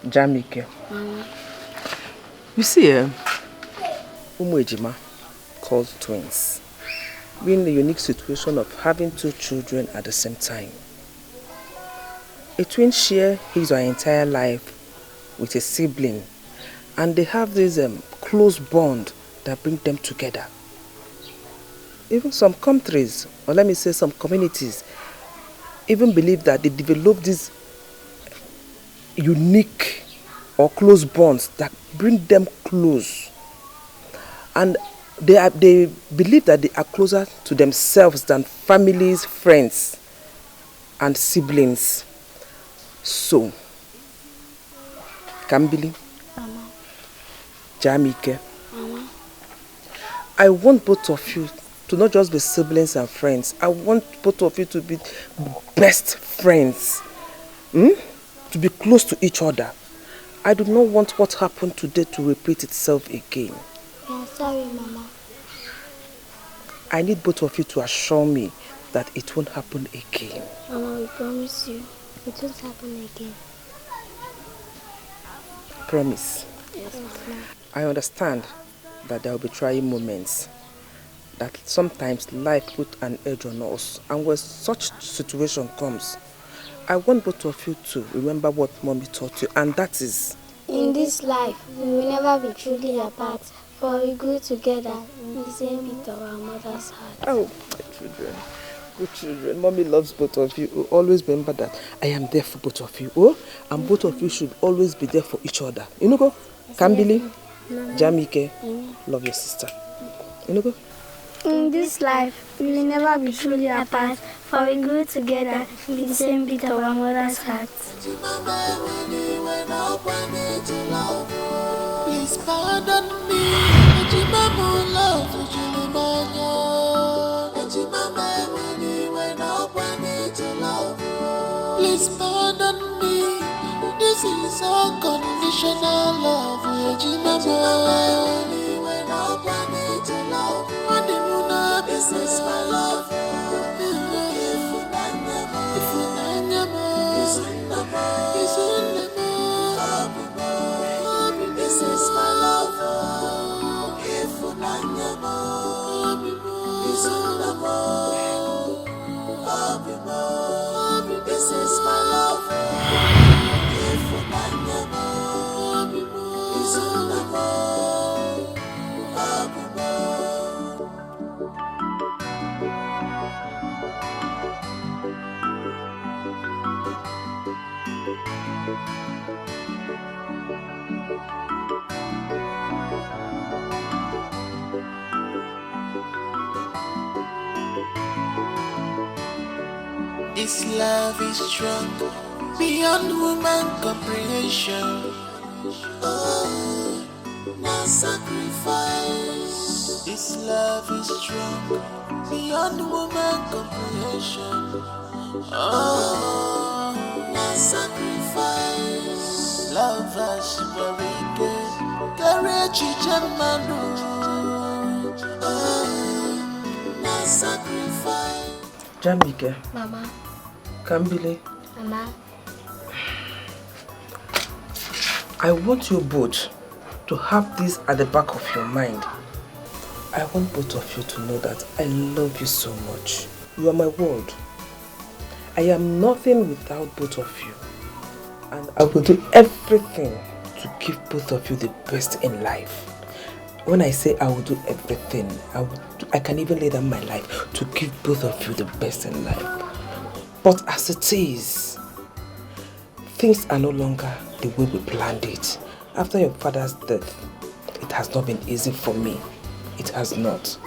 Jamike. Mama. You see, Umwejima called twins. We're in the unique situation of having two children at the same time. A twin share his or her entire life with a sibling, and they have this close bond that brings them together. Even some countries, or let me say some communities, even believe that they develop these unique or close bonds that bring them close. And they believe that they are closer to themselves than families, friends, and siblings. So, Kambili, Mama. Jamike, Mama. I want both of you to not just be siblings and friends. I want both of you to be best friends. To be close to each other. I do not want what happened today to repeat itself again. Yeah, sorry, Mama. I need both of you to assure me that it won't happen again. Mama, we promise you. It won't happen again. Promise. Yes, Mama. I understand that there will be trying moments. That sometimes life puts an edge on us. And when such situation comes, I want both of you to remember what Mommy taught you. And that is... In this life, we will never be truly apart. For we grew together in the same beat of our mother's heart. Oh, my children. good children. Mommy loves both of you. Always remember that I am there for both of you. Oh, and both of you should always be there for each other. You know, go. Kambili, Jamike, love your sister. You know, go. In this life, we will never be truly apart, for we grew together in the same beat of our mother's hearts. Please pardon me, Ejimamo love Ejimanya. Please pardon me, this is unconditional love Ejimamo. This is my love. This is my love. This is my love. This love is strong, beyond human comprehension. Oh, no sacrifice. This love is strong, beyond human comprehension. Oh, no sacrifice. Love us very good, courage Jamanu. Oh, no sacrifice. Jamike. Mama. Kambili. Mama. I want you both to have this at the back of your mind. I want both of you to know that I love you so much. You are my world. I am nothing without both of you. And I will do everything to give both of you the best in life. When I say I will do everything, I can even lay down my life to give both of you the best in life. But as it is, things are no longer the way we planned it. After your father's death, it has not been easy for me. It has not.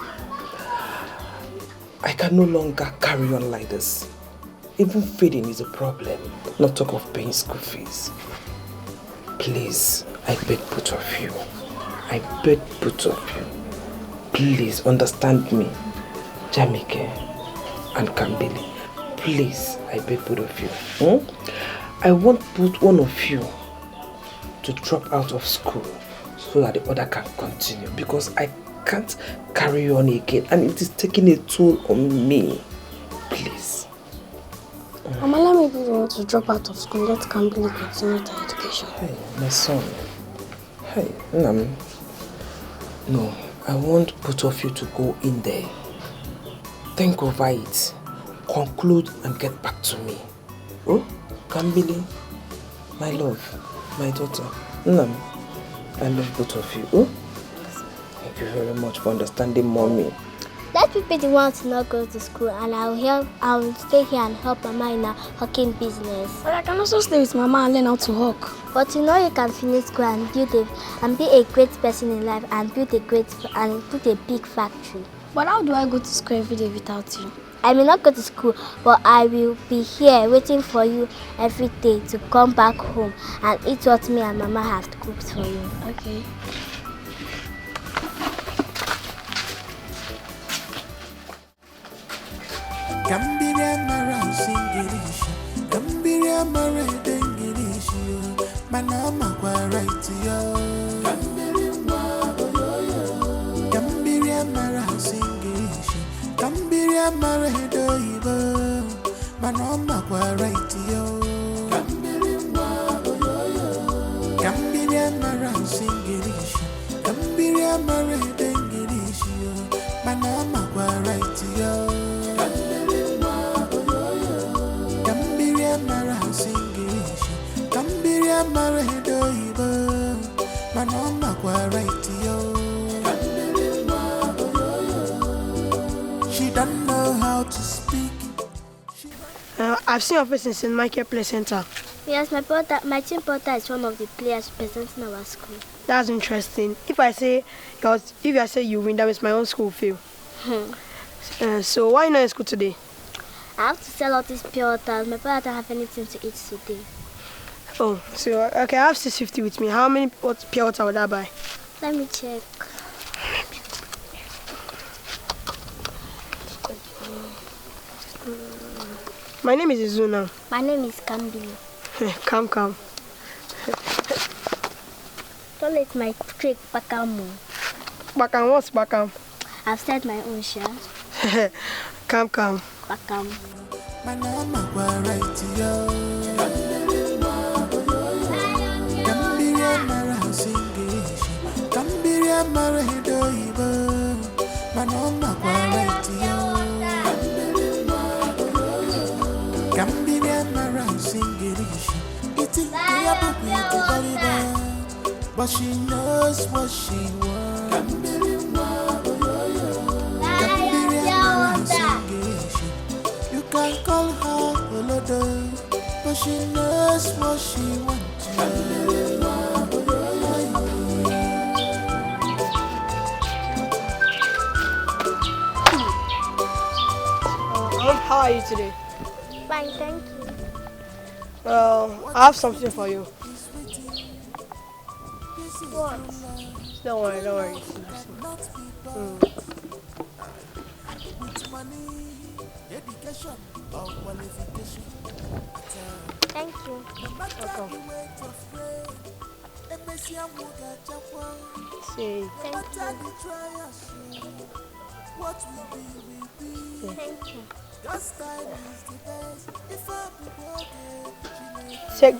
I can no longer carry on like this. Even feeding is a problem, not talk of paying school fees. Please, I beg both of you. I beg both of you. Please understand me, Jamike and Kambili. Please, I beg both of you. I want both one of you to drop out of school so that the other can continue, because I can't carry on again and it is taking a toll on me. Please. Mama, let me be the one to drop out of school. Let Kambili continue her education. Hey, my son. Hey, Nam. No, I want both of you to go in there. Think over it. Conclude and get back to me. Oh, Kambili, my love, my daughter. Nam, I love both of you. Oh, thank you very much for understanding mommy. Let me be the one to not go to school, and I'll stay here and help Mama in her hawking business. But I can also stay with Mama and learn how to hawk. But you know you can finish school and be a great person in life and build a big factory. But how do I go to school every day without you? I may not go to school, but I will be here waiting for you every day to come back home and eat what me and Mama have cooked for you. Okay. Gambiria mara singirishi, Gambiria mara dengirishi, Manama kwa right yo. Gambiria mara singirishi, Gambiria mara doibo, Manama kwa right yo. Gambiria mara singirishi, Gambiria mara dengirishi, Manama kwa right yo. Gambiria maredo ibo, manoma kwa right yo. She don't know how to speak. I've seen your face in St. Michael Play Center. Yes, my twin brother is one of the players representing our school. That's interesting. If I say you win, that means my own school fail. So why not in school today? I have to sell all these pure waters. My brother don't have anything to eat today. Oh, so okay, I have 650 with me. How many pure water would I buy? Let me check. My name is Izuna. My name is Kambi. Come. Don't let my trick Bakam. Bakam, what's Bakam? I've said my own share. Come. Bakam. But she knows what she wants. You can call her Olodo, but she knows what she wants. How are you today? Fine, thank you. Well, I have something for you. What? Don't worry. Thank you. Welcome. See. Thank you. Thank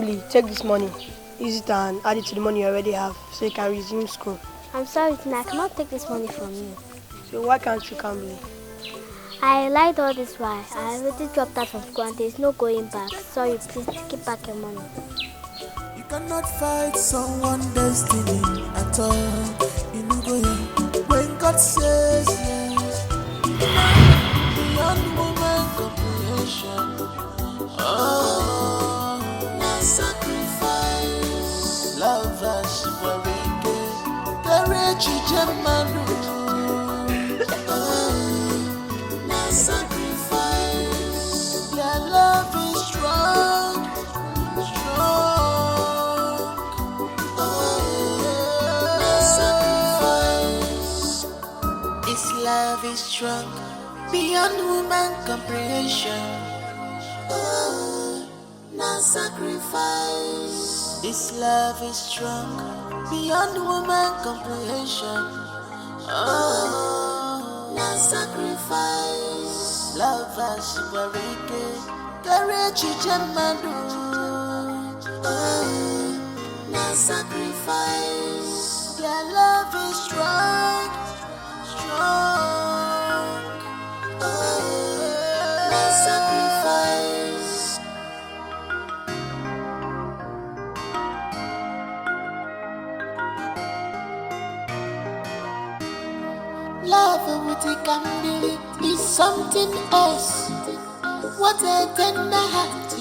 you. Take this money. Use it and add it to the money you already have so you can resume school. I'm sorry, Tina, I cannot take this money from you. So why can't you come me? I lied all this while. I already dropped out from school and there's no going back. Sorry, please keep back your money. You cannot fight someone's destiny at all. You know when God says yes, beyond woman comprehension. Oh, now sacrifice, love us where we get the rich Gemanu. Now sacrifice, your love is strong. This love is strong, beyond human comprehension. Oh, now sacrifice. This love is strong, beyond human comprehension. Oh, now sacrifice. Love us where we get courage, Gemanu. Oh, now sacrifice. Your love is strong. Sacrifice. Love with a candle is something else. What a tender heart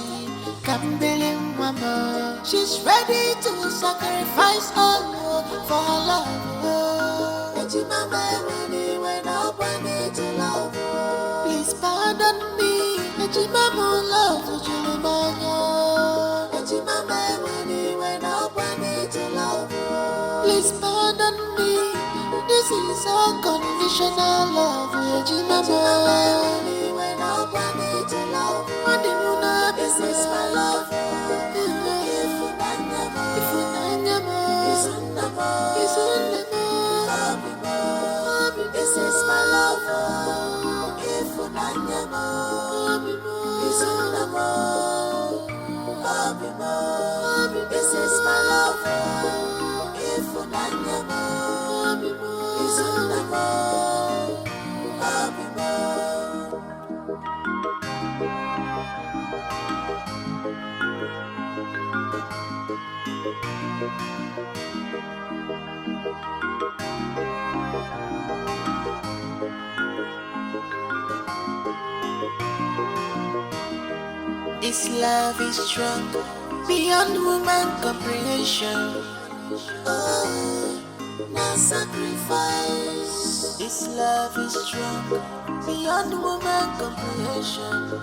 can believe, mama. She's ready to sacrifice all for her love. Please pardon me. Please pardon me. This is unconditional love. This is my love. This is my love. This is my love. This love is strong, beyond woman comprehension. Oh, no sacrifice. This love is strong, beyond woman comprehension.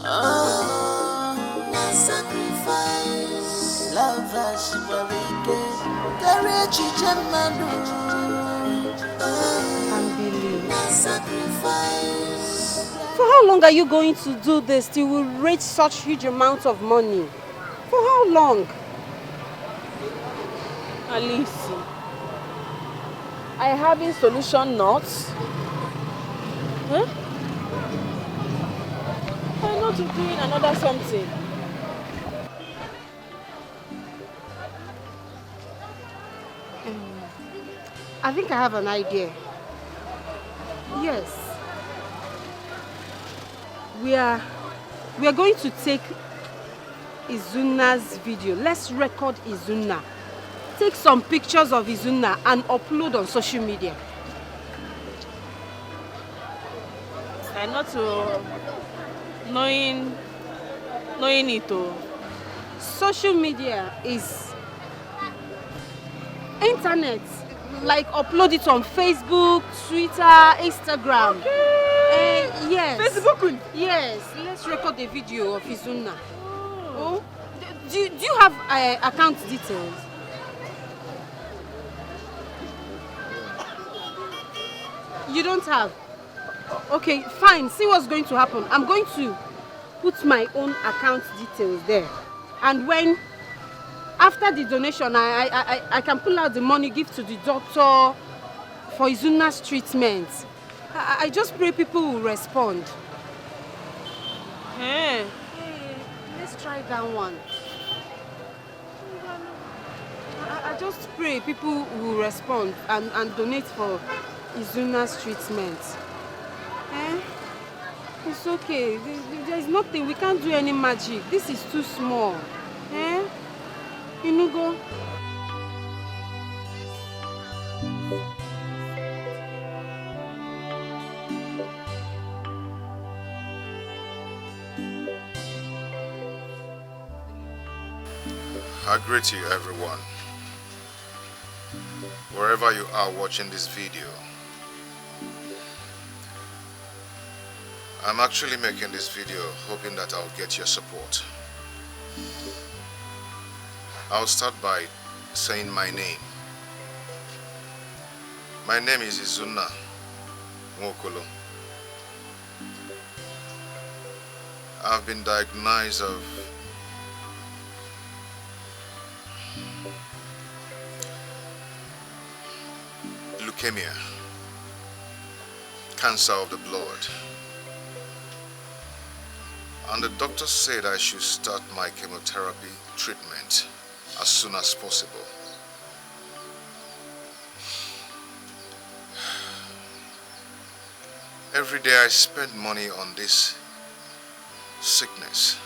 Oh, no sacrifice. Love us where we get courage, Jamanu. And believe. No sacrifice. For how long are you going to do this till we raise such huge amounts of money? For how long? Alice, I having solution not? Huh? Why not doing another something? I think I have an idea. Yes. We are going to take Izuna's video. Let's record Izuna. Take some pictures of Izuna and upload on social media. I not knowing it. Social media is internet. Like upload it on Facebook, Twitter, Instagram. Okay. Yes. Facebook? Yes. Let's record a video of Izuna. Oh. Do you have account details? You don't have? Okay, fine. See what's going to happen. I'm going to put my own account details there. And when, after the donation, I can pull out the money, give to the doctor for Izuna's treatment. I just pray people will respond. Hey. Let's try that one. I just pray people will respond and donate for Izuna's treatment. It's okay. There's nothing. We can't do any magic. This is too small. Inugo. I greet you, everyone. Wherever you are watching this video, I'm actually making this video hoping that I'll get your support. I'll start by saying my name. My name is Izuna Mwokolo. I've been diagnosed of leukemia, cancer of the blood. And the doctor said I should start my chemotherapy treatment as soon as possible. Every day I spend money on this sickness.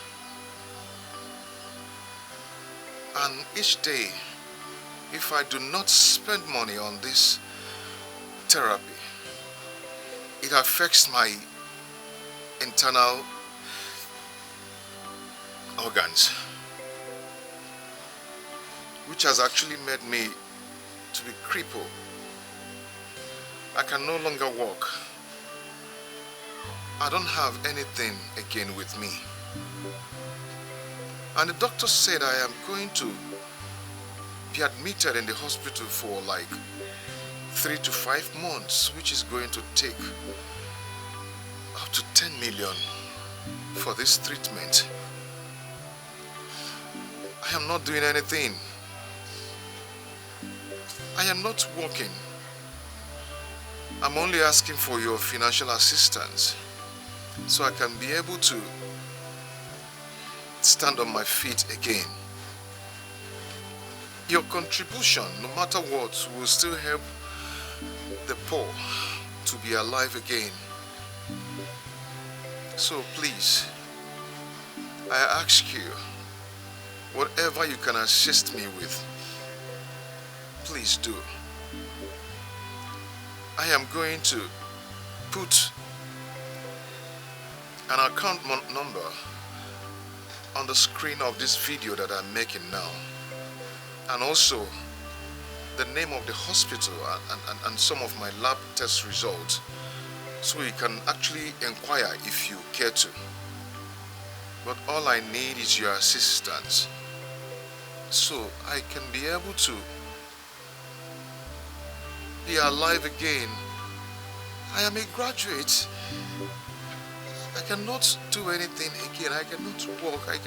And each day, if I do not spend money on this therapy, it affects my internal organs, which has actually made me to be crippled. I can no longer walk. I don't have anything again with me. And the doctor said I am going to be admitted in the hospital for like 3 to 5 months, which is going to take up to 10 million for this treatment. I am not doing anything. I am not working. I'm only asking for your financial assistance so I can be able to stand on my feet again. Your contribution, no matter what, will still help the poor to be alive again. So please, I ask you, whatever you can assist me with, please do. I am going to put an account number on the screen of this video that I'm making now. And also the name of the hospital and some of my lab test results, so you can actually inquire if you care to. But all I need is your assistance, so I can be able to be alive again. I am a graduate. I cannot do anything again. I cannot walk. I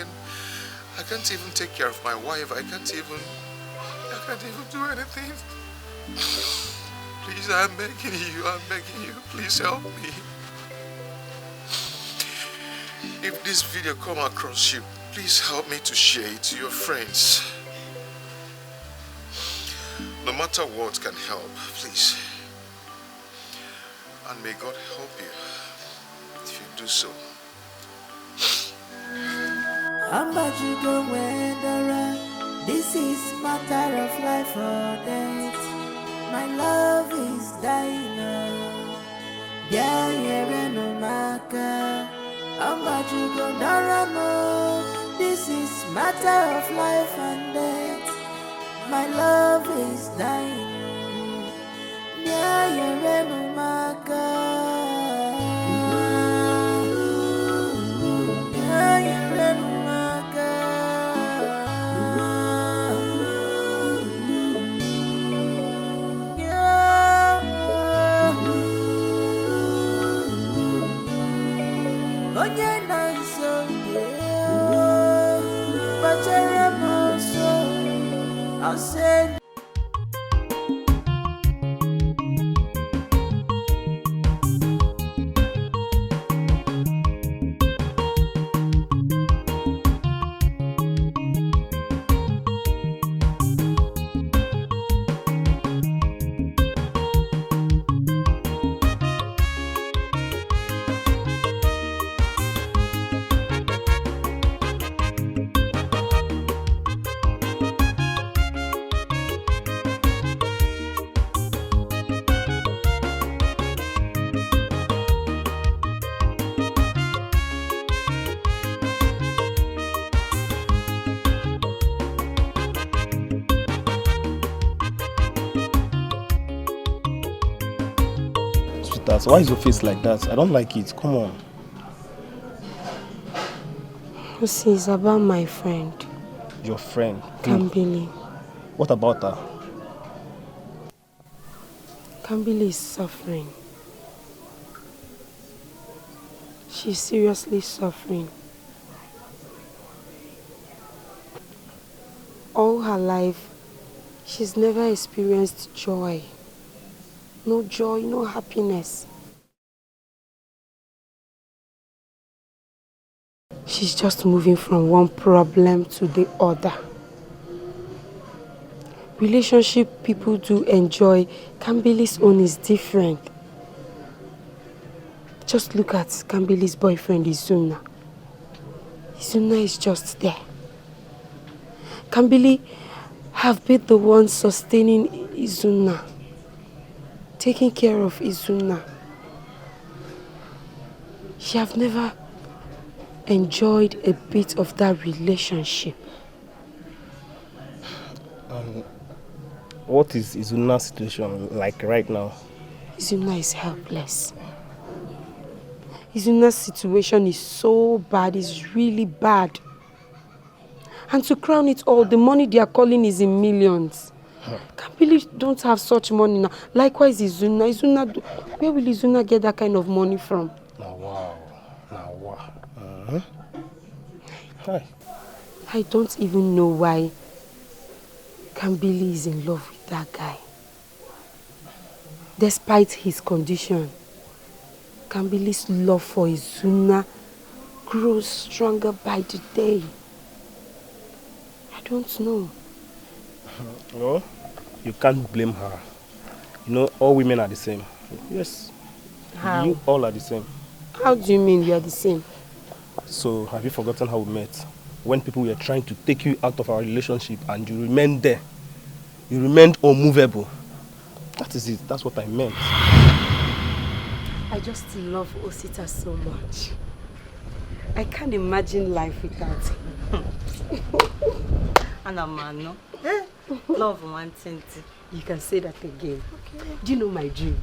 can't even take care of my wife. I can't even do anything. Please, I'm begging you, please help me. If this video come across you, please help me to share it to your friends. No matter what can help, please. And may God help you if you do so. This is matter of life or death. My love is dying. This is matter of life and death. My love is dying. I'll say Why is your face like that? I don't like it. Come on. See, it's about my friend. Your friend? Kambili. What about her? Kambili is suffering. She's seriously suffering. All her life, she's never experienced joy. No joy, no happiness. She's just moving from one problem to the other. Relationship people do enjoy. Kambili's own is different. Just look at Kambili's boyfriend, Izuna. Izuna is just there. Kambili have been the one sustaining Izuna, taking care of Izuna. She have never enjoyed a bit of that relationship. What is Izuna's situation like right now? Izuna is helpless. Izuna's situation is so bad, it's really bad. And to crown it all, the money they are calling is in millions. Kambili don't have such money now. Likewise, Izuna, where will Izuna get that kind of money from? Now wow. Hi. I don't even know why Kambili is in love with that guy. Despite his condition, Kambili's love for Izuna grows stronger by the day. I don't know. No, you can't blame her. You know, all women are the same. Yes. How? You all are the same. How do you mean we are the same? So, have you forgotten how we met? When people were trying to take you out of our relationship and you remained there. You remained unmovable. That is it. That's what I meant. I just love Osita so much. I can't imagine life without him. Anamano. Eh? Love one thing. You can say that again. Okay. Do you know my dream?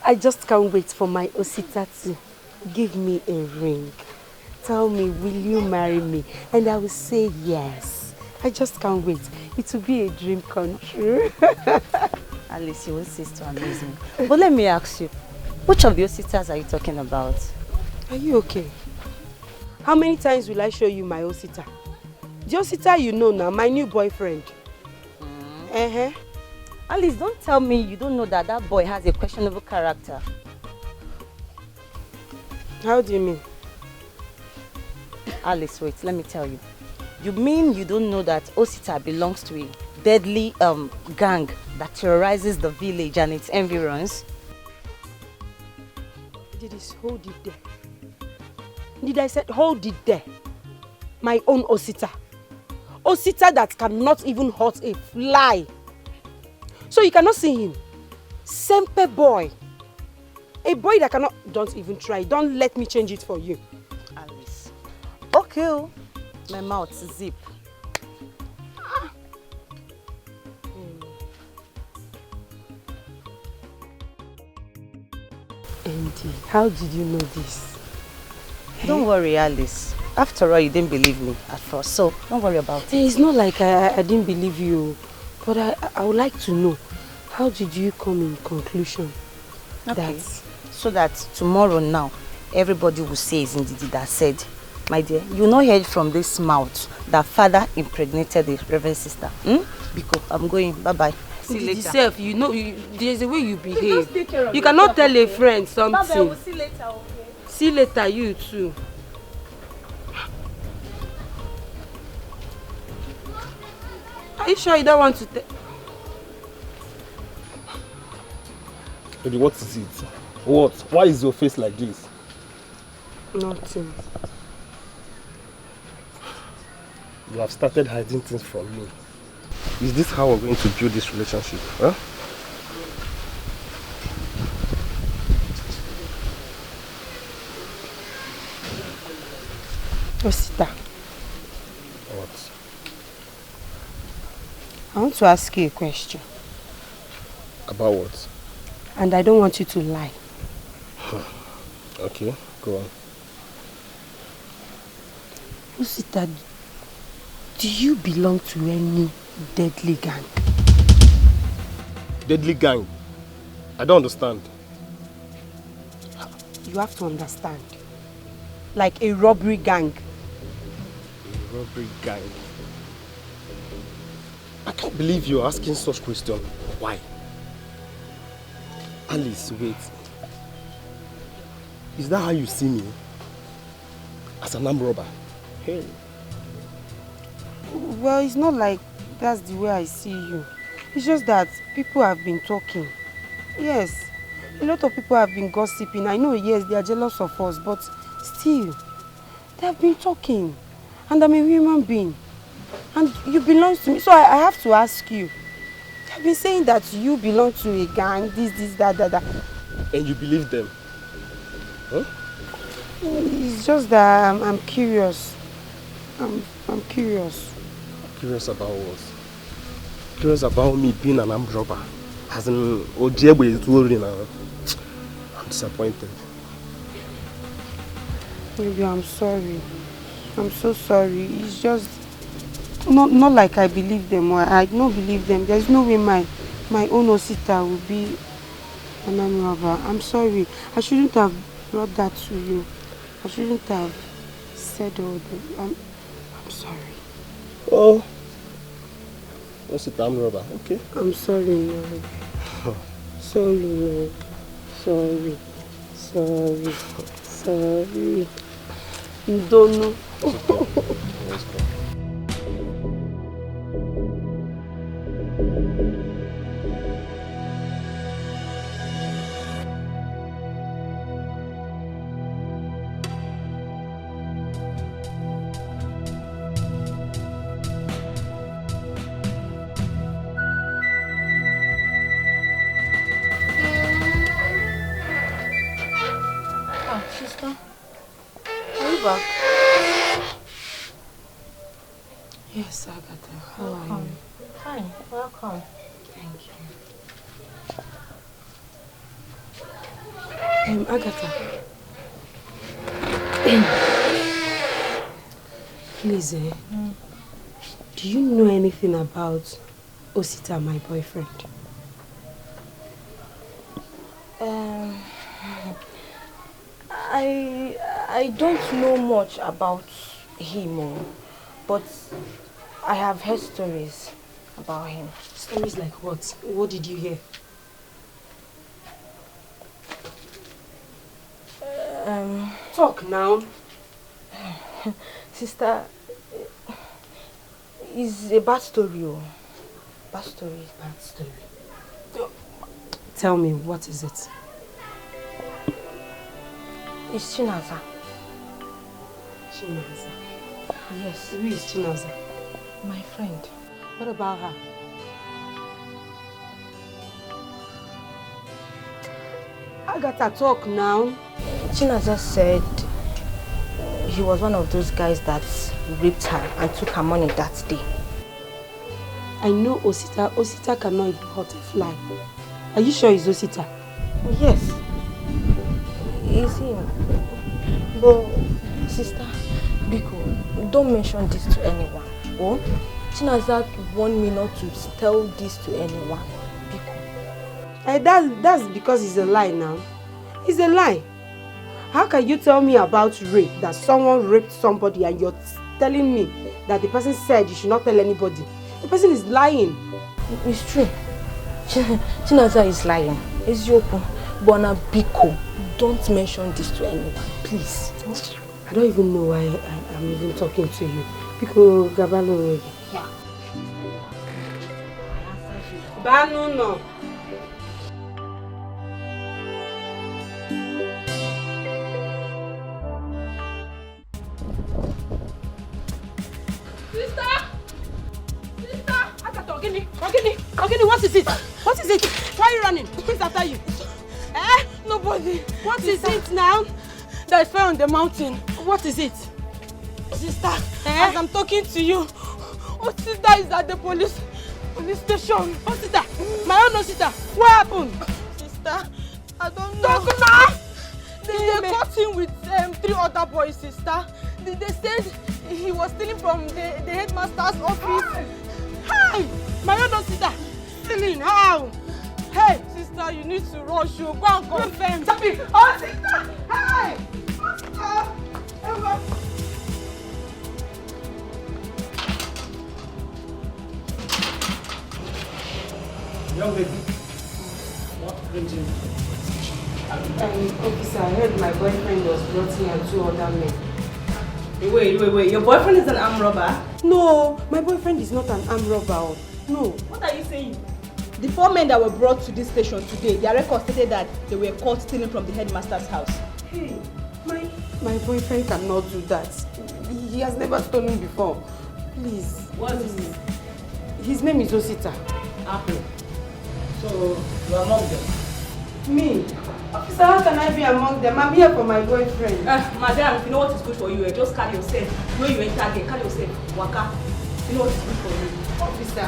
I just can't wait for my Osita to give me a ring. Tell me, will you marry me? And I will say yes. I just can't wait. It will be a dream come true. Alice, you will cease to amaze me. But let me ask you, which of your sisters are you talking about? Are you okay? How many times will I show you my Osita? The Osita you know now, my new boyfriend. Alice, don't tell me you don't know that that boy has a questionable character. How do you mean? Alice, wait, let me tell you. You mean you don't know that Osita belongs to a deadly gang that terrorizes the village and its environs? Did it hold it there? Did I say hold it there? My own Osita. Osita that cannot even hurt a fly. So you cannot see him. Sempe boy. A boy that cannot... Don't even try. Don't let me change it for you. Alice. Okay. My mouth zip. Andy, how did you know this? Don't worry, Alice. After all, you didn't believe me at first, so don't worry about it. It's not like I didn't believe you, but I would like to know, how did you come in conclusion that... So that tomorrow now, everybody will say it's Ndidi that said, my dear, you not heard from this mouth that father impregnated the reverend sister. Because I'm going, bye-bye. See you later. Yourself, you know, there's a way you behave. You cannot tell a friend something. Bye-bye, we'll see later, okay? See later, you too. Are you sure you don't want to tell? Baby, what is it? What? Why is your face like this? Nothing. You have started hiding things from me. Is this how we're going to build this relationship? Huh? Osita. What? I want to ask you a question. About what? And I don't want you to lie. Okay, go on. Osita, do you belong to any deadly gang? Deadly gang? I don't understand. You have to understand. Like a robbery gang. A robbery gang? I can't believe you're asking such question. Why? Alice, wait. Is that how you see me? As an armed robber? Hey. Well, it's not like that's the way I see you. It's just that people have been talking. Yes, a lot of people have been gossiping. I know, yes, they are jealous of us, but still, they have been talking. And I'm a human being. And you belong to me. So I have to ask you. They've been saying that you belong to a gang, this, that. And you believe them? Huh? It's just that I'm curious. I'm curious. Curious about what? Curious about me being an armed robber. As in, Ojebe is worried now. I'm disappointed. Maybe I'm sorry. I'm so sorry. It's just not like I believe them or I don't believe them. There's no way my own Osita will be an armed robber. I'm sorry. I shouldn't have brought that to you. I shouldn't have said all that. I'm sorry. Oh. Osita armed robber, okay. I'm sorry, Lord. Sorry, Lord. Sorry. You don't know. Let's go. Sister, are you back? Yes, Agatha. How are you? Fine, welcome. Thank you. Agatha. Please, do you know anything about Osita, my boyfriend? I don't know much about him, but I have heard stories about him. Stories like what? What did you hear? Talk now. Sister, it's a bad story. Bad story. Bad story. Tell me, what is it? It's Chinaza. Chinaza? Yes. Who is Chinaza? My friend. What about her? Agatha, talk now. Chinaza said he was one of those guys that raped her and took her money that day. I know Osita. Osita cannot even hurt a fly. Are you sure it's Osita? Yes. It's him. But, sister, Biko, don't mention this to anyone. Oh? Chinaza warned me not to tell this to anyone. Biko. That's because it's a lie now. It's a lie. How can you tell me about rape, that someone raped somebody, and you're telling me that the person said you should not tell anybody? The person is lying. It's true. Chinaza is lying. It's Yoko. Bona Biko, don't mention this to anyone, please. I don't even know why I'm even talking to you. Biko, Gabalo. Yeah. Banu no. Ogini, what is it? What is it? Why are you running? Who's after you? Nobody. What is it now? That fell on the mountain. What is it? Sister, as I'm talking to you, Osita is at the police station. Osita, my own Osita. What happened? Sister, I don't know. Talk now! They caught him with 3 other boys, sister. They said he was stealing from the headmaster's office. Hi! My own Osita. Stealing, how? Hey, sister, you need to rush. You go and confirm. Stop it! Oh, sister! Hey! Young lady, what brings you? Officer, I heard my boyfriend was brought here and 2 other men. Wait. Your boyfriend is an armed robber? No, my boyfriend is not an armed robber. No. What are you saying? The 4 men that were brought to this station today, their record stated that they were caught stealing from the headmaster's house. Hey, my boyfriend cannot do that. He has never stolen before. Please. What is his name? His name is Osita. Apple. So, you are among them? Me? Officer, how can I be among them? I'm here for my boyfriend. Madam, if you know what is good for you, just carry yourself. When you enter there, carry yourself. Waka. You know what is good for you. Officer,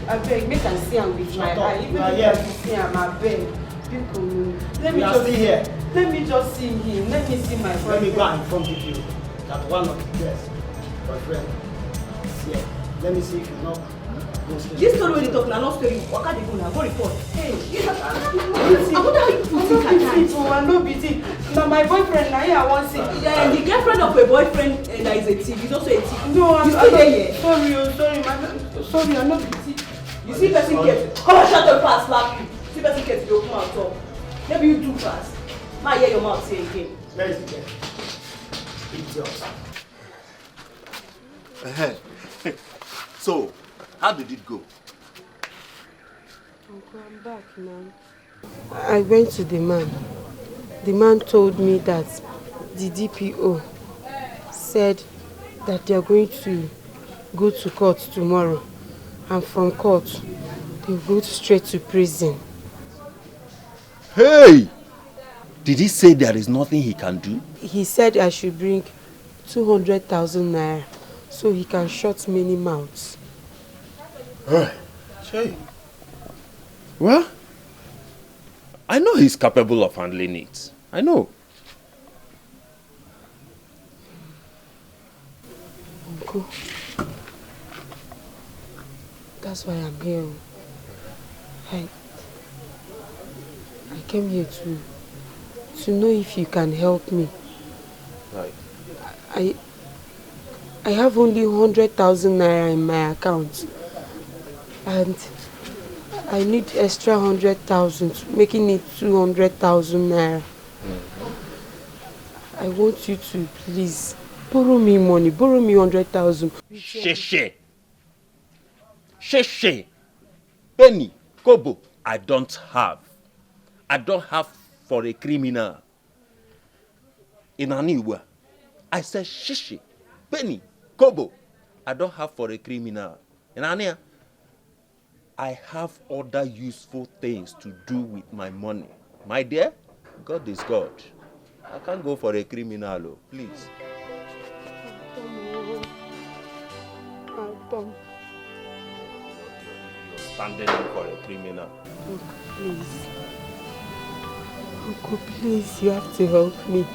I beg. Make I see him with my eye. Even if I see him, I beg. Let me just see here. Let me just see him. Let me see my boyfriend. Let me go and inform you that one of the guests, my friend, is here. Let me see if you know. This story when you talk now, not story. Waka dey go now. Go report. Hey, I wonder how you put it like that. I'm not busy. Now my boyfriend, now I want to see. Yeah, the girlfriend of a boyfriend that is a thief. He's also a thief. No, I'm still there. Sorry, I'm not busy. You see person get. Come on, shut up fast, slap you. See person get to open mouth talk. Maybe you do fast. Ma hear your mouth say again. Where is the girl? Idiot. So, how did it go? Uncle, I'm back now. I went to the man. The man told me that the DPO said that they are going to go to court tomorrow. And from court, they'll go straight to prison. Hey! Did he say there is nothing he can do? He said I should bring 200,000 naira so he can shut many mouths. Shay. Well, I know he's capable of handling it. I know. Uncle, that's why I'm here. I came here to know if you can help me. Right. I have only 100,000 naira in my account, and I need extra 100,000, making it 200,000 naira. I want you to please borrow me money, borrow me 100,000. Sheshe. Penny, kobo, I don't have. I don't have for a criminal. In Aniwa, I said sheshe. Penny, kobo, I don't have for a criminal. In Ania, I have other useful things to do with my money. My dear, God is God. I can't go for a criminal, oh, please. Tom. You're standing in for a criminal. Uncle, please. Uncle, please, you have to help me.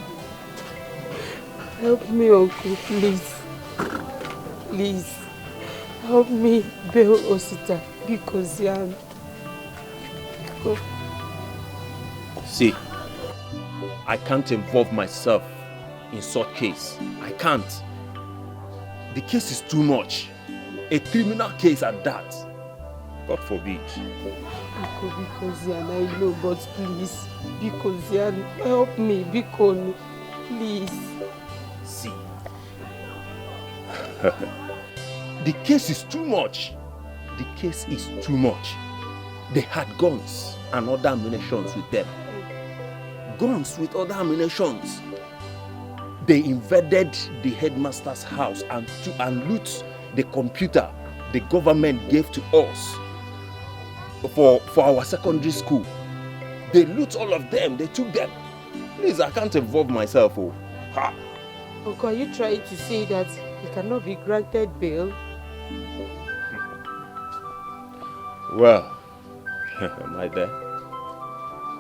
Help me, Uncle, please. Please. Help me bail Osita because See, I can't involve myself in such case. I can't. The case is too much. A criminal case at that. God forbid. Uncle, because I know, but please, because help me, because please. See. The case is too much. The case is too much. They had guns and other ammunitions with them. Guns with other ammunitions. They invaded the headmaster's house and loot the computer the government gave to us for our secondary school. They loot all of them. They took them. Please, I can't involve myself. Oh. Ha. Uncle, are you trying to say that he cannot be granted bail? Well, my dear,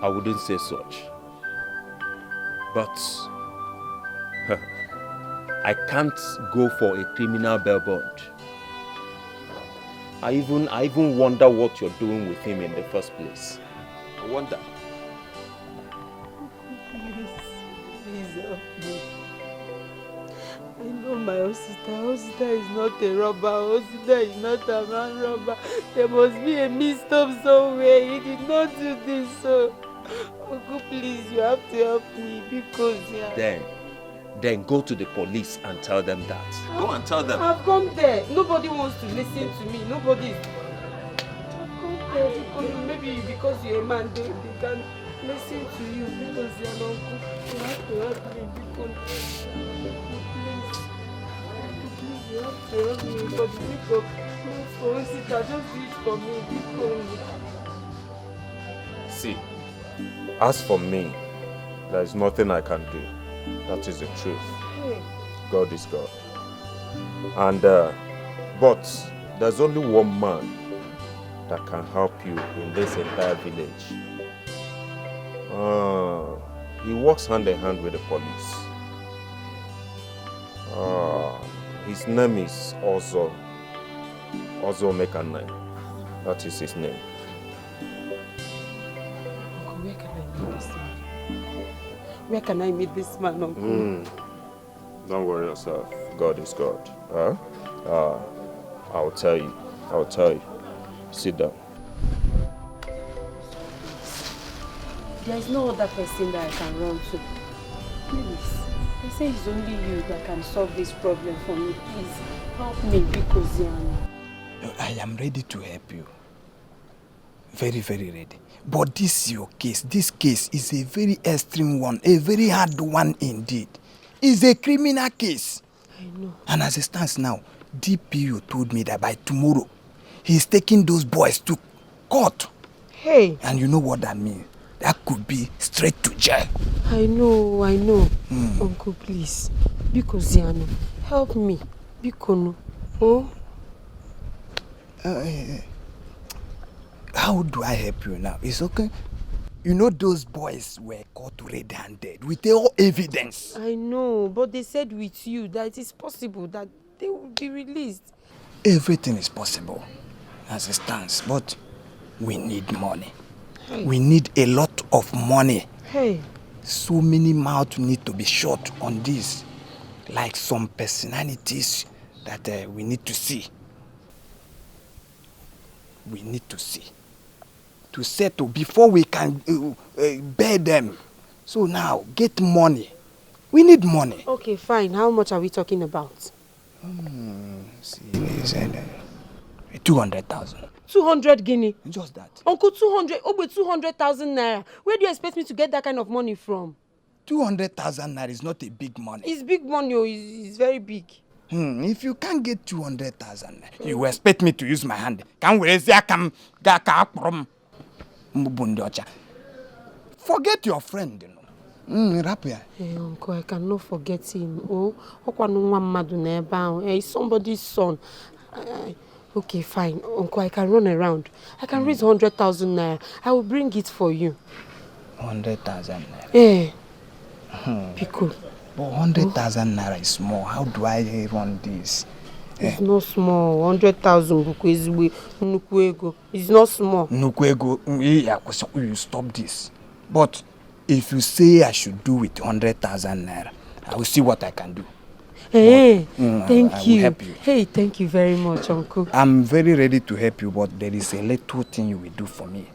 I wouldn't say such. But I can't go for a criminal bail bond. I even wonder what you're doing with him in the first place. I wonder. Please help me. I know my Osita is not a robber. Osita is not a man robber. There must be a mix-up somewhere. He did not do this. So, Uncle, please, you have to help me because Then go to the police and tell them that. Go and tell them. I've come there. Nobody wants to listen to me. Nobody is. I've come there because maybe because you're a man, they can listen to you because you're an uncle. You have to help me because please, you have to help me for the sake of for Osita. Just do it for me because. See, as for me, there is nothing I can do. That is the truth. God is God. And but there's only one man that can help you in this entire village. He works hand in hand with the police. His name is Ozo Mekanai. That is his name. Where can I meet this man, Uncle? Don't worry yourself. God is God. I'll tell you. Sit down. There is no other person that I can run to. Please. I say it's only you that can solve this problem for me. Please help me because I am ready to help you. Very, very ready. But this is your case. This case is a very extreme one, a very hard one indeed. It's a criminal case. I know. And as it stands now, DPO told me that by tomorrow, he's taking those boys to court. Hey. And you know what that means? That could be straight to jail. I know. Uncle, please. Because help me. Bikono. Oh? How do I help you now? It's okay. You know those boys were caught red-handed with all evidence. I know, but they said with you that it is possible that they will be released. Everything is possible as it stands, but we need money. Hey. We need a lot of money. Hey. So many mouths need to be shut on this. Like some personalities that we need to see. We need to see. To settle before we can bear them. So now, get money. We need money. Okay, fine. How much are we talking about? See, 200,000. 200 guinea. Just that. Uncle, 200. Oh, but 200,000 naira. Where do you expect me to get that kind of money from? 200,000 naira is not a big money. It's big money. Oh, it's very big. If you can't get 200,000, you expect me to use my hand. Forget your friend, you know. Hey, Uncle, I cannot forget him. Oh, he's somebody's son. Okay, fine. Uncle, I can run around. I can raise 100,000 naira. I will bring it for you. 100,000 naira? Yeah. Pico. But 100,000 naira is small. How do I run this? It's not small. 100,000 it's not small. You stop this. But if you say I should do with 100,000 naira, I will see what I can do. Hey, thank I you. will help you. Hey, thank you very much, Uncle. I'm very ready to help you, but there is a little thing you will do for me.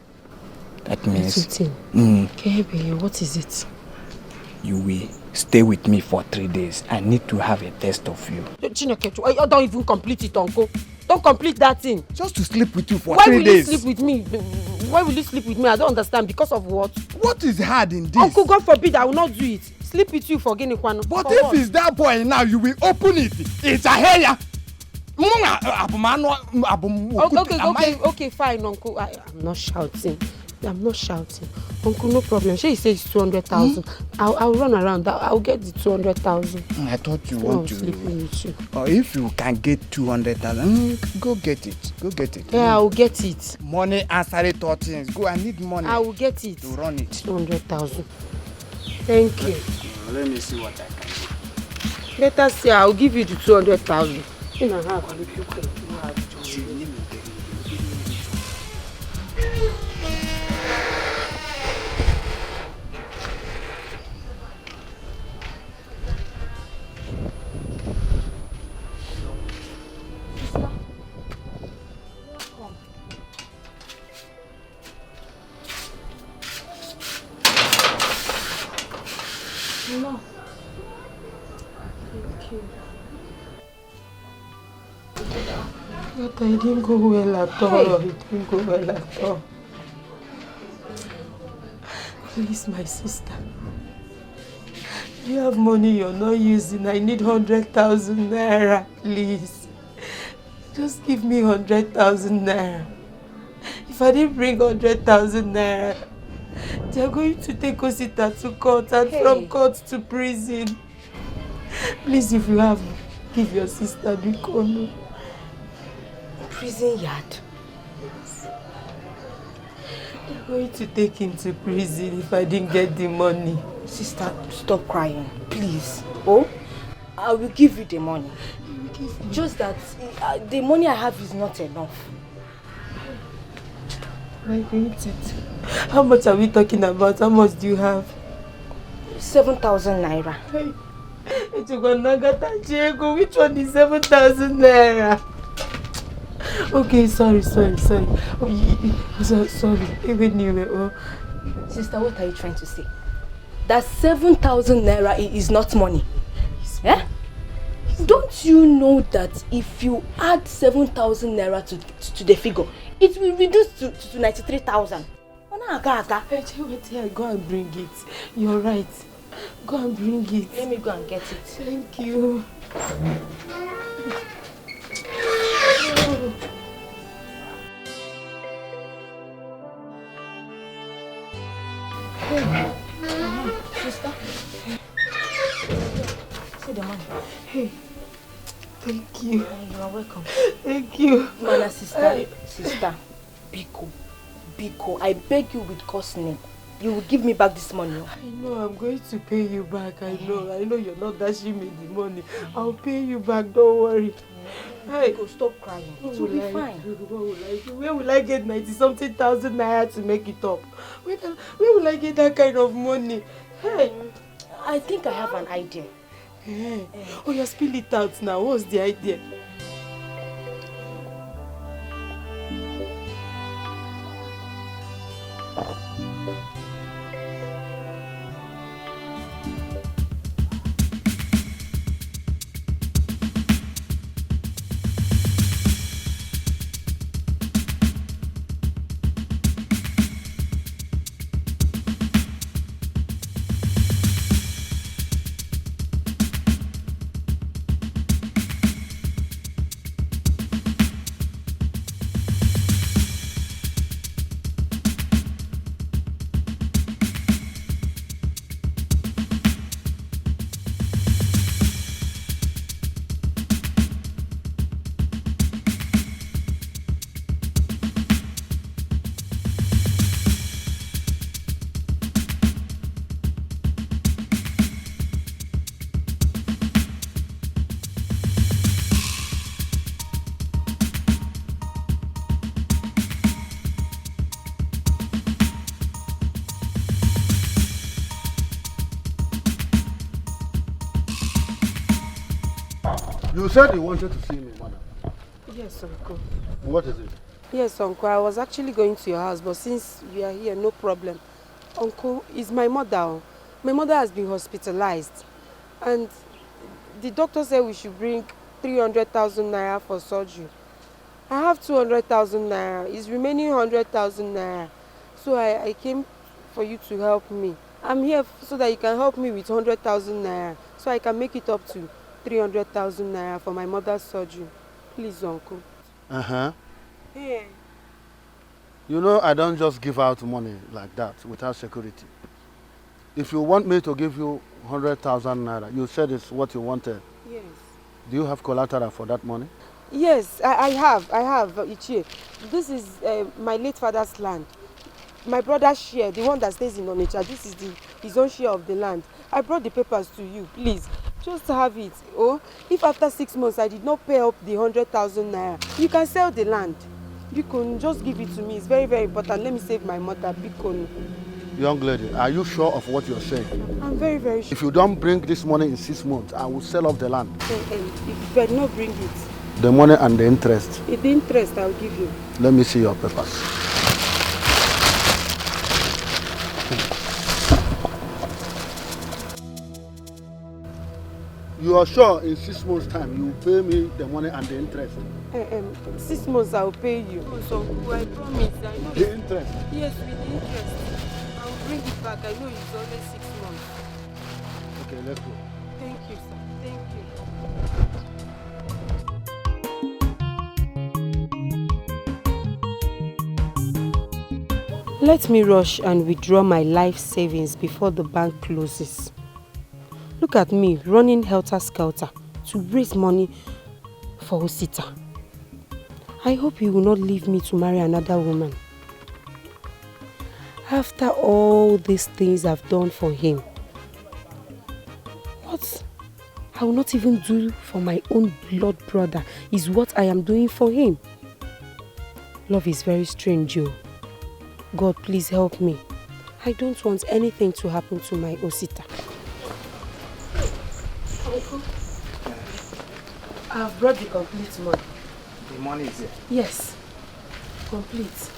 That means... Little thing? Kebe, what is it? You will stay with me for 3 days. I need to have a test of you. I don't even complete it, Uncle. Don't complete that thing. Just to sleep with you for Why 3 days. Why will you sleep with me? Why will you sleep with me? I don't understand. Because of what? What is hard in this? Uncle, God forbid, I will not do it. Sleep with you for Guinea-Kwano. But if what? It's that boy now, you will open it. It's a hair. Okay, fine, Uncle. I'm not shouting. Uncle, no problem. She says it's 200,000. I'll run around. I'll get the 200,000. I thought you want to sleep with you. Or if you can get 200,000, go get it. Yeah, I'll get it. Money answer all things. Go, I need money. I will get it. To run it. 200,000. Thank you. Let me see what I can do. Let us see. I'll give you the 200,000. No. Thank you. But I didn't go well at all. Hey. It didn't go well at all. Please, my sister. You have money you're not using. I need 100,000 naira, please. Just give me 100,000 naira. If I didn't bring 100,000 naira, they are going to take Osita to court and from court to prison. Please, if you have, give your sister Bikono. Prison yard? They're going to take him to prison if I didn't get the money. Sister, stop crying, please. Oh, I will give you the money. Just that the money I have is not enough. I hate it. How much are we talking about? How much do you have? 7,000 naira. Which one is 7,000 naira? Okay, sorry. Sorry. Even you. Sister, what are you trying to say? That 7,000 naira is not money. Eh? Don't you know that if you add 7,000 naira to the figure, it will reduce to 93,000? Go and bring it. You're right. Go and bring it. Let me go and get it. Thank you. Sister. See the money. Hey. Thank you. You are welcome. Thank you. Mana sister, Biko, I beg you with God's name. You will give me back this money. I know I'm going to pay you back. I know you're not dashing me the money. I'll pay you back, don't worry. Hey, Biko, stop crying. It will be fine. Where will I get 90-something thousand naira to make it up? Where will I get that kind of money? Hey, I think I have an idea. Hey. Oh, you spill it out now. What's the idea? You said you wanted to see me, madam. Yes, Uncle. What is it? Yes, Uncle. I was actually going to your house, but since we are here, no problem. Uncle, it's my mother. My mother has been hospitalized. And the doctor said we should bring 300,000 naira for surgery. I have 200,000 naira. It's remaining 100,000 naira. So I came for you to help me. I'm here so that you can help me with 100,000 naira. So I can make it up to 300,000 naira for my mother's surgery. Please, Uncle. Uh-huh. Hey. You know, I don't just give out money like that without security. If you want me to give you 100,000 naira, you said it's what you wanted. Yes. Do you have collateral for that money? Yes, I have, Ichie. This is my late father's land. My brother's share, the one that stays in Onitsha, this is his own share of the land. I brought the papers to you, please. Just have it. Oh, if after 6 months I did not pay up the 100,000 naira, you can sell the land. Bikon, just give it to me. It's very, very important. Let me save my mother, Bikon. Young lady, are you sure of what you're saying? I'm very, very sure. If you don't bring this money in 6 months, I will sell off the land. If I do not bring it. The money and the interest. The interest I'll give you. Let me see your papers. You are sure in 6 months' time you will pay me the money and the interest? 6 months I'll pay you. So I promise. I know the interest? Yes, with the interest. I'll bring it back. I know it's only 6 months. Okay, let's go. Thank you, sir. Thank you. Let me rush and withdraw my life savings before the bank closes. Look at me running helter-skelter to raise money for Osita. I hope he will not leave me to marry another woman. After all these things I've done for him, what I will not even do for my own blood brother is what I am doing for him. Love is very strange, Joe. God, please help me. I don't want anything to happen to my Osita. Uncle, I've brought the complete money. The money is here? Yes, complete.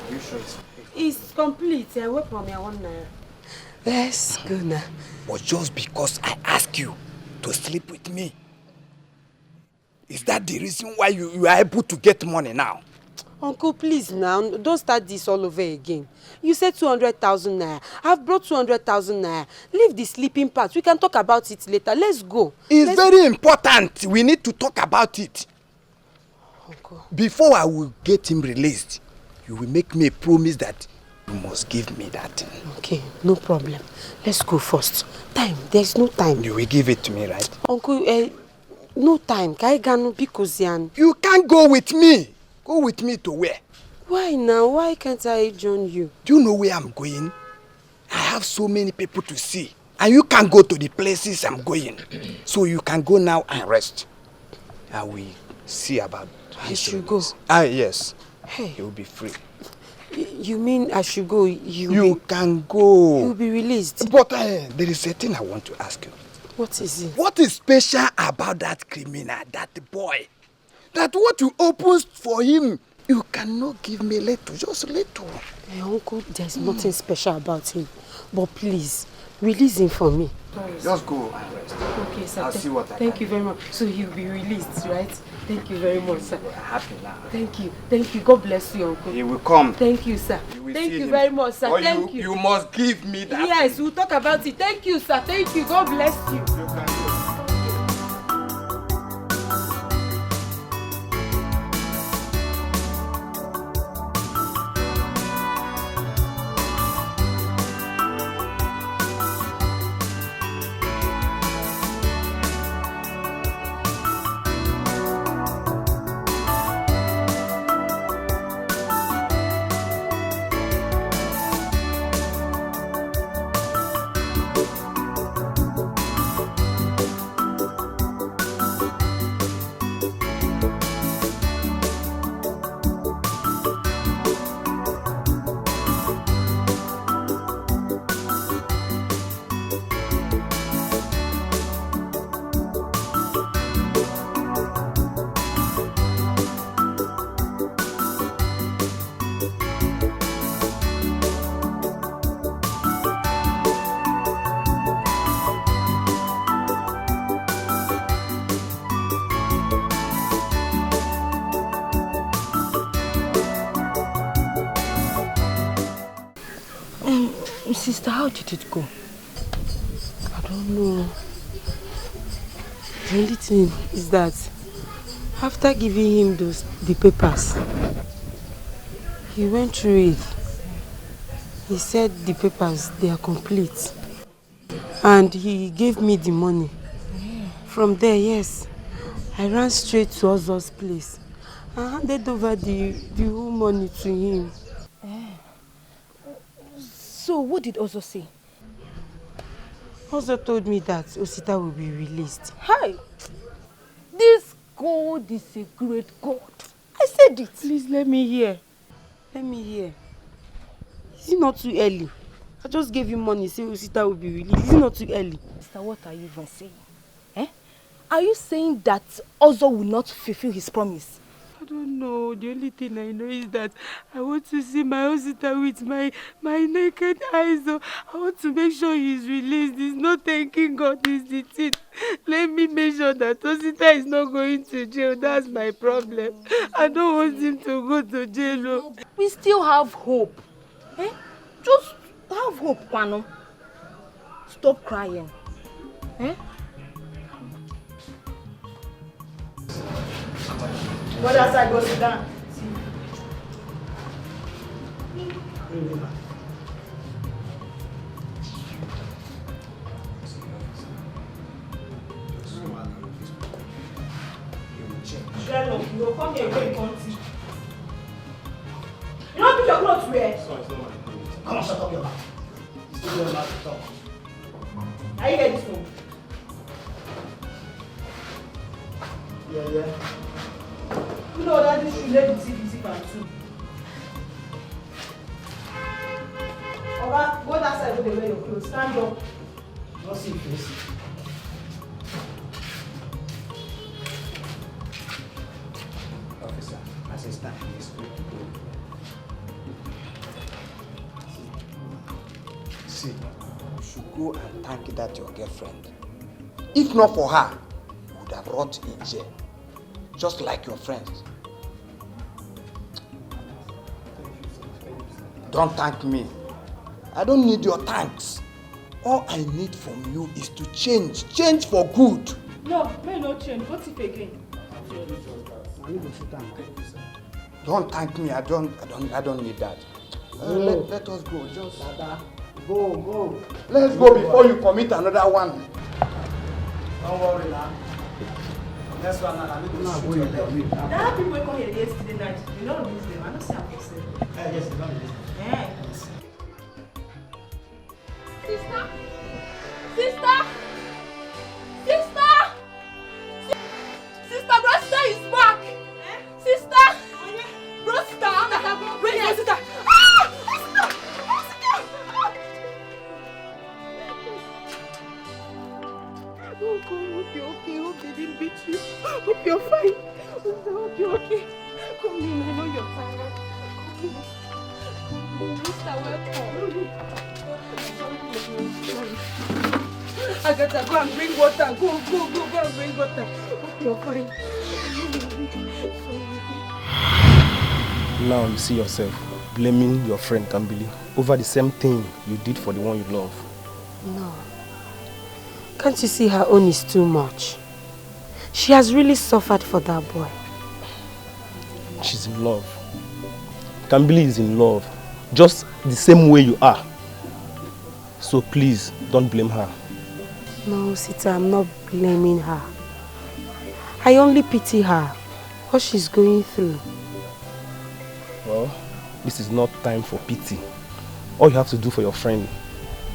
Are you sure it's It's complete. I work from your 1 naira. Let's go now. But just because I ask you to sleep with me, is that the reason why you are able to get money now? Uncle, please now, don't start this all over again. You said 200,000 naira. I've brought 200,000 naira. Leave the sleeping part. We can talk about it later. Let's go. It's very important. We need to talk about it. Uncle. Before I will get him released, you will make me a promise that you must give me that thing. Okay, no problem. Let's go first. Time, there's no time. You will give it to me, right? Uncle, No time. Kaigano Bikosian. You can't go with me. Go with me to where? Why now? Why can't I join you? Do you know where I'm going? I have so many people to see. And you can't go to the places I'm going. So you can go now and rest. And we see about I should go. Yes. Hey. You'll be free. You mean I should go? You can go. You'll be released. But there is a thing I want to ask you. What is it? What is special about that criminal, that boy? That what you opened for him, you cannot give me little, just little. Hey, Uncle, there's nothing special about him. But please, release him for me. Just go and rest. Okay, sir. I'll see what I can. Thank you very much. So he'll be released, right? Thank you very much, sir. Happy now. Thank you. Thank you. God bless you, Uncle. He will come. Thank you, sir. Thank you very much, sir. Or Thank you. You must give me that. Yes, we'll talk about it. Thank you, sir. Thank you. God bless you. You can go. Sister, how did it go? I don't know. The only thing is that after giving him the papers, he went through it. He said the papers, they are complete. And he gave me the money. From there, yes, I ran straight to Ozo's place. I handed over the whole money to him. So what did Ozo say? Ozo told me that Osita will be released. Hi! This God is a great God. I said it. Please let me hear. Let me hear. Is it not too early? I just gave him money, say Osita will be released. Is it not too early? Sister, what are you even saying? Are you saying that Ozo will not fulfill his promise? I don't know. The only thing I know is that I want to see my Osita with my naked eyes. So I want to make sure he's released. He's not thanking God. He's the thing. Let me make sure that Osita is not going to jail. That's my problem. I don't want him to go to jail. We still have hope. Just have hope, Kwano. Stop crying. What else I go sit down? Sherlock, you will come here and come see. You don't pick your clothes where? Sorry, it's not my clothes. Come on, shut up your mouth. It's still your mouth to talk. Are you hear this one? Yeah. You know that this should let me see physical too. Oga, go that side where they wear your clothes. Stand up. Not see face. Officer, assistant, he's free to go. See, you should go and thank that your girlfriend. If not for her, you would have rot in jail. Just like your friends. Don't thank me. I don't need your thanks. All I need from you is to change. Change for good. No, may not change. What's it again? Don't thank me. I don't need that. Let us go. Just go. Let's go before you commit another one. Don't worry now. That's why I'm not going to there are people who come here yesterday night. You don't lose them. I don't see how to say. Yes, you don't lose them. Sister! Sister! Sister! Sister, Broster is back! Sister! Broster! Where is sister? Oh God, hope you're okay. Hope they didn't beat you. Hope you're fine. Hope you're okay. Come in, I know you're tired. Come in. Sister, welcome. Agatha, go and bring water. Go and bring water. Hope you're fine. Now you see yourself blaming your friend Kambili over the same thing you did for the one you love. No. Can't you see her own is too much? She has really suffered for that boy. She's in love. Kambili is in love. Just the same way you are. So please, don't blame her. No, Sita, I'm not blaming her. I only pity her. What she's going through. Well, this is not time for pity. All you have to do for your friend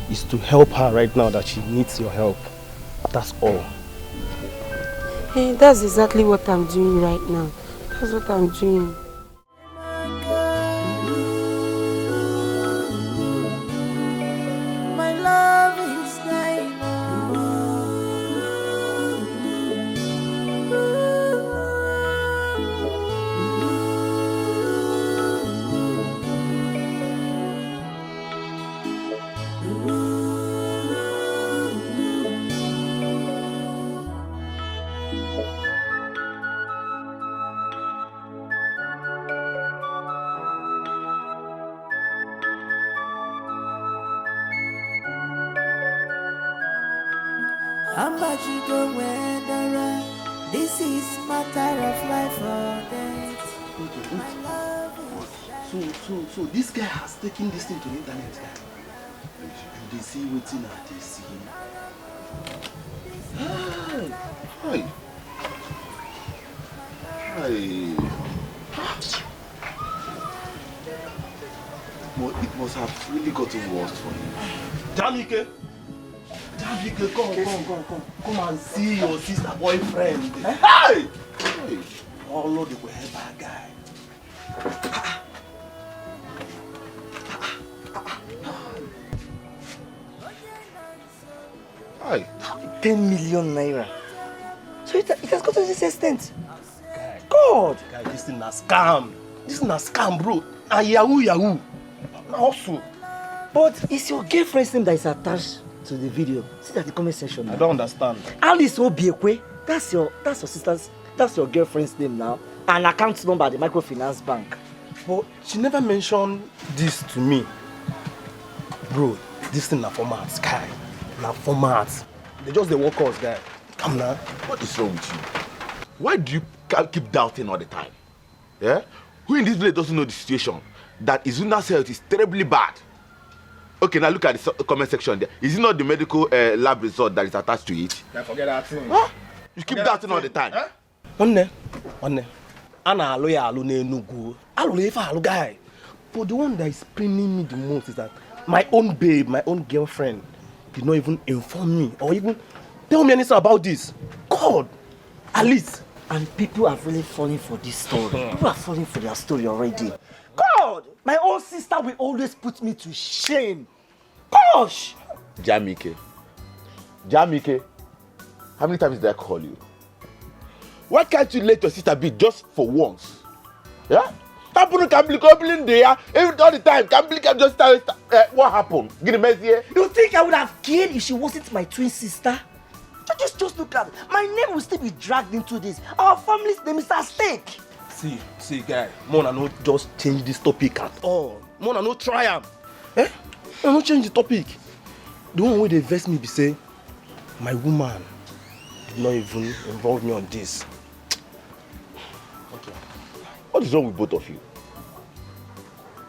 is to help her right now that she needs your help. That's all. Hey, that's exactly what I'm doing right now. That's what I'm doing. My love is dying. I'm about to go where the right. This is matter of life or death. My love is So this guy has taken this thing to the internet, guy. They see what's in they see. Hi. Well, it must have really gotten worse for him. Jamike, come and see your sister boyfriend. Hey! All of the way back guy. Hi. 10 million naira. So it has got to this extent. God! Guy, this thing is scam. This thing is scam, bro. And Yahoo. Also. But it's your girlfriend's name that is attached to the video. See that in the comment section now. I don't understand. Alice Obiekwe. That's your sister's, that's your girlfriend's name now. An account number at the microfinance bank. But she never mentioned this to me. Bro, this thing na format, Sky. Na format. They just the workers, guy. Come now. What is wrong with you? Why do you keep doubting all the time? Yeah? Who in this village doesn't know the situation? That Izuna's health is terribly bad. Okay, now look at the comment section there. Is it not the medical lab result that is attached to it? Now forget that thing. Huh? You keep doubting all the time. Huh? One. Ana alo ya alo n'Enugu. Alo le ifa alo guy. But the one that is paining me the most is that my own babe, my own girlfriend, did not even inform me or even tell me anything about this. God, at least. And people are really falling for this story. People are falling for their story already. God, my own sister will always put me to shame. Gosh! Jamike, how many times did I call you? Why can't you let your sister be just for once? Yeah? All the time. Can't just tell what happened. You think I would have cared if she wasn't my twin sister? Just look at it. My name will still be dragged into this. Our family's name is at stake. See, guy, Mona no just change this topic at all. Mona no try am. I no change the topic. The one way they vex me be say, my woman did not even involve me on this. Okay. What is wrong with both of you?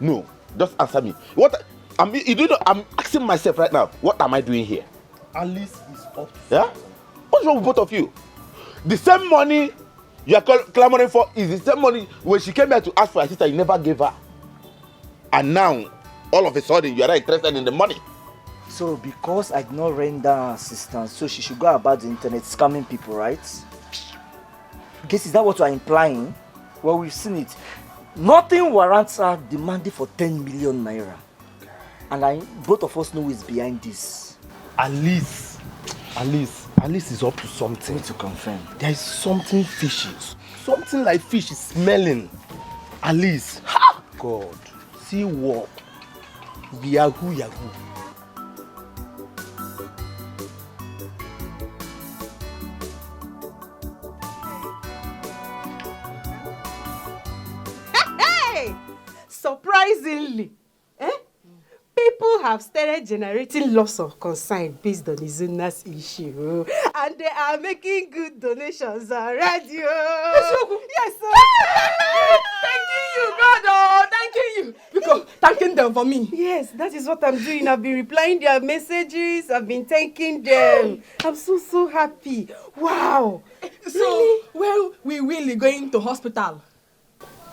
No, just answer me. I'm asking myself right now, what am I doing here? Alice is up. Yeah? What's wrong with both of you? The same money you are clamoring for is the same money when she came here to ask for her sister, you never gave her. And now, all of a sudden, you are not interested in the money. So because I did not render her assistance, so she should go about the internet scamming people, right? Guess is that what you are implying? Well, we've seen it. Nothing warrants her demanding for 10 million naira. And both of us know who is behind this. Alice is up to something. I need to confirm. There is something fishy. Something like fish is smelling. Alice, ha! God, see what? Yahoo. Hey! Surprisingly, people have started generating lots of concern based on Izuna's issue. And they are making good donations already. Yes, sir. Thanking you, God. Oh, thanking you. Because thanking them for me. Yes, that is what I'm doing. I've been replying their messages. I've been thanking them. I'm so happy. Wow. So, really? When we will be going to hospital?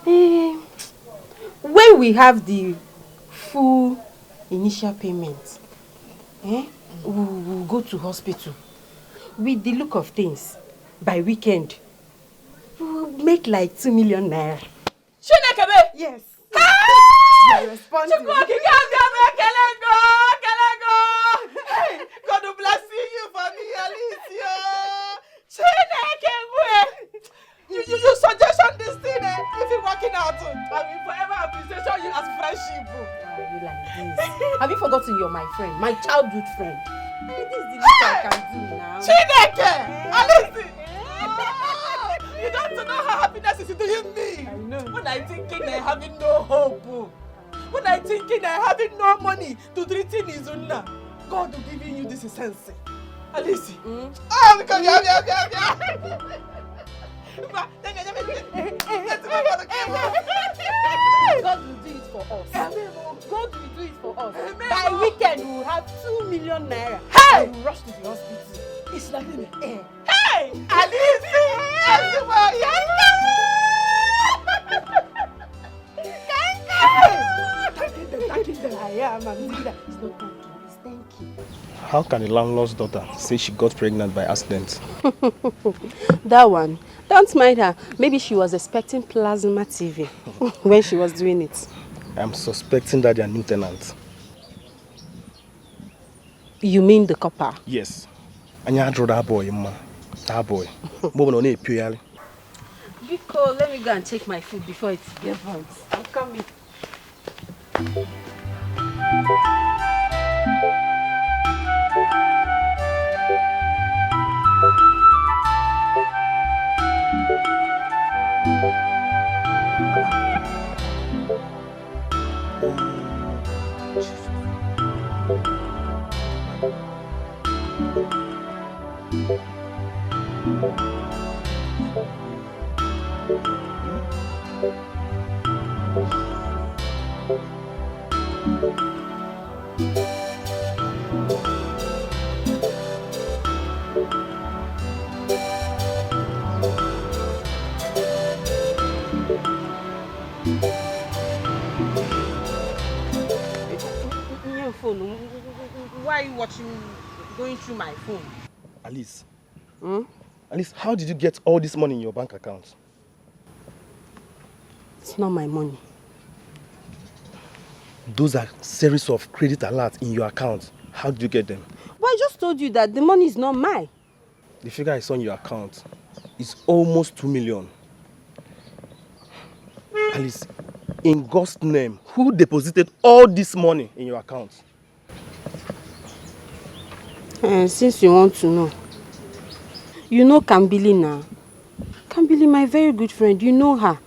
When we have the full initial payment, we'll go to hospital. With the look of things, by weekend, we'll make like 2 million naira. Chinekebe? Yes. You're responding. God will bless you for me, Alicia. Chinekebe. You suggestion this thing, if you're working out, I will forever appreciate you as friendship. You like this? Have you forgotten you're my friend, my childhood friend? This is the least I can do now. Chineke! Alice! You don't know how happiness is doing me. I know. When I thinking I having no hope, when I thinking I having no money to treat in Izuna, God will giving you this sense. Alice. Oh, because God will do it for us. God will do it for us. By weekend, we will have 2 million naira. Hey! We will rush to the hospital. It's like me. Hey! Alice! Thank you. I am. I'm doing that. It's not thank you. It's thank you. How can a landlord's daughter say she got pregnant by accident? That one. Don't mind her. Maybe she was expecting plasma TV when she was doing it. I'm suspecting that they are new tenants. You mean the copper? Yes. And you draw that boy, ma. That boy. Biko, let me go and take my food before it gets burnt. I'm coming. Why are you going through my phone? Alice. Alice, how did you get all this money in your bank account? It's not my money. Those are series of credit alerts in your account. How did you get them? But I just told you that the money is not mine. The figure I saw in your account is almost 2 million. Alice, in God's name, who deposited all this money in your account? Since you want to know. You know Kambili now. Kambili, my very good friend, you know her.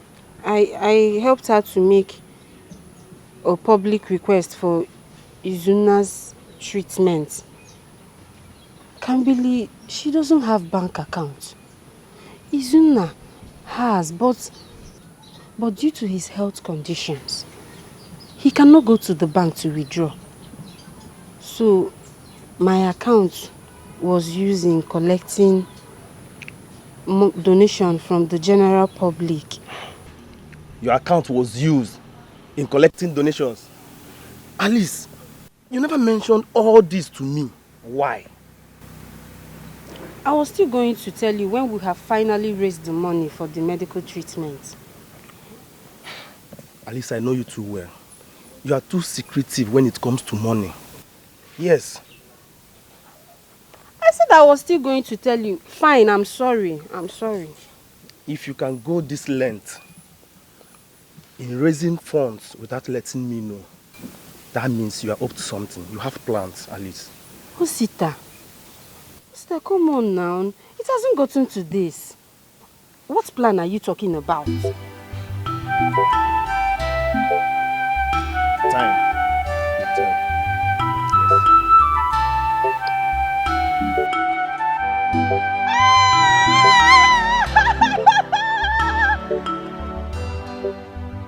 I helped her to make a public request for Izuna's treatment. Kambili, she doesn't have bank account. Izuna has, but due to his health conditions, he cannot go to the bank to withdraw. So, my account was used in collecting donation from the general public. Your account was used in collecting donations. Alice, you never mentioned all this to me. Why? I was still going to tell you when we have finally raised the money for the medical treatment. Alice, I know you too well. You are too secretive when it comes to money. Yes. I said I was still going to tell you. Fine, I'm sorry. I'm sorry. If you can go this length in raising funds without letting me know, that means you are up to something. You have plans, Alice. Osita, come on now. It hasn't gotten to this. What plan are you talking about? Time.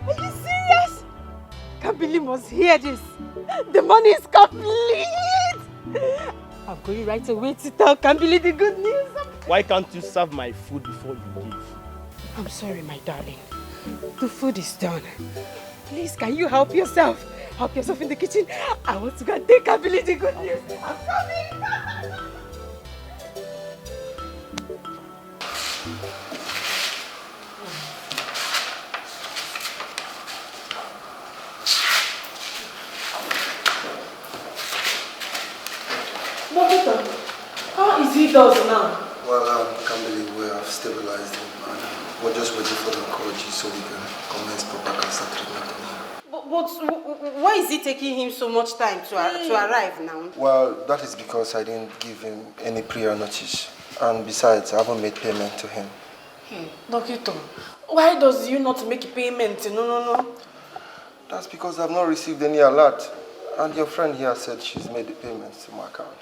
Are you serious? Kambili must hear this. The money is complete. I'm going right away to tell Kambili the good news. Why can't you serve my food before you leave? I'm sorry, my darling. The food is done. Please, can you help yourself? Help yourself in the kitchen. I want to go and take Kambili the good news. I'm coming. Doctor, how is he does now? Well, I can't believe we have stabilized him and we're just waiting for the oncology so we can commence proper cancer treatment on him. But why is it taking him so much time to arrive now? Well, that is because I didn't give him any prior notice. And besides, I haven't made payment to him. Doctor, why does you not make payment? No. That's because I've not received any alert. And your friend here said she's made the payments to my account.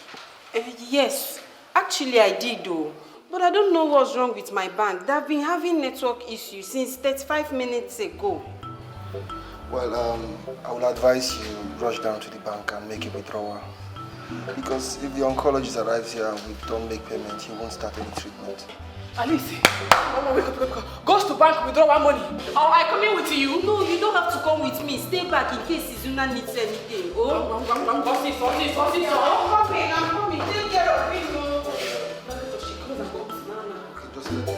Yes, actually I did though. But I don't know what's wrong with my bank. They've been having network issues since 35 minutes ago. Well, I will advise you rush down to the bank and make a withdrawal. Because if the oncologist arrives here and we don't make payment, he won't start any treatment. Alice, wake up. Goes to bank, withdraw our money. Oh, I come in with you? No, you don't have to come with me. Stay back in case Izuna needs anything. Oh, I'm coming. Take care of me. She comes and comes now. Okay, just let me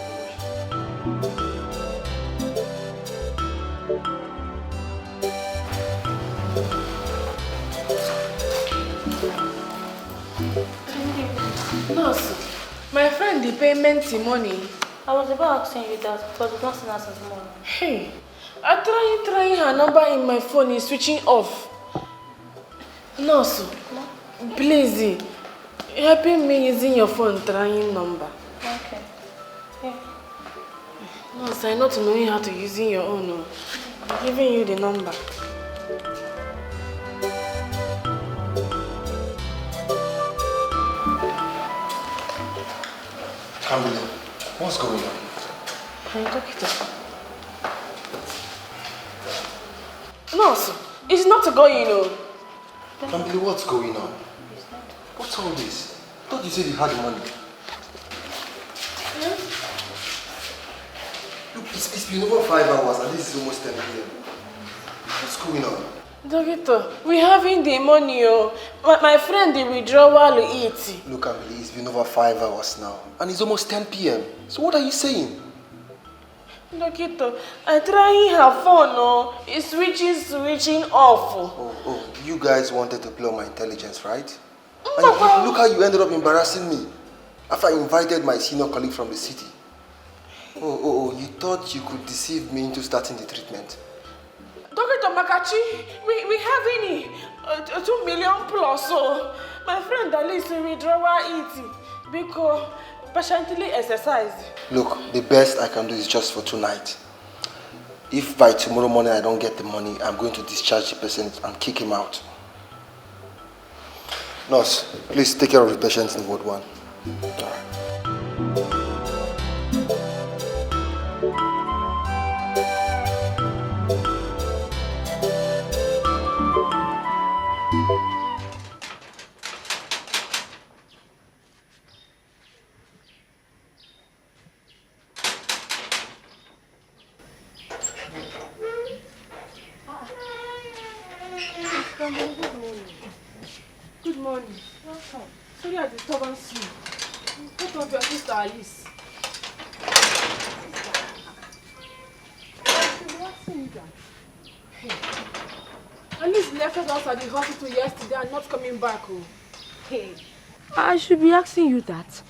Nurse, my friend, the payment money. I was about asking you that, but it's not seen as money. Hey, I'm trying her number in my phone is switching off. Nurse, please, helping me using your phone trying number. Okay. Yeah. Nurse, I not knowing how to using your own. I'm giving you the number. Kambili, what's going on? Hey, doctor. Nurse, it's not going on. Kambili, what's going on? What's all this? I thought you said you had the money. Look, it's been over 5 hours and this is almost 10 p.m. What's going on? Doctor, we having the money, my friend the withdrawal eat. Look, Kambili, it's been over 5 hours now and it's almost 10 p.m. So what are you saying? Doctor, I trying her phone, it's switching off. Oh, you guys wanted to play on my intelligence, right? And look how you ended up embarrassing me after I invited my senior colleague from the city. Oh, you thought you could deceive me into starting the treatment? Dr. Makachi, we having 2 million plus, so my friend Alice withdrawal eating because patiently exercise. Look, the best I can do is just for tonight. If by tomorrow morning I don't get the money, I'm going to discharge the patient and kick him out. Nurse, please take care of the patients in Ward 1. disturbance you. What of your sister Alice? Hey. Alice left us at the hospital yesterday and not coming back. Oh. Hey. I should be asking you that.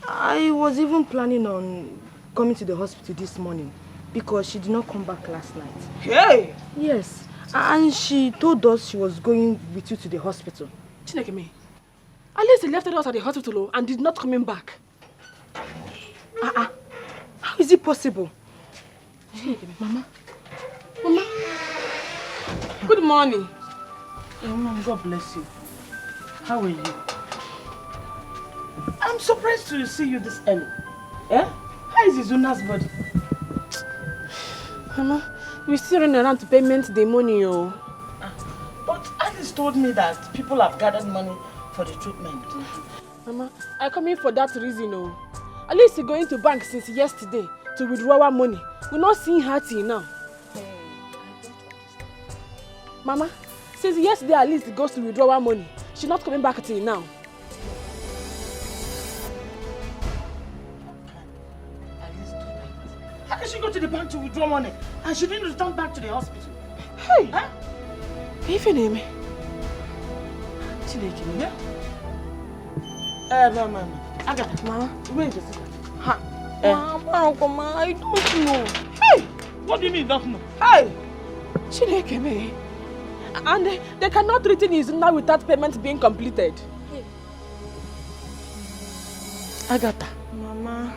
I was even planning on coming to the hospital this morning because she did not come back last night. Hey! Yes. And she told us she was going with you to the hospital. Chinekeme, Alice left us at the hospital and did not coming back. How is it possible? Chinekeme, Mama. Mama. Good morning. Mom, God bless you. How are you? I'm surprised to see you this early. Eh? How is Izuna's body? Mama, we're still running around to payment the money, oh. But Alice told me that people have gathered money for the treatment. Mama, I come in for that reason, oh. Alice is going to bank since yesterday to withdraw our money. We're not seeing her till now. Mama, since yesterday Alice goes to withdraw our money, she's not coming back till now. How can she go to the bank to withdraw money and she didn't return back to the hospital? Hey! Huh? If you name me. Yeah? Mama. Agatha. Mama. Where is the sister? Ha. Mama, I don't know. Hey! What do you mean you don't know? Hey! Chinekeme. And they cannot return Izuna without payment being completed. Hey. Agatha. Mama.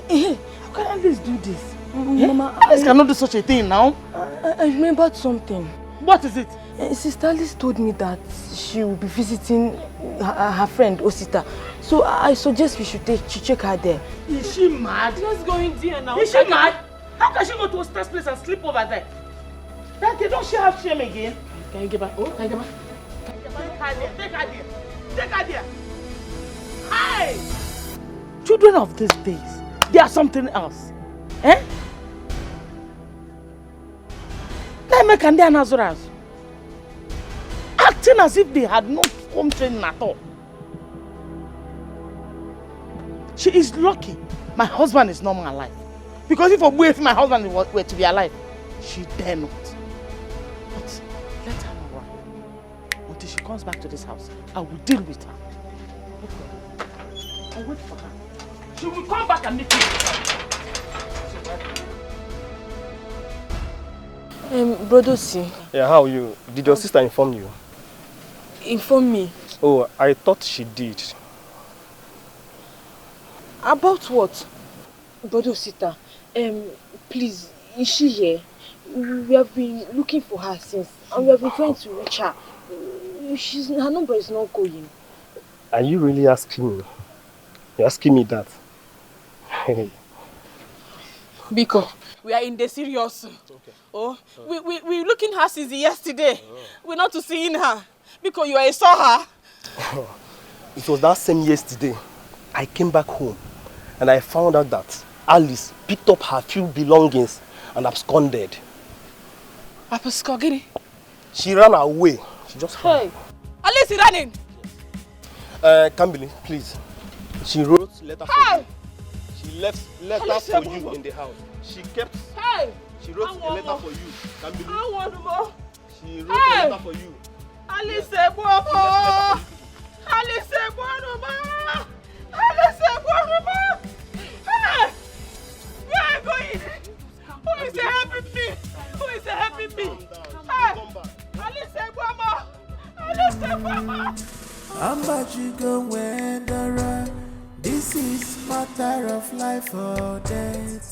Hey, how can Alice do this? Mama, Alice cannot do such a thing now. I remembered something. What is it? Sister Alice told me that she will be visiting her friend Osita. So I suggest we should check her there. Is she mad? Let's go in there now. Is she mad? How can she go to Osita's place and sleep over there? Daddy, don't she have shame again? Can you get back? Oh, can you get back? Take her there. Take her there. Take her there. Hey! Children of these days, they are something else. Eh? They make and they are Nazoras. Acting as if they had no home training at all. She is lucky my husband is not alive. Because if my husband were to be alive, she dare not. But let her know why. Until she comes back to this house, I will deal with her. Okay. I'll wait for her. She will come back and meet me. Brother C. Yeah, how are you? Did your sister inform you? Inform me. Oh, I thought she did. About what? Brother Sita, please, is she here? We have been looking for her since, and we have been trying to reach her. Her number is not going. Are you really asking me? You're asking me that? Biko, we are in the serious. Okay. Oh, we're looking her since yesterday. We're not to seeing her. Because you saw her. It was that same yesterday. I came back home and I found out that Alice picked up her few belongings and absconded. Absconded? She ran away. She just ran. Hey, Alice is running. Kambili, please. She wrote letter for you. She left letter for you in the house. She kept. Hey. She wrote a letter for you. Kambili. I want more. She wrote a letter for you. Alice Bobo! Alice Bobo! Alice Bobo! Hey! Where are you going? Who is helping me? Who is helping me? Hey! Alice Bobo! Alice Bobo! How about you go and this is matter of life or death.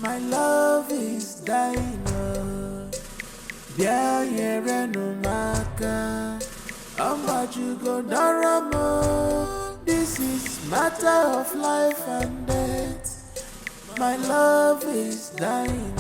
My love is dying. This is matter of life and death. My love is dying.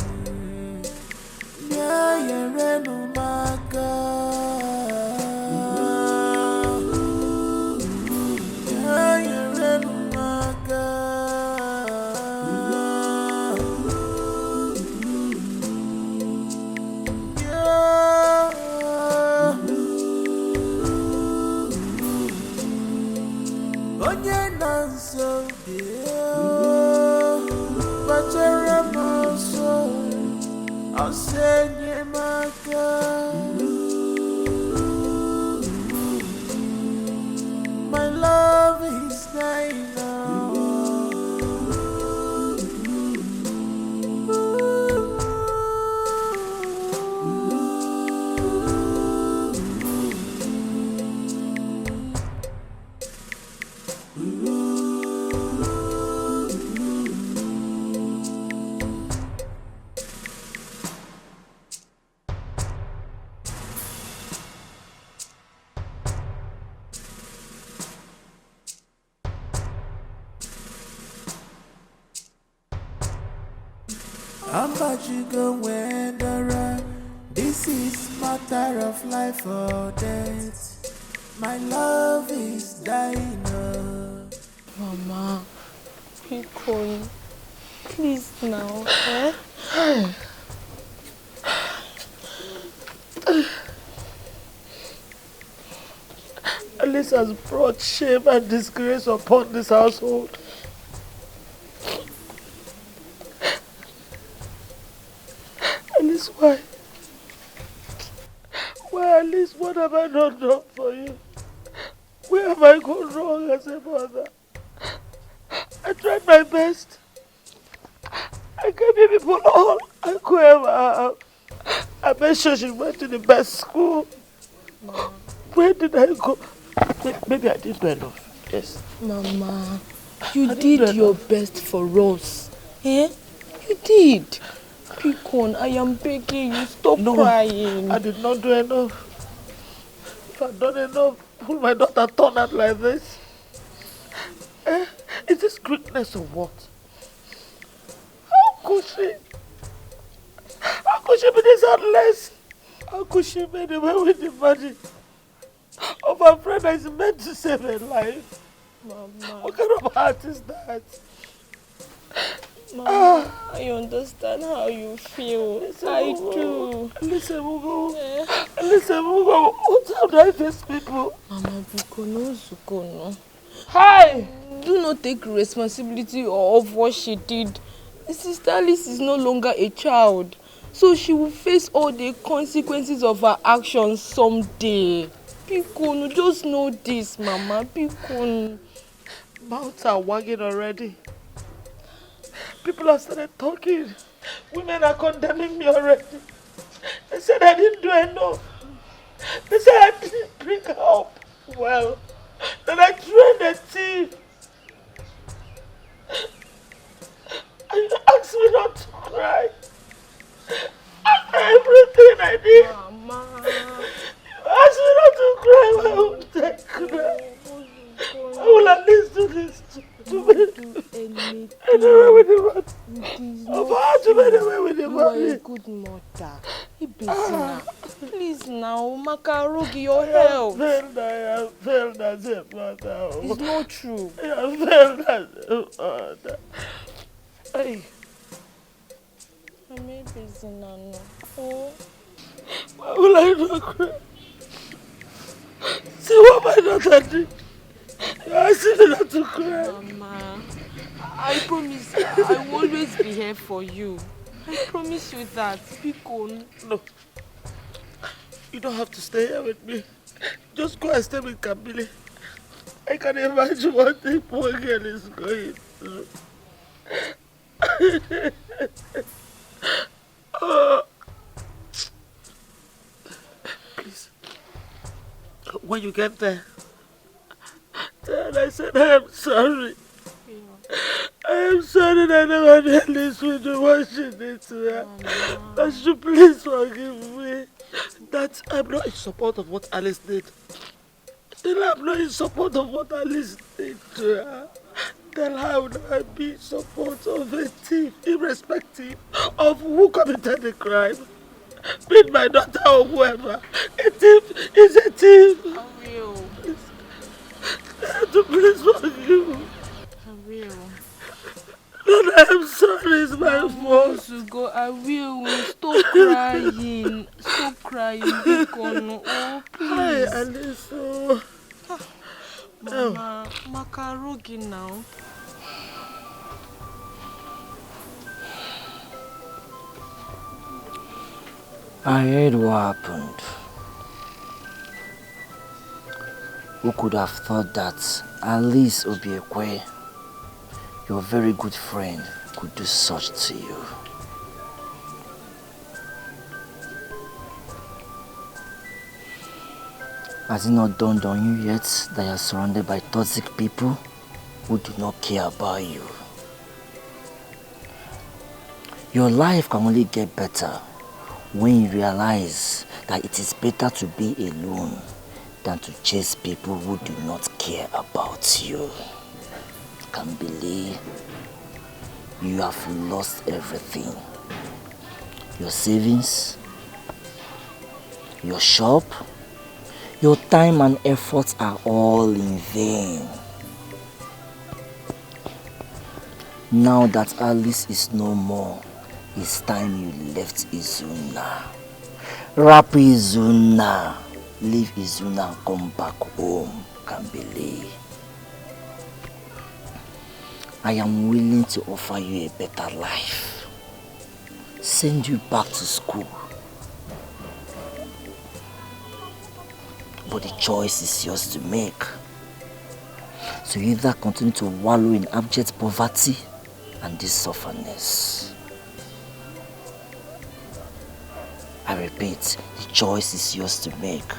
nanso but I'm also I'll send you my girl. My love is dying now. How about you go when the run? This is matter of life or death. My love is dying. Mama, please now, eh? Alice has brought shame and disgrace upon this household. Alice, why? Why, Alice, what have I not done for you? Where have I gone wrong as a mother? I tried my best. I gave you people all I could ever have. I made sure she went to the best school. Mama. Where did I go? Maybe I didn't do enough. Yes. Mama, you did your best for us. Eh? You did. Picon, I am begging you, stop crying. I did not do enough. If I'd done enough, would my daughter turn out like this? Eh? Is this greatness or what? How could she? How could she be this heartless? How could she make away with the money of a friend that is meant to save her life? Mama. What kind of heart is that? Mama, I understand how you feel. I do. Listen, Mugo. Listen, Mugo. What time do I face people? Mama, Bukono. Hi! Do not take responsibility of what she did. Sister Alice is no longer a child. So she will face all the consequences of her actions someday. Picon, just know this, Mama. Picon. Mouths are wagging already. People have started talking. Women are condemning me already. They said I didn't do enough. They said I didn't bring help. Well, then I trained a thief. And you asked me not to cry. After everything I did. Mama. You asked me not to cry. Why won't I cry? I will at least do this to me. And away with the money. I'm about to run away with the money. You are a good mother. Izuna. Please now, Makarugi, your help. I have failed as a mother. It's not true. I have failed as a mother. Hey. I made Izuna no. Oh. Why will I not cry? See what my daughter did. You asked me not to cry. Mama, I promise I will always be here for you. I promise you that. Picon. No. You don't have to stay here with me. Just go and stay with Kamili. I can imagine what the poor girl is going through. Oh. Please. When you get there, and I said, I am sorry. I am sorry that I never did this with you what she did to her. That she please forgive me. That I'm not in support of what Alice did. Then I'm not in support of what Alice did to her. Then how would I be in support of a thief, irrespective of who committed the crime? Be it my daughter or whoever. A thief is a thief. I will. To please forgive me. I will. Lord, I am sorry, it's my fault. To go, I will. Stop crying. Stop crying, Picon. Oh, please. Hi, Alice. Mama, Makarugi now. now. I heard what happened. Who could have thought that Alice Obiekwe, your very good friend, could do such to you? Has it not dawned on you yet that you are surrounded by toxic people who do not care about you? Your life can only get better when you realize that it is better to be alone than to chase people who do not care about you. Can't believe you have lost everything. Your savings, your shop, your time and efforts are all in vain. Now that Alice is no more, it's time you left Izuna. Rap Izuna. Leave Izuna and come back home, Kambele. I am willing to offer you a better life. Send you back to school. But the choice is yours to make. So you either continue to wallow in abject poverty and this sufferness. I repeat, the choice is yours to make.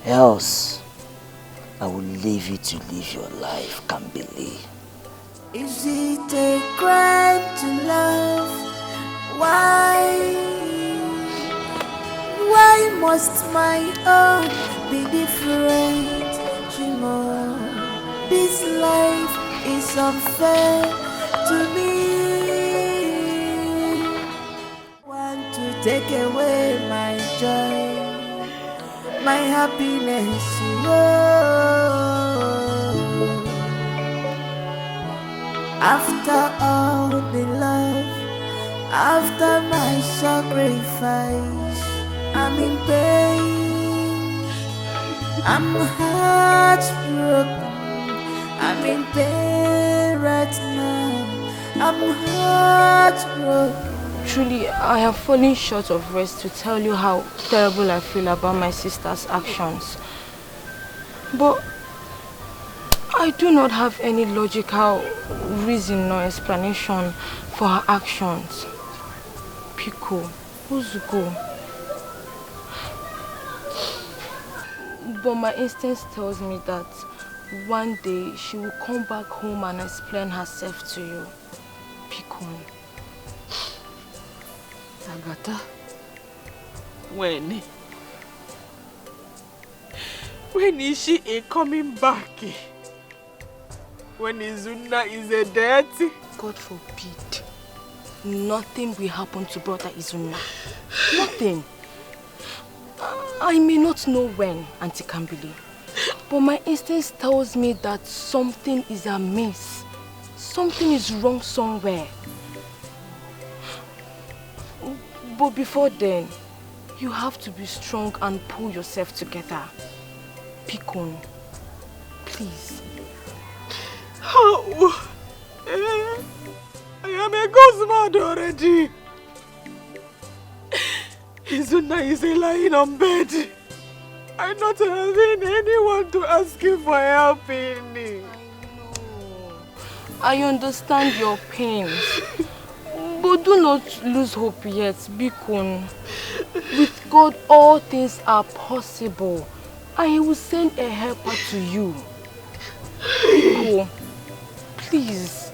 Else, I will leave you to live your life, Kambele. Is it a crime to love? Why must my own be different? Shimo, this life is unfair to me. Want to take away my joy, my happiness. After all the love, after my sacrifice, I'm in pain, I'm heartbroken, I'm in pain right now, I'm heartbroken. Truly, I have fallen short of words to tell you how terrible I feel about my sister's actions. But I do not have any logical reason or explanation for her actions. Pico, Uzuko. But my instinct tells me that one day she will come back home and explain herself to you. Pico. Agatha, when is she coming back? When Izuna is a dead? God forbid. Nothing will happen to brother Izuna. Nothing. I may not know when, Auntie Kambili, but my instinct tells me that something is amiss. Something is wrong somewhere. But before then, you have to be strong and pull yourself together. Picon, please. How? I am a ghost mad already. Izuna is lying on bed. I'm not having anyone to ask him for help in me. I understand your pains, but do not lose hope yet, Bikun. With God, all things are possible, and He will send a helper to you. Biko, please.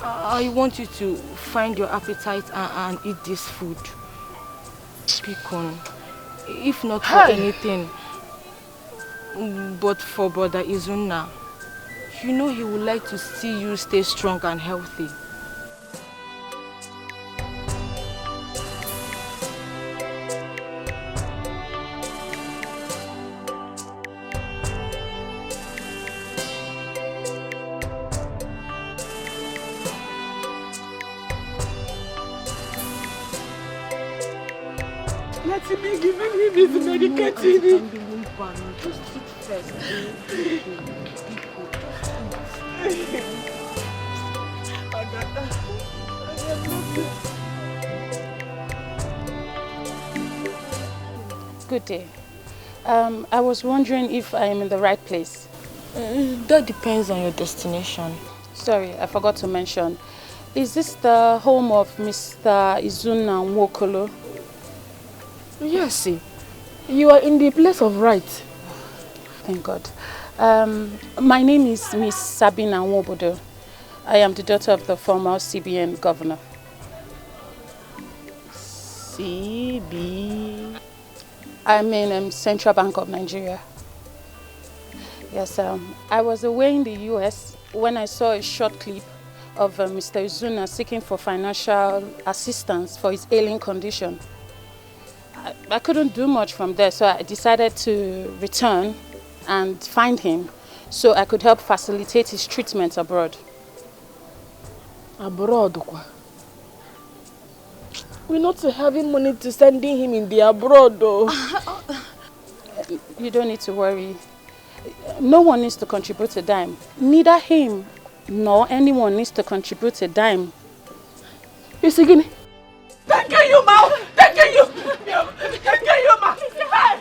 I want you to find your appetite and eat this food. Bikun. If not for anything, but for brother Izuna, you know he would like to see you stay strong and healthy. medicating me, giving him his medicating. Just eat first. Good day. I was wondering if I am in the right place. That depends on your destination. Sorry, I forgot to mention. Is this the home of Mr. Izuna Nwokolo? Yes, you are in the place of right. Thank God. My name is Miss Sabina Nwobodo. I am the daughter of the former CBN governor. CB? I'm in Central Bank of Nigeria. Yes, I was away in the US when I saw a short clip of Mr. Izuna seeking for financial assistance for his ailing condition. I couldn't do much from there, so I decided to return and find him so I could help facilitate his treatment abroad. Abroad? We're not having money to sending him in the abroad though. You don't need to worry. No one needs to contribute a dime. Neither him nor anyone needs to contribute a dime. You see, Guinea? Thank you, Ma! Thank you! Thank you, Ma! Hey!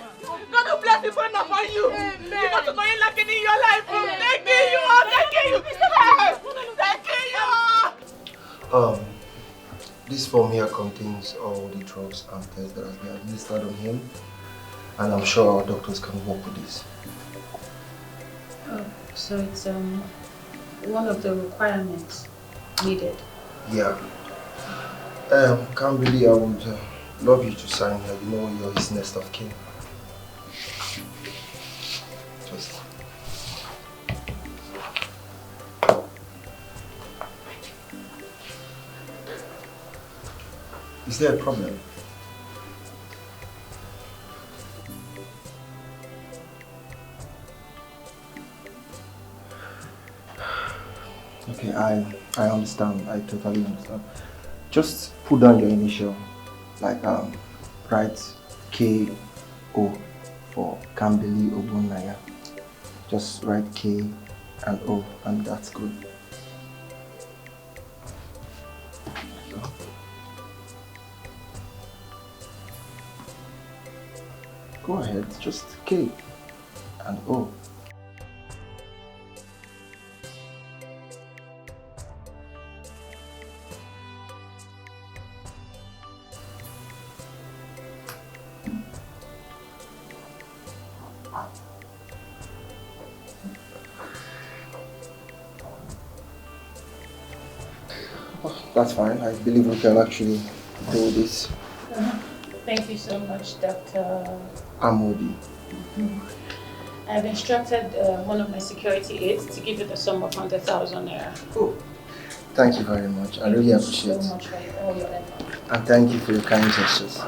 God will bless you upon you! You're not going lacking in your life! Thank you! Thank you! Hey! Thank you! This form here contains all the drugs and tests that has been administered on him, and I'm sure our doctors can work with this. Oh, so it's one of the requirements needed. Yeah. Kambili, I would love you to sign here. You know you're his next of kin. Just. Is there a problem? Okay, I understand. I totally understand. Just put down your initial, like write K-O for Kambili Ogbonnaya. Just write K and O, and that's good. Go ahead, just K and O. That's fine. I believe we can actually do this. Thank you so much, Dr. Amodi. I've instructed one of my security aides to give you the sum of 100,000 naira. Oh, thank you very much. I really appreciate it. Thank you so much for all your effort. And thank you for your kind gestures.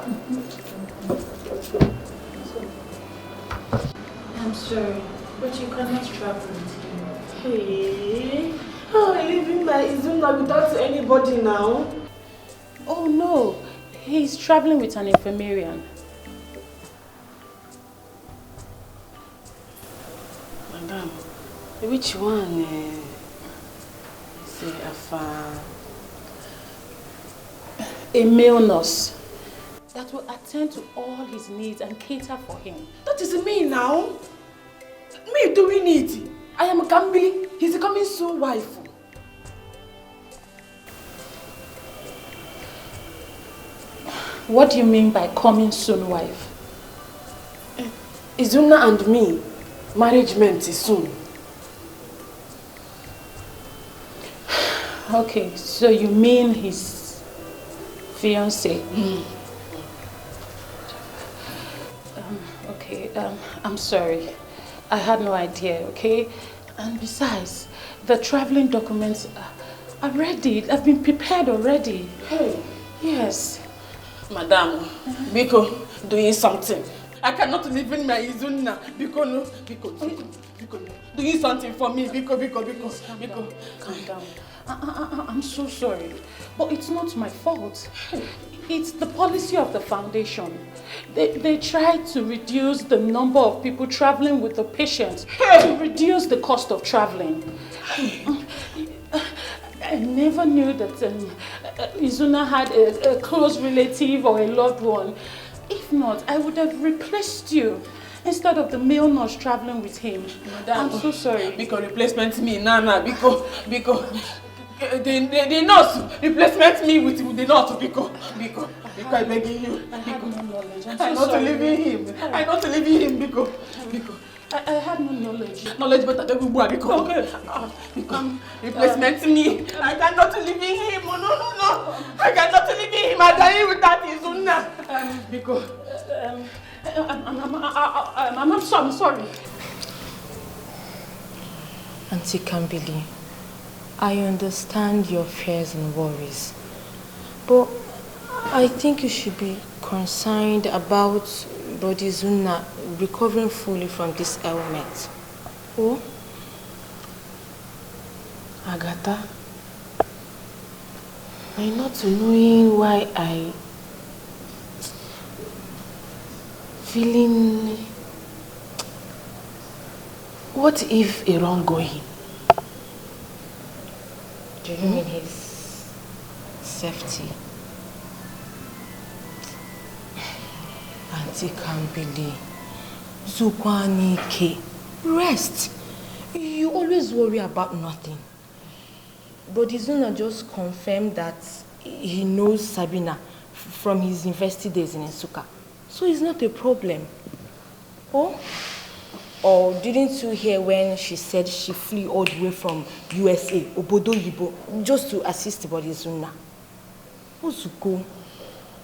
I'm sorry, but you cannot travel with him. Hey, how are you leaving my Izuna without anybody now? Oh no, he's traveling with an infirmarian. Madam, which one? Say a male nurse that will attend to all his needs and cater for him. That is me now. Me doing it. I am Kambili. He's coming soon wife. What do you mean by coming soon wife? Izuna and me, marriagement is soon. Okay, so you mean his fiancé? Okay, I'm sorry. I had no idea, okay? And besides, the traveling documents are ready. I've been prepared already. Hey. Yes. Madam, Biko, doing something. I cannot live in my Izuna. Biko, no. Biko, doing something for me. Biko. Calm down. I'm so sorry. But it's not my fault. It's the policy of the foundation. They try to reduce the number of people traveling with the patient to reduce the cost of traveling. I never knew that Izuna had a close relative or a loved one. If not, I would have replaced you instead of the male nurse traveling with him. Madam, I'm so sorry. Because replacement me, Nana, because the nurse replacement me with the nurse because I begging you. I had no knowledge. I'm not leaving him. I'm not leaving him because I had no knowledge. Knowledge better than we because okay. Replacement me. I cannot leave him. No. I cannot leave him. I'm dying with that Izuna. Because I'm sorry. Auntie Kambili, I understand your fears and worries, but I think you should be concerned about Brother Izuna recovering fully from this ailment. Oh? Agatha, I'm not knowing why I feeling. What if a wrongdoing? Do you mean his safety? Auntie Kambili, Zukwanike, rest. You always worry about nothing. But Izuna just confirmed that he knows Sabina from his university days in Nsukka. So it's not a problem. Oh? Or didn't you hear when she said she flew all the way from USA, Obodo Yibo, just to assist Brother Izuna? Ozuko,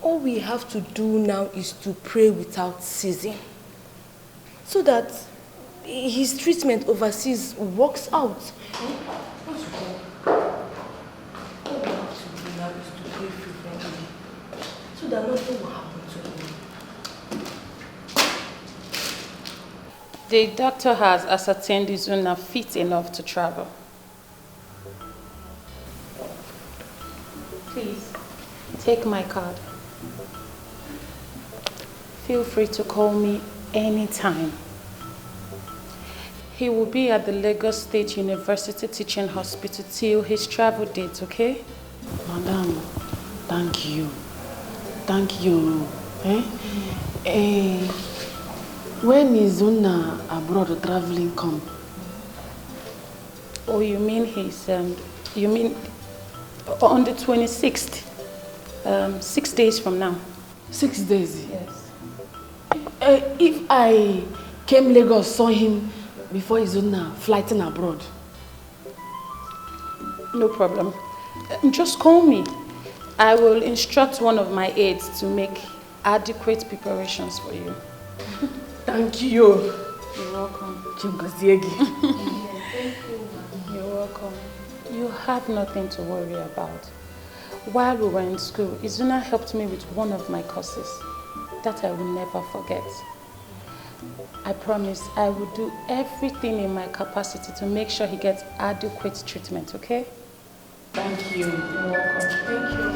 all we have to do now is to pray without ceasing, so that his treatment overseas works out. Ozuko, all we have to do now is to pray fervently, so that nothing will happen to him. The doctor has ascertained Izuna fit enough to travel. Please, take my card. Feel free to call me anytime. He will be at the Lagos State University Teaching Hospital till his travel date, okay? Madam, thank you. Thank you. When is Izuna abroad traveling come? Oh, you mean you mean on the 26th, 6 days from now. 6 days? Yes. If I came Lagos, saw him before Izuna flighting abroad. No problem. Just call me. I will instruct one of my aides to make adequate preparations for you. Thank you. You're welcome. Thank you. You're welcome. You have nothing to worry about. While we were in school, Izuna helped me with one of my courses. That I will never forget. I promise I will do everything in my capacity to make sure he gets adequate treatment, okay? Thank you. You're welcome. Thank you.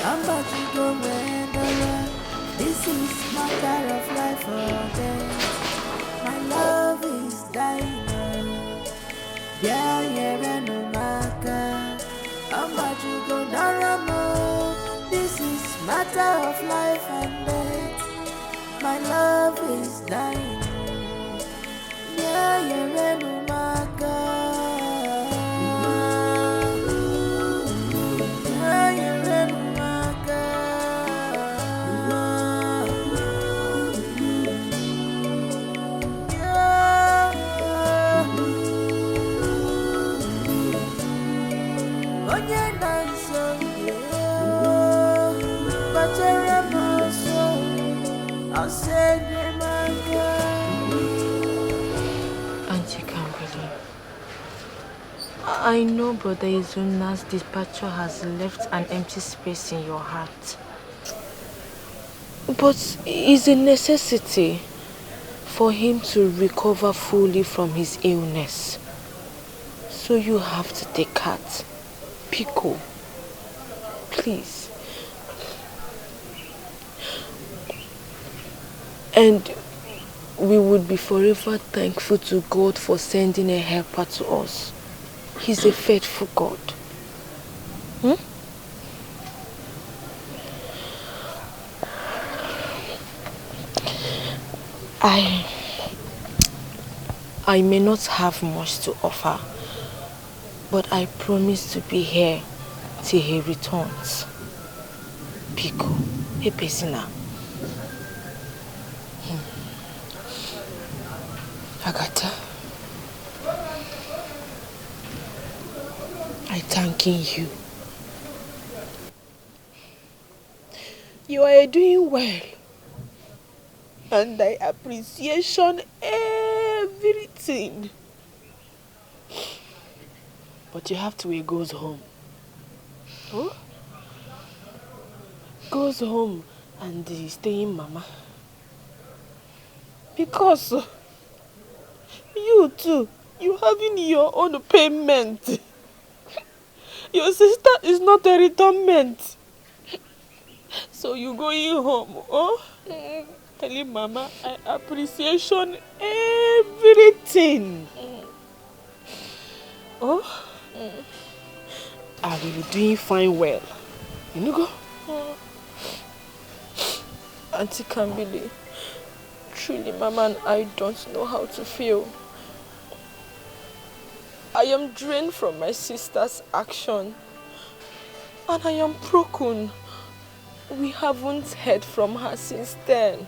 I'm about to go where this is matter of life or death. My love is dying. Yeah, no matter. I'm about to go down. This is matter of life and death. My love is dying. Yeah, no matter. Auntie Kambili, I know Brother Izuna's departure has left an empty space in your heart. But it's a necessity for him to recover fully from his illness. So you have to take heart. Pico, please, And we would be forever thankful to God for sending a helper to us. He's a faithful God. I may not have much to offer, but I promise to be here till he returns. Pico, a pesina. Agatha, I thanking you. You are doing well. And I appreciation everything. But you have to goes home. Oh? Goes home and stay in mama. Because you too, you having your own payment. Your sister is not a returnment. So you going home, oh? Telling mama I appreciation everything. Oh? I will be doing fine well. You know go? Auntie Kambili, truly mama and I don't know how to feel. I am drained from my sister's action. And I am broken. We haven't heard from her since then.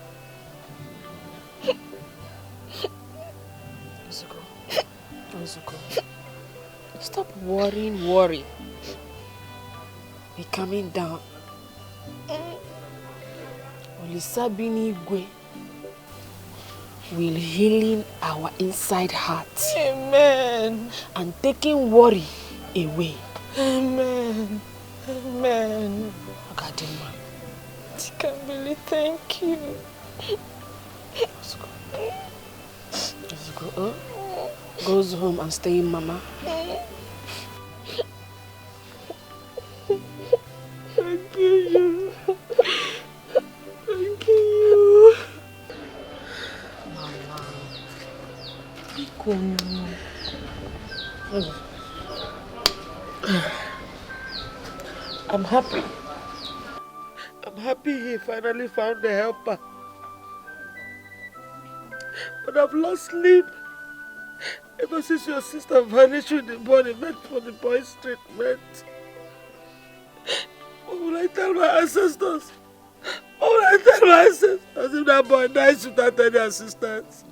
Izuko, stop worry. Be coming down. Olisabini Igwe will healing our inside heart. Amen. And taking worry away. Amen. Amen. Agadima. Kambili, thank you. Let's go. Goes home and stay in mama. Thank you. Thank you. Mama. I'm happy. I'm happy he finally found a helper. But I've lost sleep ever since your sister vanished with the body meant for the boy's treatment. What will I tell my ancestors? What will I tell my ancestors if that boy dies without any assistance?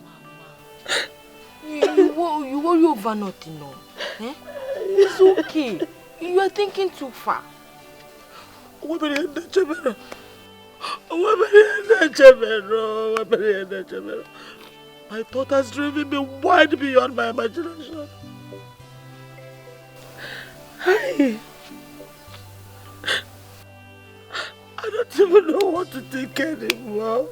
You worry over nothing, no? Eh? It's okay. You are thinking too far. My thought has driven me wide beyond my imagination. I don't even know what to think anymore.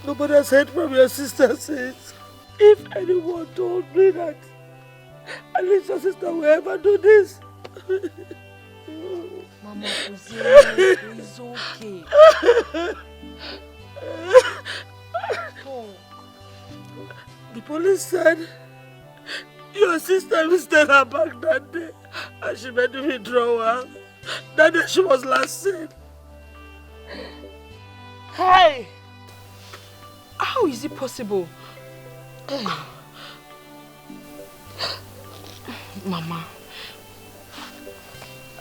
Nobody has heard from your sister since. If anyone told me that at least your sister will ever do this. Mama, it's okay. The police said your sister visited her back that day and she made the withdrawal. That day she was last seen. Hey! How is it possible? Mama,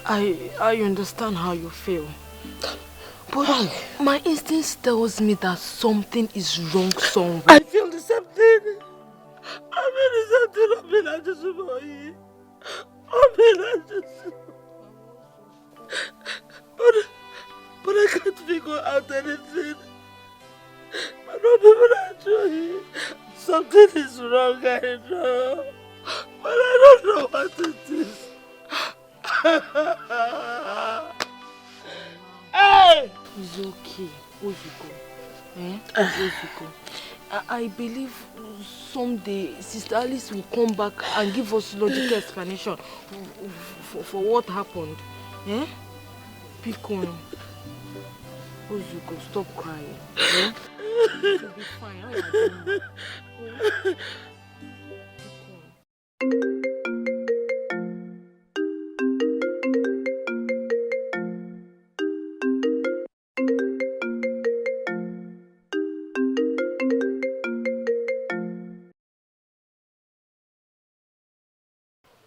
I understand how you feel. But my instinct tells me that something is wrong somewhere. I feel the same thing. I feel the same thing. But I can't figure out anything. I don't even actually. Something is wrong, I know. But I don't know what it is. Hey! It's okay, Ozuko. Ozuko. I believe someday Sister Alice will come back and give us logical explanation for what happened. Pick on. suppose you go stop crying. Yeah? You'll be fine. How are you doing?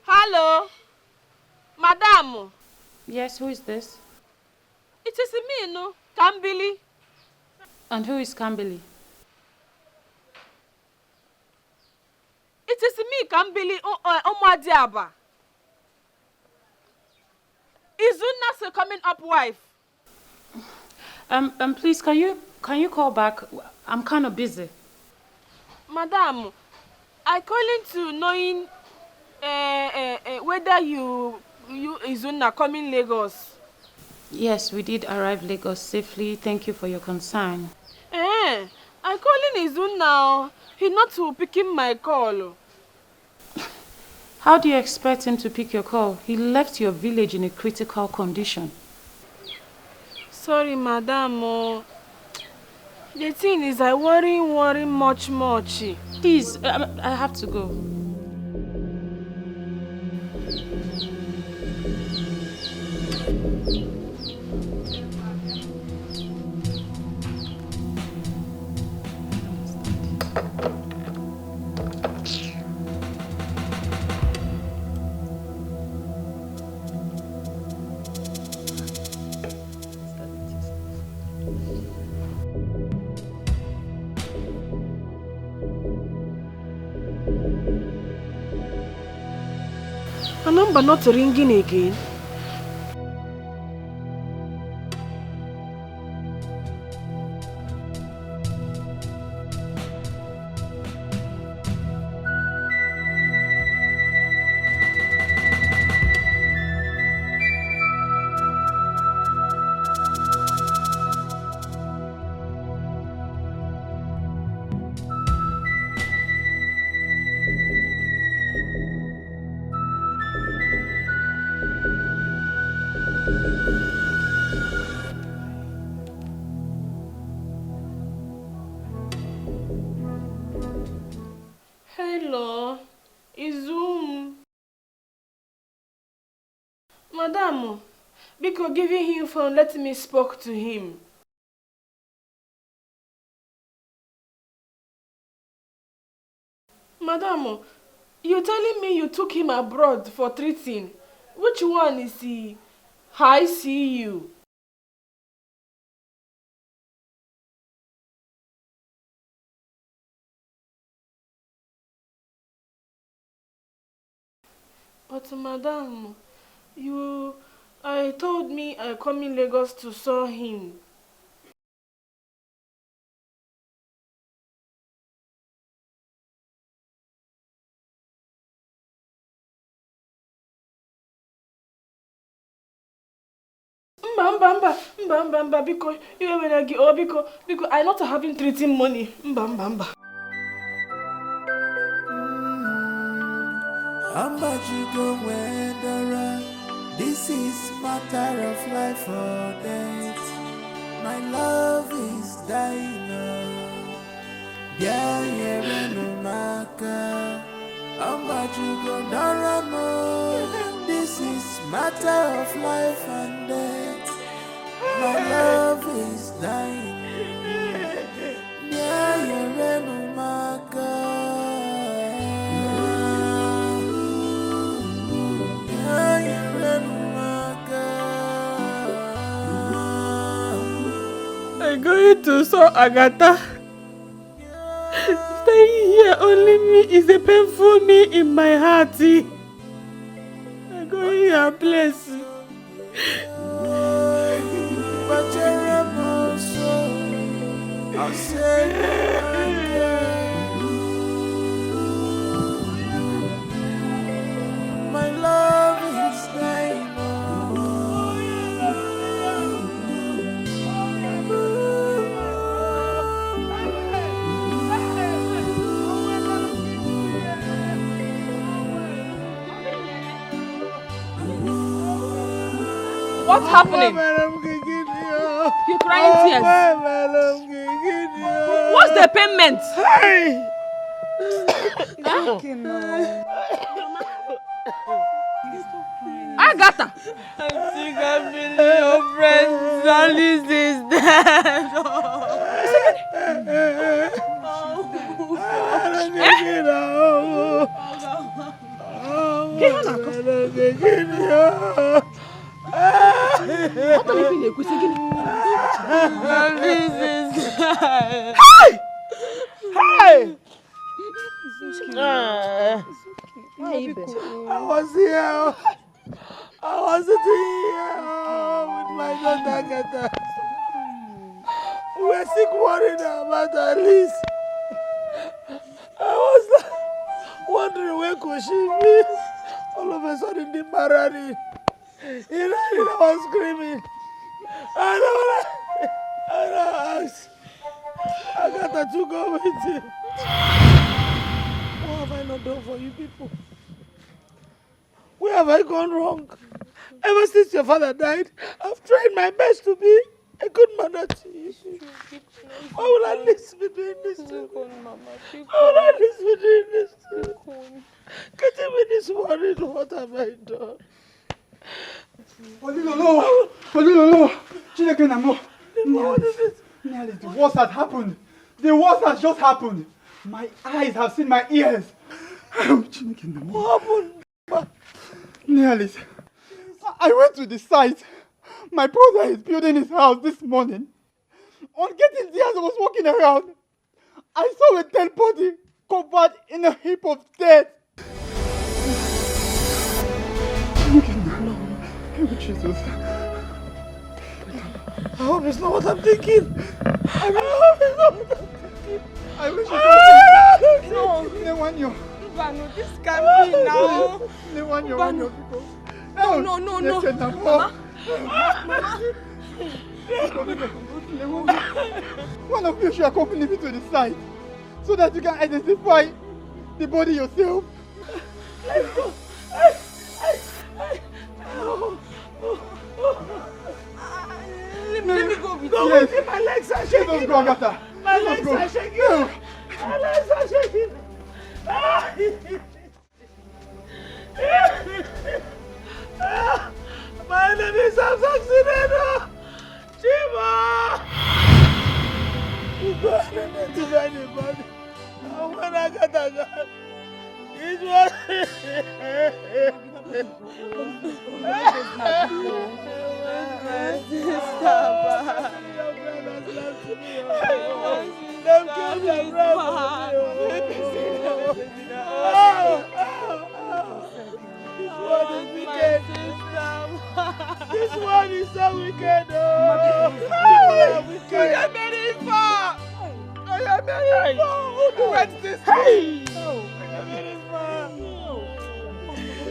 Hello, Madam. Yes, who is this? It is me, no, Kambili. And who is Kambili? It is me, Kambili Omadiaba. Izuna's coming up wife. Please, can you call back? I'm kind of busy. Madam, I calling to knowing whether you Izuna coming Lagos. Yes, we did arrive Lagos safely. Thank you for your concern. I calling Izuna. He not to picking my call. How do you expect him to pick your call? He left your village in a critical condition. Sorry, Madam. The thing is, I worry much. Please, I have to go. My number not ringing again. Hello, Izum. Madam, because giving him phone, let me speak to him. Madam, you telling me you took him abroad for treating. Which one is he? I see you. But madam, I told me I come in Lagos to saw him. Mba, because you when I get because I not having treating money. Mba. Ambajugo Wendera, this is matter of life or death. My love is dying. Yeah, Maka. Ambajugo Daramo, this is matter of life and death. My love is dying. Yeah, Maka. I'm going to saw Agatha. Staying here only me is a painful me in my heart. I'm going her place. My love is dying. What's happening? You you crying tears? What's the payment? It's okay now. Agatha! I think I've been your friend. Alice is dead. I was here. I was sitting here with my daughter Agatha. We were sick worried about Alice. I was wondering where could she be. All of a sudden the Marani. He ran and I was screaming. And I asked Agatha to go with him. What have I not done for you people? Where have I gone wrong? Ever since your father died, I've tried my best to be a good mother to you. Why will I listen be doing this to you? Why will I listen be doing this to you? Getting me this worried, what have I done? Olilolo! Olilolo! Chineke na mo! What is it? Nearly, the worst has happened. The worst has just happened. My eyes have seen my ears. Chineke na mo. What happened? Nearly. I went to the site. My brother is building his house this morning. On getting there, as I was walking around, I saw a dead body covered in a heap of dirt. Oh, Jesus. I hope it's not what I'm thinking. I hope it's not what I'm thinking. I wish it was. No. Newanyo. Bano, this can't be now. Newanyo. No. Mama. One of you should accompany me to the site so that you can identify the body yourself. Let's go. Let me go with you. Go with you. My legs are shaking. Let's go, Agatha. My legs are shaking. My legs are shaking. My name is Accident. Chima. You go and to anybody. When I got a gun, it was. This one is so wicked. I am very far. I am very far. Who do wet this thing? I am very far.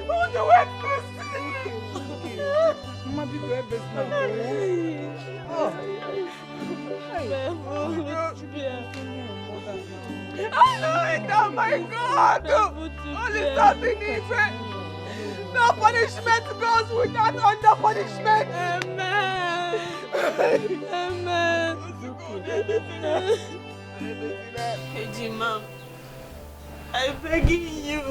Who do wet this thing? Mama, people have this I know it. Oh my God. Only something different. No punishment goes without under punishment. Amen. Amen. Ejima, I'm begging you,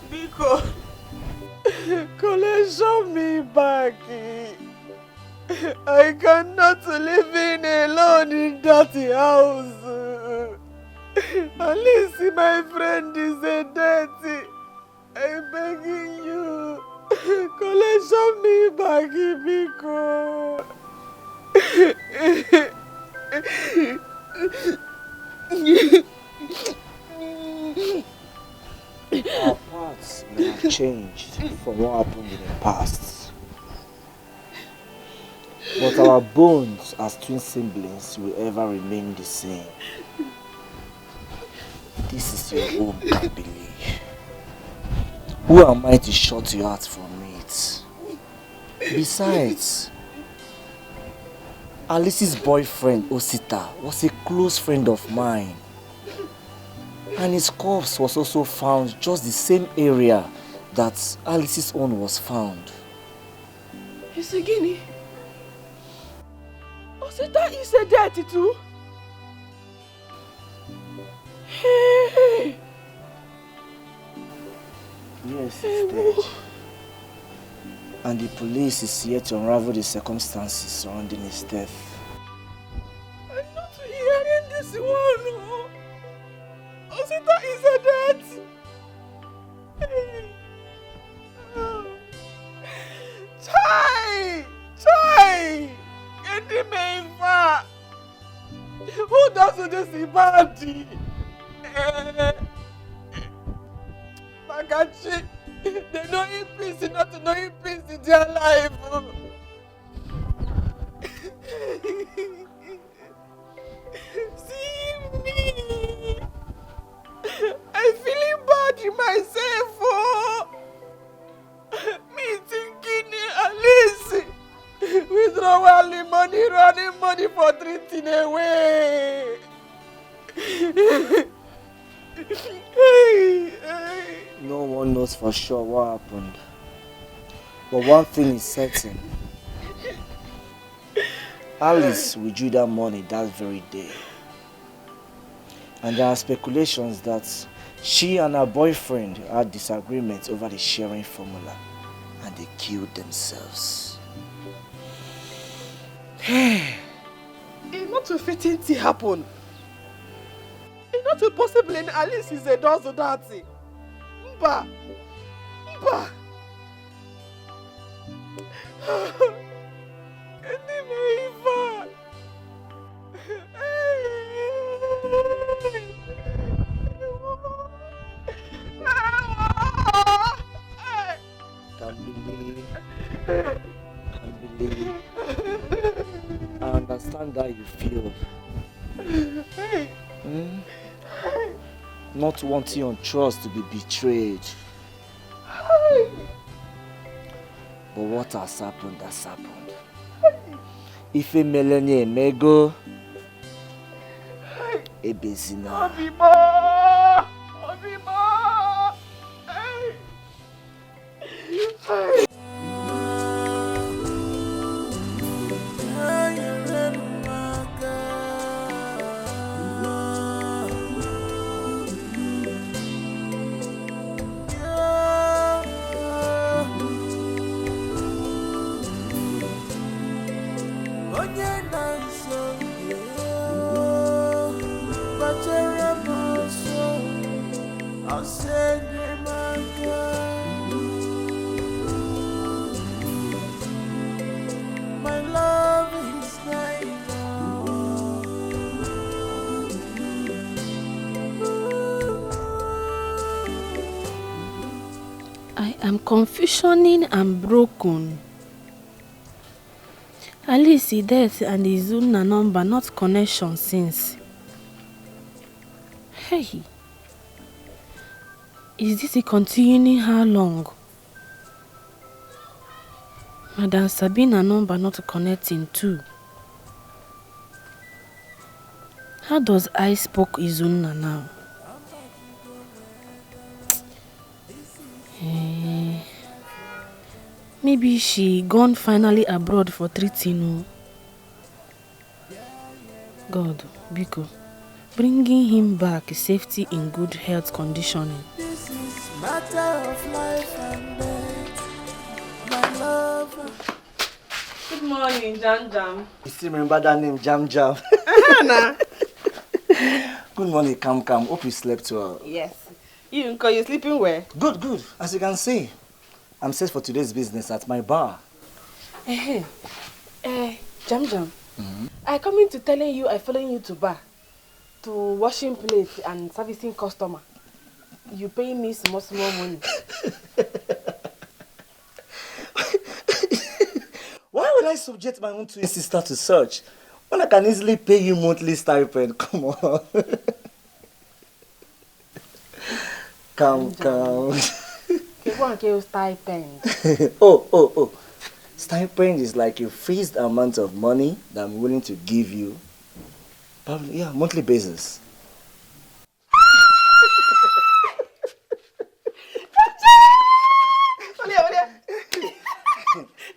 because collection me back. I cannot live in alone in dirty house. At least my friend is a dirty. I'm begging you, collection me back, because our paths may have changed from what happened in the past, but our bonds as twin siblings will ever remain the same. This is your home, I believe. Who am I to shut your heart from it? Besides, Alice's boyfriend, Osita, was a close friend of mine. And his corpse was also found just the same area that Alice's own was found. Isegini, Osita is a dirty too. Hey. Yes, it's dead. And the police is yet to unravel the circumstances surrounding his death. I'm not hearing this one. Osita is a dirty. Chai! Get the main far. Who does this party? Magachi, they know in peace, not to know in peace in their life. See me. I'm feeling bad in myself. Me thinking at least withdrawal the money, running money for treating away. No one knows for sure what happened. But one thing is certain. Alice withdrew that money that very day. And there are speculations that she and her boyfriend had disagreements over the sharing formula and they killed themselves. It's not a fitting thing happen. It's not a possible and Alice is a does of that thing. Mba. Can't believe. I understand how you feel. Not wanting your trust to be betrayed. But what has happened has happened. If a millennium may go, a busy now. I'm confusioning and broken. Alice death and Izuna number not connection since. Hey, is this a continuing how long? Madam Sabina number not connecting too. How does I spoke Izuna now? Maybe she gone finally abroad for treating. God, Biko, bringing him back safety in good health conditioning. This is matter of life and death, my love. Good morning, Jam Jam. You still remember that name, Jam Jam? Good morning, Cam. Hope you slept well. Yes. You sleeping well? Good. As you can see, I'm set for today's business at my bar. Jam Jam. I coming to telling you I following you to bar, to washing plates and servicing customer. You pay me small money. Why would I subject my own twin sister to search when I can easily pay you monthly stipend? Come on. Come. Stipend. Oh. Stipend is like a fixed amount of money that I'm willing to give you. Probably, yeah, monthly basis.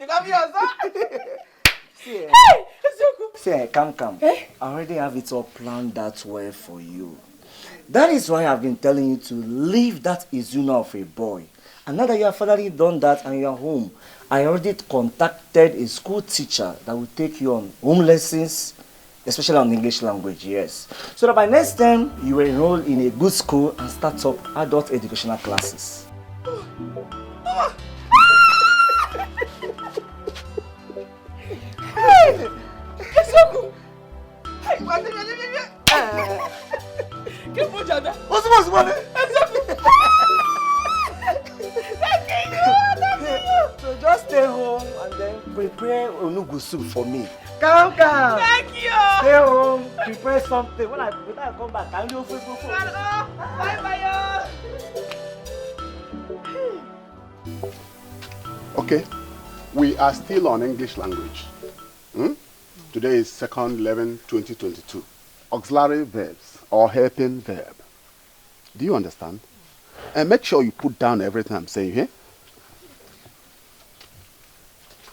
You got me also? Say, come. I already have it all planned that way for you. That is why I've been telling you to leave that Izuna of a boy. And now that you have finally done that and you are home, I already contacted a school teacher that will take you on home lessons, especially on English language, yes. So that by next time, you will enroll in a good school and start up adult educational classes. Hey! Esoku! Hey, So just stay home and then prepare onugu soup for me. Come. Thank you. Stay home, prepare something. When I come back, I'll do Facebook. Bye. Okay, we are still on English language. Today is 2nd 11/2022. Auxiliary verbs or helping verb. Do you understand? And make sure you put down everything I'm saying here.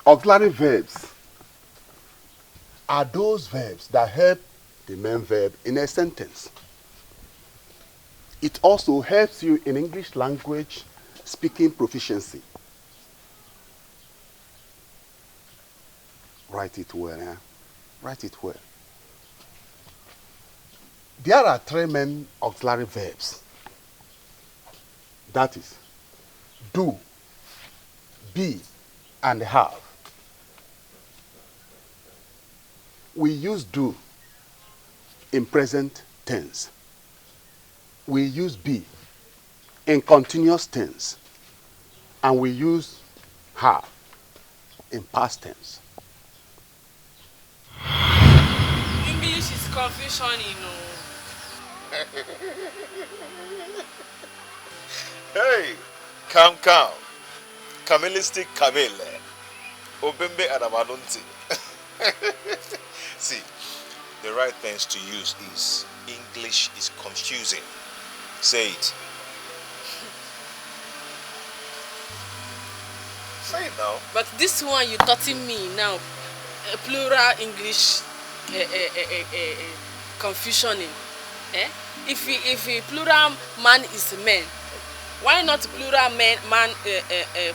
Auxiliary verbs are those verbs that help the main verb in a sentence. It also helps you in English language speaking proficiency. Write it well, Write it well. There are 3 main auxiliary verbs. That is, do, be, and have. We use do in present tense. We use be in continuous tense. And we use have in past tense. English is confusion, Hey, calm. Kamilistic Kamele. Obembe Adamanunti. See, the right tense to use is English is confusing. Say it. Say it now. But this one you taughting me now, plural English confusioning. If a plural man is men, why not plural man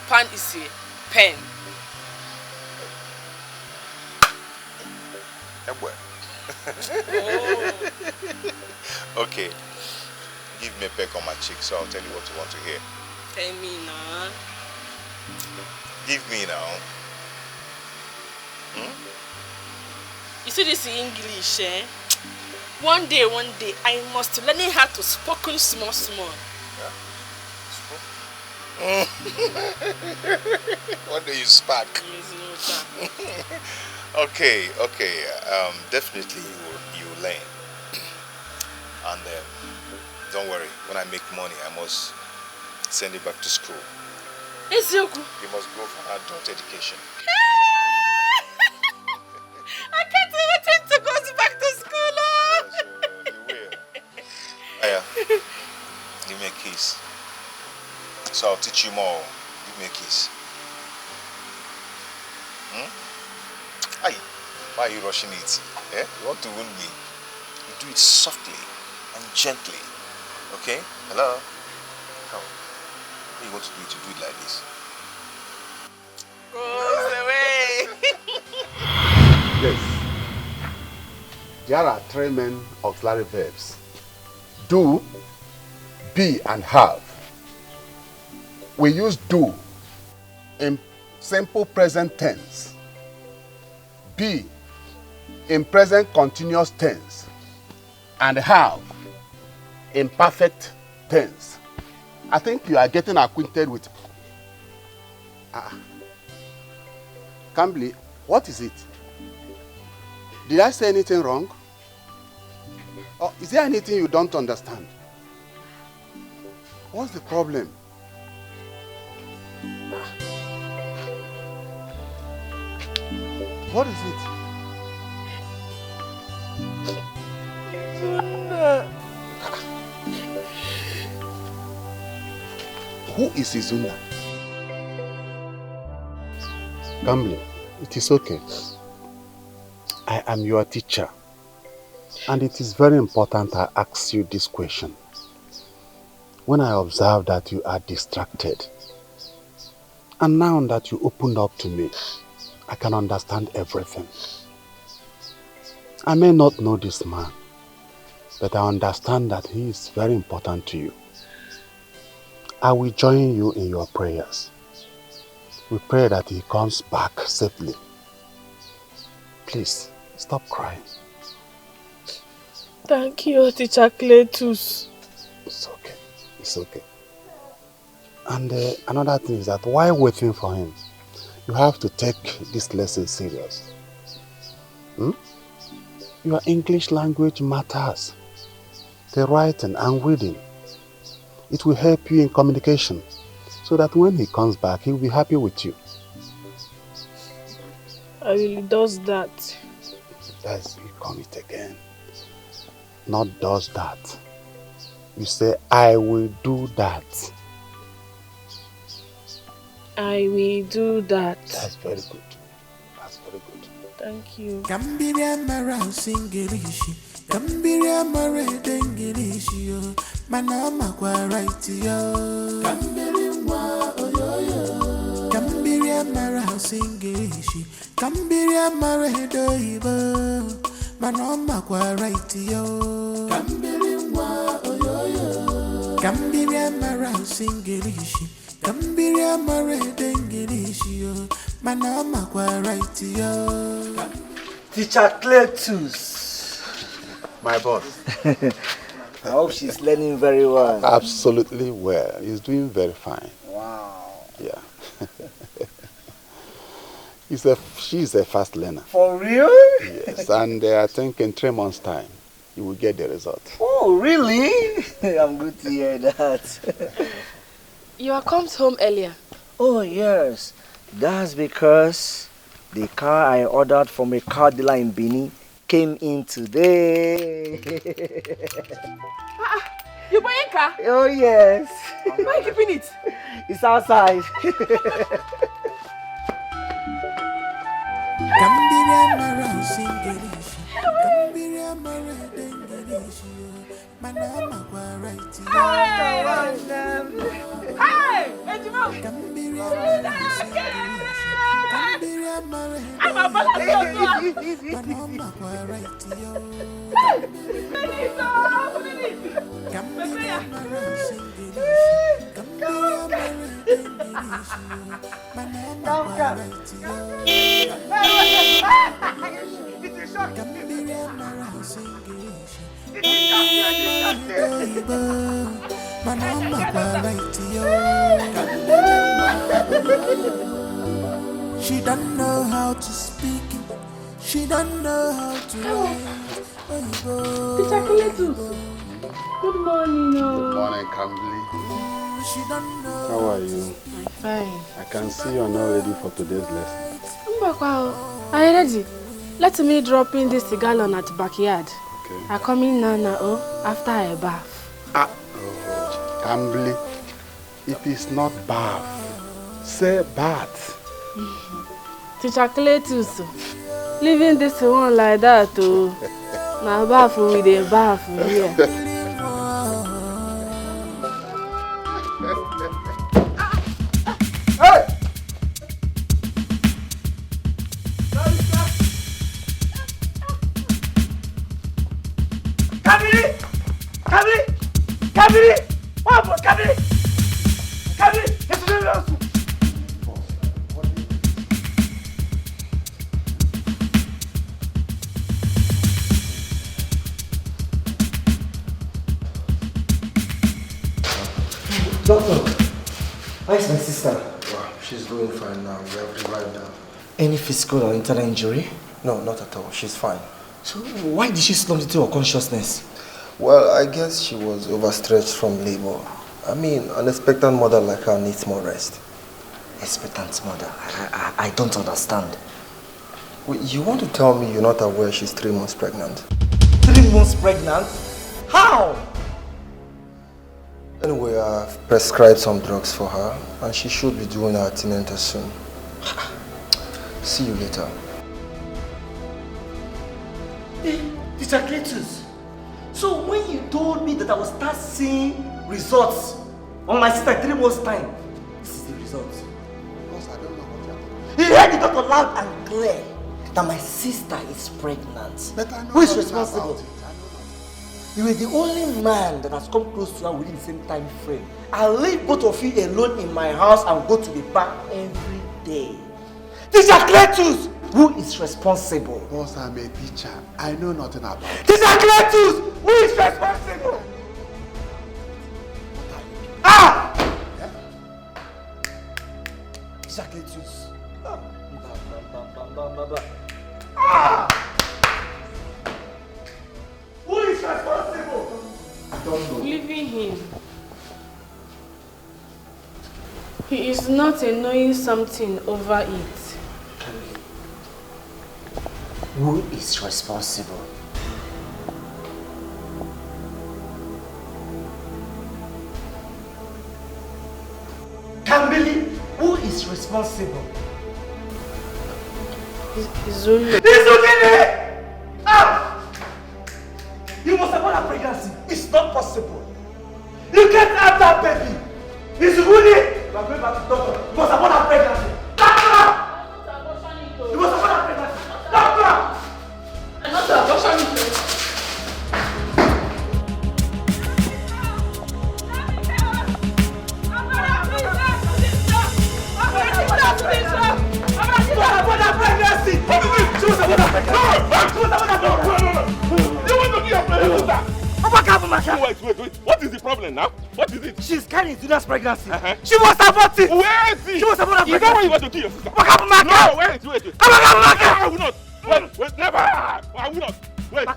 pan is a pen? Okay, give me a peck on my cheek so I'll tell you what you want to hear. Tell me now. Give me now. You see this in English, One day, I must learn how to spoken small. One day you spark. Okay. Definitely you learn. And don't worry, when I make money, I must send it back to school. You must go for adult education. I can't wait to go back to school. You will. Aya, give me a kiss. So I'll teach you more. Give me a kiss. Aye, why are you rushing it? You want to wound me? You do it softly and gently. Okay? Hello? Come. What do you want to do it? You do it like this. Goes away. Yes. There are 3 main auxiliary verbs. Do, be, and have. We use do in simple present tense. Be in present continuous tense. And have in perfect tense. I think you are getting acquainted with... Kambli, what is it? Did I say anything wrong? Or is there anything you don't understand? What's the problem? What is it? Who is Izuna? Kambli, it is okay. I am your teacher. And it is very important I ask you this question. When I observe that you are distracted, and now that you opened up to me, I can understand everything. I may not know this man, but I understand that he is very important to you. I will join you in your prayers. We pray that he comes back safely. Please, stop crying. Thank you, Teacher Cletus. It's okay. It's okay. And another thing is that while waiting for him, you have to take this lesson serious. Your English language matters. The writing and reading. It will help you in communication so that when he comes back, he will be happy with you. I really does that. That's you come it again. Not does that. You say, I will do that. I will do that. That's very good. That's very good. Thank you. Kambiria mara singirishi, kambiria mara dengirishi yo, manama kwa right yo. Kambiri mwa oyoyo, kambiria mara singirishi, kambiria mara doibo, manama kwa right yo. Kambiri mwa oyoyo, kambiria mara singirishi. Kambiria mare dengirishi yo, manama kwa right yo. Teacher Cletus. My boss. I hope she's learning very well. Absolutely well. He's doing very fine. Wow. Yeah. She's a fast learner. For real? Yes, and I think in 3 months' time, you will get the result. Oh, really? I'm good to hear that. You are come home earlier. Oh, yes. That's because the car I ordered from a car dealer in Benin came in today. You buying car? Oh, yes. Why are you keeping it? It's outside. Kambiria mara singirishi, kambiria mara dengirishi yo, manama kwa right yo. Hey! Ejimo! Kambiria mara singirishi, kambiria mara I'm a balance. manama kwa right yo. Kambiria mara singirishi, kambiria mara dengirishi yo, manama kwa right yo. She don't know how to speak, she don't know how to write. Teacher Cletus. Good morning. Good morning, Kambili. How are you? I'm fine. I can see you are not ready for today's lesson. Are you ready? Let me drop in this gallon at the backyard. Okay. I come in now, after I bath. Kambili, it is not bath. Say bath. Teacher Cletus, leaving this one like that, now bath with a bath here. Kabiri! What happened? Kabiri! Kabiri! Get to the house! Doctor, how is my sister? Wow, she's doing fine now. We have revived her. Any physical or internal injury? No, not at all. She's fine. So why did she slump into her consciousness? Well, I guess she was overstretched from labor. I mean, an expectant mother like her needs more rest. Expectant mother? I don't understand. Wait, you want to tell me you're not aware she's 3 months pregnant? 3 months pregnant? How? Anyway, I've prescribed some drugs for her and she should be doing her antenatal soon. See you later. Teacher Cletus, so when you told me that I would start seeing results on my sister 3 months' time, this is the result. Because I don't know what you're talking You heard the doctor loud and clear that my sister is pregnant. But I know who is nothing responsible? about it. You were the only man that has come close to her within the same time frame. I leave both of you alone in my house and go to the bank every day. Teacher Cletus, who is responsible? Boss, I'm a teacher. I know nothing about it. Teacher Cletus, who is responsible? Ah! Yeah? Teacher Cletus. Ah! Who is responsible? I don't know. Leaving him. He is not knowing something over it. Who is responsible? Kambili, who is responsible? Izuna. Izuna! Ah! You must abort that pregnancy. It's not possible. You can't have that baby. Izuna! You are going back to doctor. You must abort that pregnancy. Doctor! You must abort that pregnancy. Doctor! I'm not an abortion. Wait. What is the problem now? What is it? She's carrying Izuna's pregnancy. She must abort it. Where is it? She must abort her pregnancy. Is that why you want to kill your sister? No, wait. I will not. Wait, never. I will not. Wait.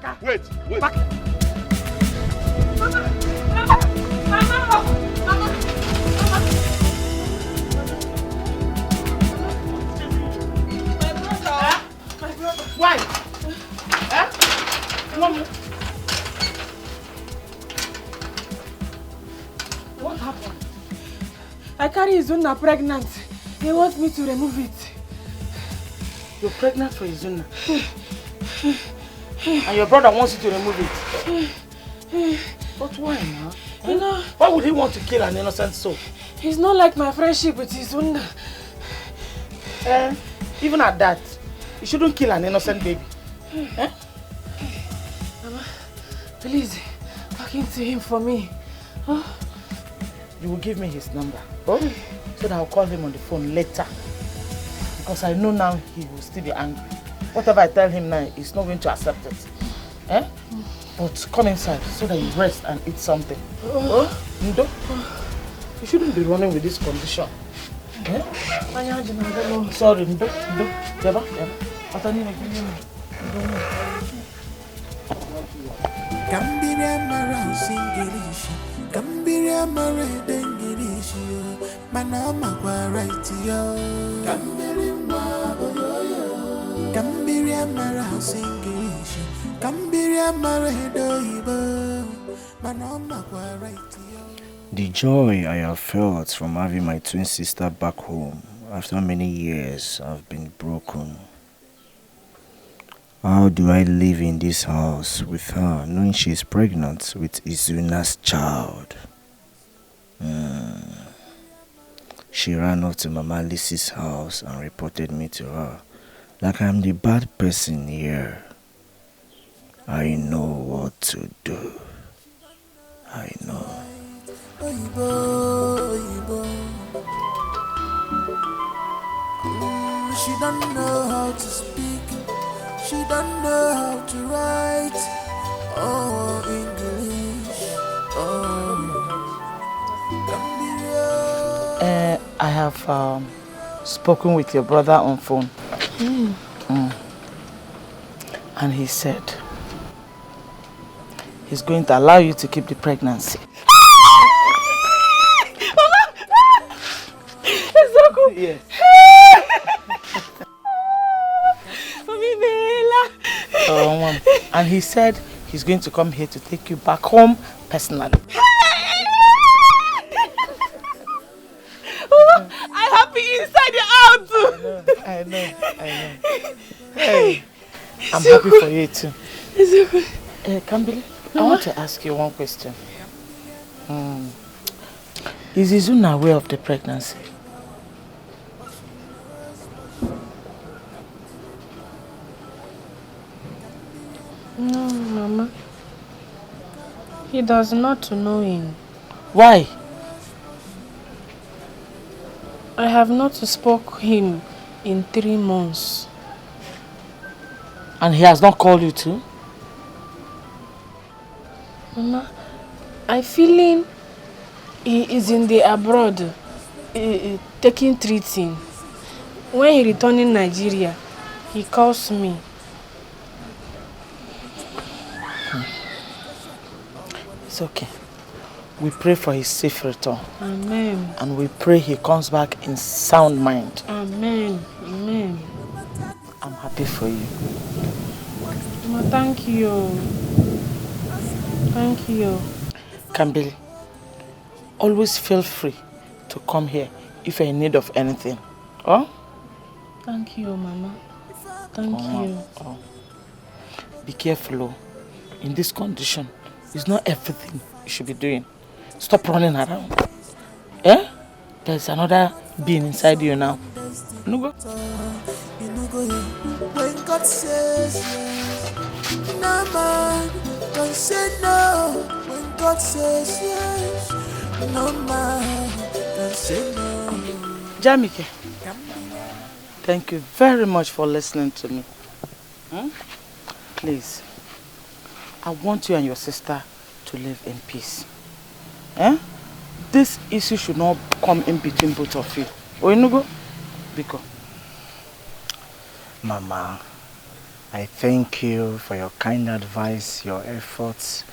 Why? Mommy. What happened? I carry Izuna pregnant. He wants me to remove it. You're pregnant for Izuna. And your brother wants you to remove it. But why now? You know, why would he want to kill an innocent soul? He's not like my friendship with Izuna. Even at that, you shouldn't kill an innocent baby. Mama, please, talk into him for me. Oh. You will give me his number. So that I'll call him on the phone later. Because I know now he will still be angry. Whatever I tell him now, he's not going to accept it. But come inside so that you rest and eat something. Ndo? You shouldn't be running with this condition. Sorry, Ndo. Jeba. Kambiria mara singirishi, kambiria mara dengirishi, manama kwa right yo. Kambiria mara singirishi, kambiria mara doibo, manama kwa right yo. The joy I have felt from having my twin sister back home after many years have been broken. How do I live in this house with her knowing she is pregnant with Izuna's child? She ran off to Mama Lizzie's house and reported me to her, like I'm the bad person here. I know what to do. I know. She don't know how to speak. She don't know how to write. Oh, English. I have spoken with your brother on phone. And he said he's going to allow you to keep the pregnancy. Yes. And he said he's going to come here to take you back home personally. I'm happy inside and out. I know. Hey, I'm happy for you too. It's okay. Kambili, I want to ask you one question. Is Izuna aware of the pregnancy? No, Mama. He does not know him. Why? I have not spoke him in 3 months. And he has not called you too? Mama, I feeling he is in the abroad, taking treating. When he return in Nigeria, he calls me. It's okay. We pray for his safe return. Amen. And we pray he comes back in sound mind. Amen. Amen. I'm happy for you. Mama, thank you. Thank you. Kambili, always feel free to come here if you're in need of anything. Oh? Thank you, Mama. Thank you. Oh. Be careful, oh. In this condition, it's not everything you should be doing. Stop running around. Eh? There's another being inside you now. No go. When God says yes, no man can say no. When God says yes, no man can say no. Jamike, thank you very much for listening to me. Please, I want you and your sister to live in peace. This issue should not come in between both of you. Oinugo? Biko. Mama, I thank you for your kind advice, your efforts,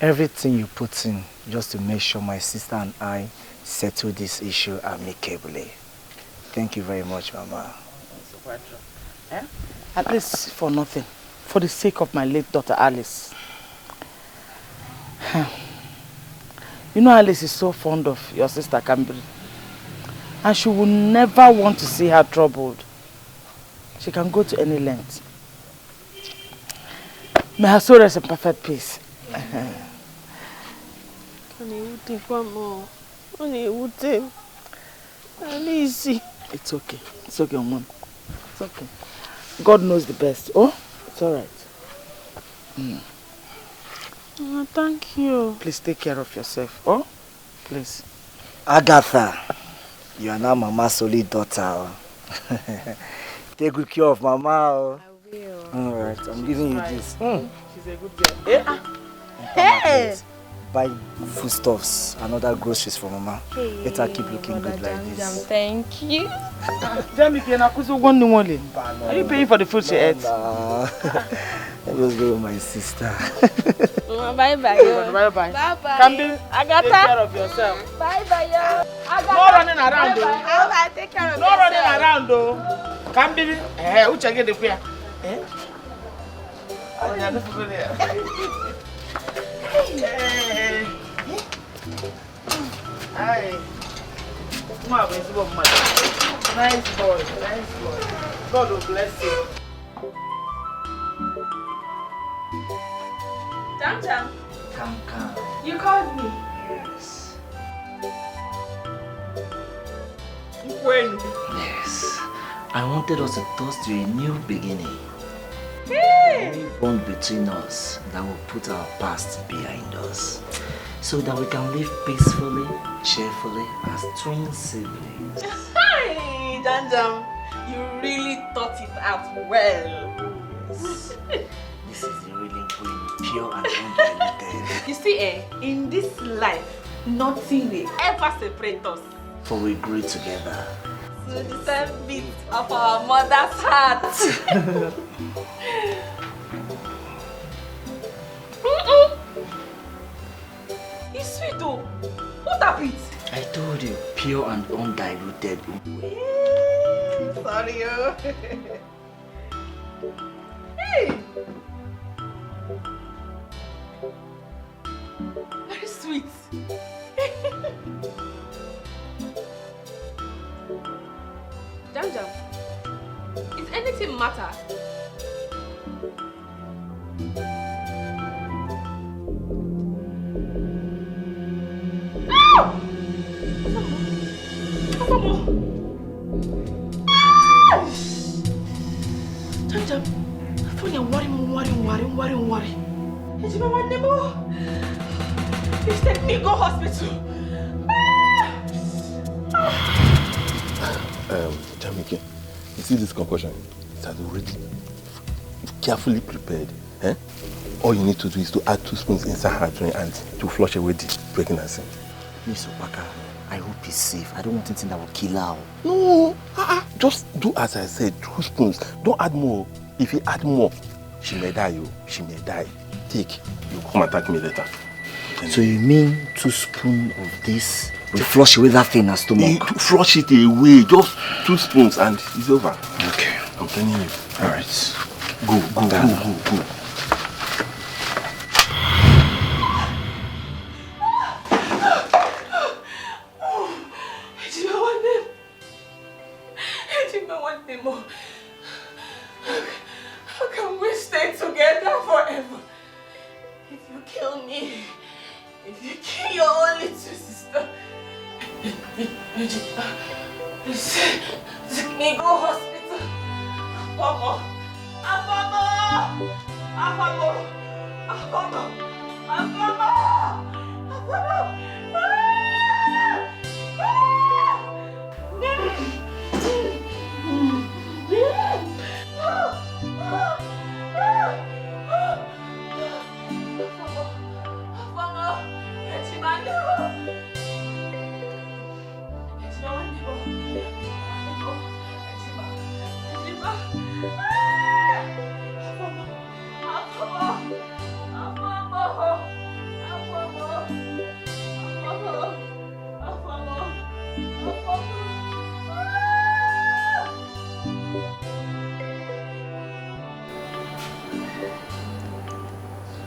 everything you put in just to make sure my sister and I settle this issue amicably. Thank you very much, Mama. At least for nothing. For the sake of my late daughter Alice. You know Alice is so fond of your sister Cambry. And she will never want to see her troubled. She can go to any length. May her soul rest in perfect peace. It's okay. It's okay, Mom. It's okay. God knows the best. Oh, it's alright. Thank you. Please take care of yourself. Oh, please. Agatha, you are now Mama's solid daughter. Take good care of Mama. I will. Alright, I'm giving you this. She's a good girl. Hey! Buy foodstuffs and other groceries for Mama. Hey, let her keep looking good like this. Thank you. Are you paying for the food she ate? Let us go with my sister. Bye bye. Bye bye. Bye bye. Kambi, Agatha. take care of yourself. Bye bye. Agatha. No running around though. Bye. Take care of no yourself. No running around though. Kambi, who check the prayer? Hi. Nice boy. God will bless you. Jam. Come. You called me. Yes. When? Yes. I wanted us to toast to a new beginning. Hey! A new bond between us that will put our past behind us. So that we can live peacefully, cheerfully as twin siblings. Hi, Jam. You really thought it out well. Yes. This is the real queen, pure and undiluted. You see, in this life, nothing will ever separate us. For we grew together. To the same beat of our mother's heart. It's sweet though. What happened? I told you, pure and undiluted. Sorry. Hey! Very sweet. Jam. Is anything matter? Ejima want them all. Please take me, go hospital. Jamike, you see this concoction? It has already carefully prepared. Eh? All you need to do is to add 2 spoons inside her drink and to flush away the pregnancy. Miss Opaka, I hope he's safe. I don't want anything that will kill her. No, just do as I said, 2 spoons. Don't add more. If you add more, she may die. She may die. Take. You come attack me later. So you mean 2 spoons of this will flush away that thing in her stomach? Flush it away. Just 2 spoons and it's over. Okay. I'm telling you. Alright. Go. Ejima want them all. How can we stay together forever? If you kill me, if you kill your only 2 sister, take me go hospital.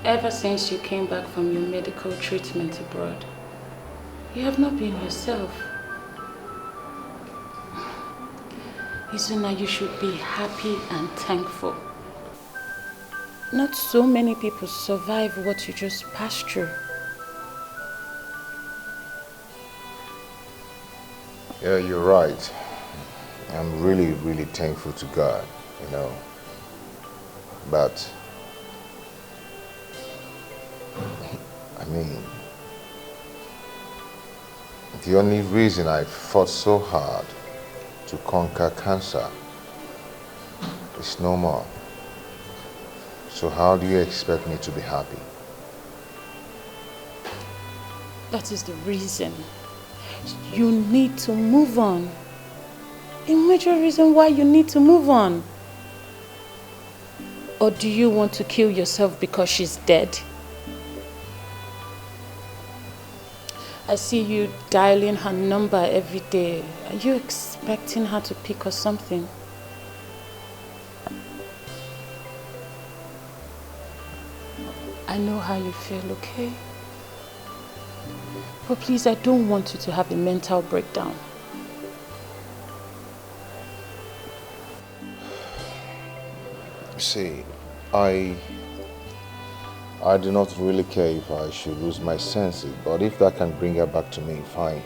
Ever since you came back from your medical treatment abroad, you have not been yourself. Izuna, you should be happy and thankful. Not so many people survive what you just passed through. Yeah, you're right. I'm really, really thankful to God, you know. But, I mean, the only reason I fought so hard to conquer cancer is no more. So how do you expect me to be happy? That is the reason. You need to move on. A major reason why you need to move on. Or do you want to kill yourself because she's dead? I see you dialing her number every day. Are you expecting her to pick or something? I know how you feel, okay? But please, I don't want you to have a mental breakdown. See, I do not really care if I should lose my senses, but if that can bring her back to me, fine.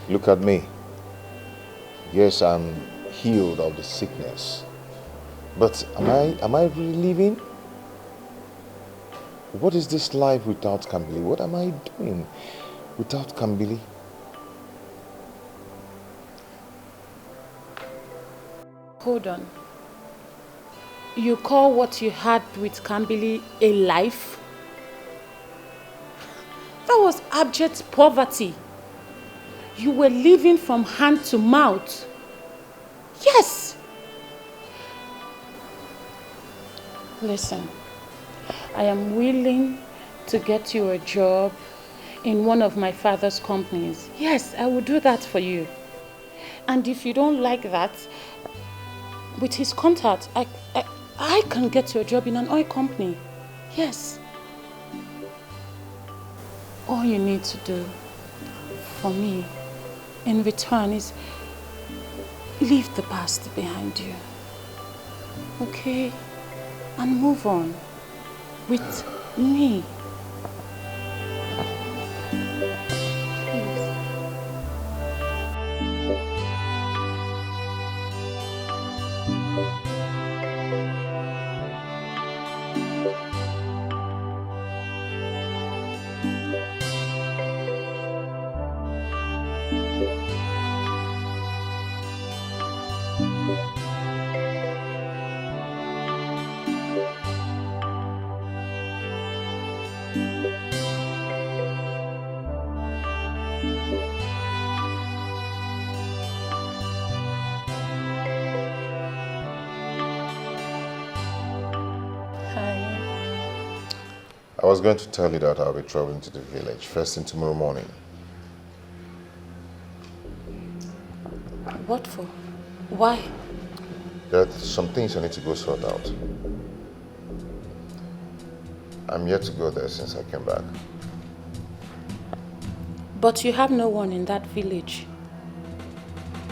Look at me. Yes, I'm healed of the sickness. But am I really living? What is this life without Kambili? What am I doing without Kambili? Hold on. You call what you had with Kambili a life? That was abject poverty. You were living from hand to mouth. Yes. Listen, I am willing to get you a job in one of my father's companies. Yes, I will do that for you. And if you don't like that, with his contact, I can get you a job in an oil company. Yes. All you need to do for me in return is leave the past behind you. Okay? And move on with me. I was going to tell you that I'll be traveling to the village first thing tomorrow morning. What for? Why? There are some things I need to go sort out. I'm yet to go there since I came back. But you have no one in that village.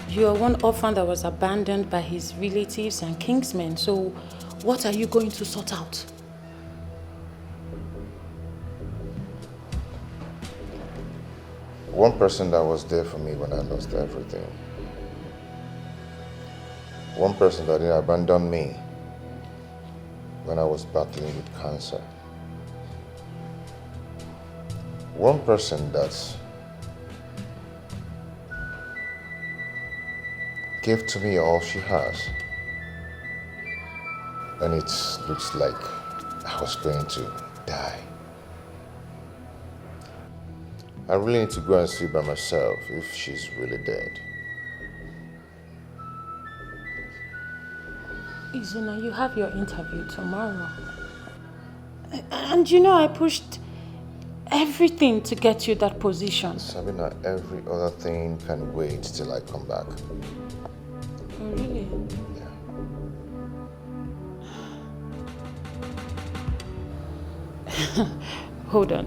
You are one orphan that was abandoned by his relatives and kinsmen, so what are you going to sort out? One person that was there for me when I lost everything. One person that didn't abandon me when I was battling with cancer. One person that gave to me all she has. And it looks like I was going to die. I really need to go and see by myself if she's really dead. Izuna, you have your interview tomorrow. And you know I pushed everything to get you that position. Sabina, every other thing can wait till I come back. Oh, really? Yeah. Hold on.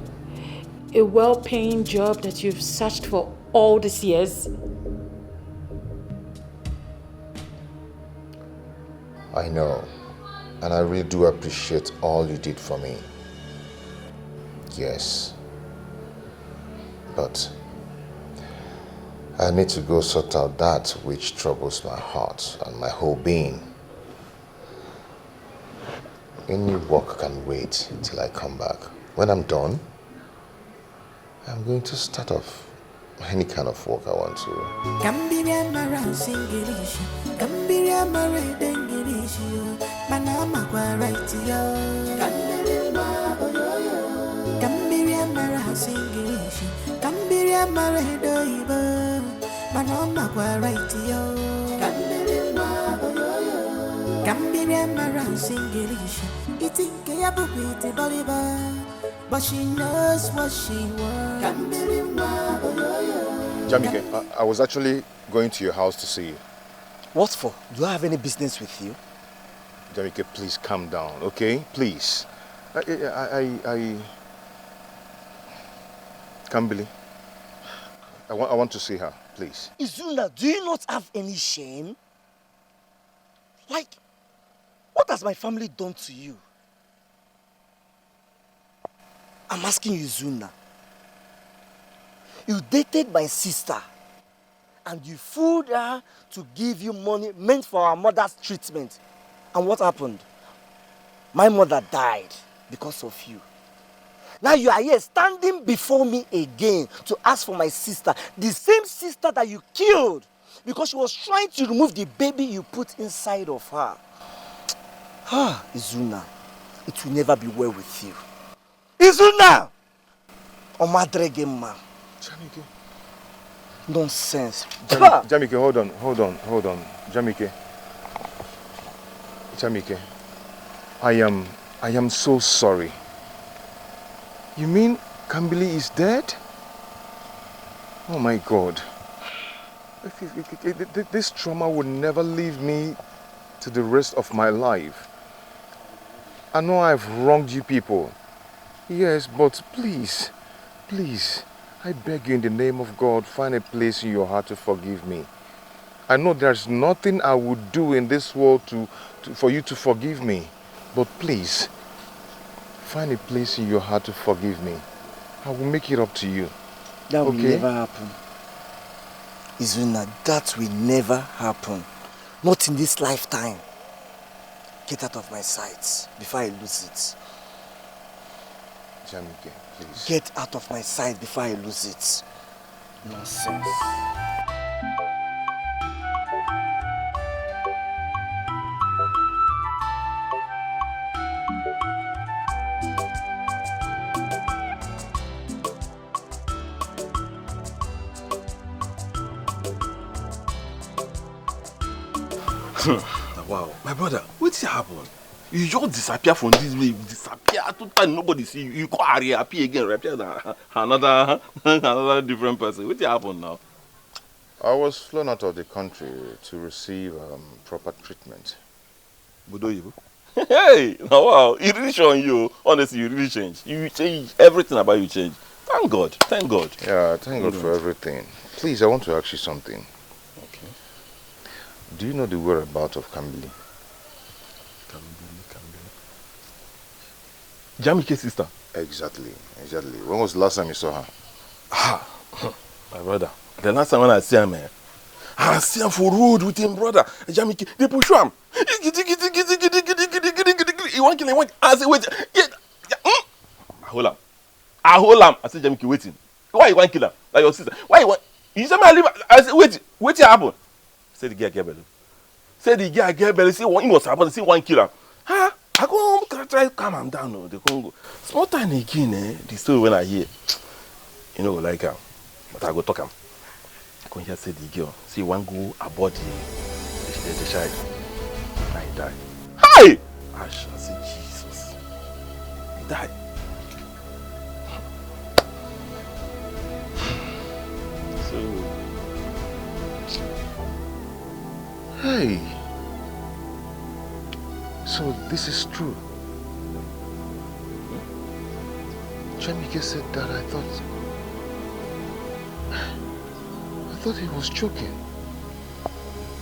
A well-paying job that you've searched for all these years? I know, and I really do appreciate all you did for me. Yes, but I need to go sort out that which troubles my heart and my whole being. Any work can wait till I come back. When I'm done, I'm going to start off any kind of work I want to. But she knows what she wants. Jamike, I was actually going to your house to see you. What for? Do I have any business with you? Jamike, please calm down, okay? Please. I Kambili, I want to see her, please. Izuna, do you not have any shame? Like, what has my family done to you? I'm asking you, Izuna. You dated my sister and you fooled her to give you money meant for our mother's treatment. And what happened? My mother died because of you. Now you are here standing before me again to ask for my sister, the same sister that you killed because she was trying to remove the baby you put inside of her. Ah, Izuna, it will never be well with you. Izuna! Omadregema. Jamike. Nonsense. Jamike, hold on. Jamike, I am so sorry. You mean Kambili is dead? Oh my God. This trauma will never leave me to the rest of my life. I know I've wronged you people. Yes, but please, I beg you in the name of God, find a place in your heart to forgive me. I know there's nothing I would do in this world for you to forgive me. But please, find a place in your heart to forgive me. I will make it up to you. That will never happen. Izuna, that will never happen. Not in this lifetime. Get out of my sight before I lose it. Jamike, please. Get out of my sight before I lose it. Nonsense. Wow, my brother, what's happened? You just disappear from this way, you disappear totally, nobody see you. You go appear again, reappear another different person. What happened now? I was flown out of the country to receive proper treatment. Budoyibo? Hey, wow, it really showing you. Honestly, you really changed. You change everything about you change. Thank God, thank God. Yeah, thank God for everything. Please, I want to ask you something. Okay. Do you know the whereabouts of Kambili? Jamike's sister? Exactly. When was the last time you saw her? My brother. The last time when I see him, I see him for road with him brother. Jamike, they push him. He want kill him. I say wait. I hold him. I say Jamike waiting. Why you want kill him? Like your sister. Why you want? You say me leave. I say wait. What happen? Say the guy get belly. Say what he must happen. Say one killer. Huh? I go home, try to calm him down. No, they can't go. Small time again, the story when I hear, you know, like but I go talk him. I can hear say the girl, see one go aboard the child. And he died. Hi! I shall say Jesus. He died. Hey. So this is true. Jamike said that. I thought he was joking.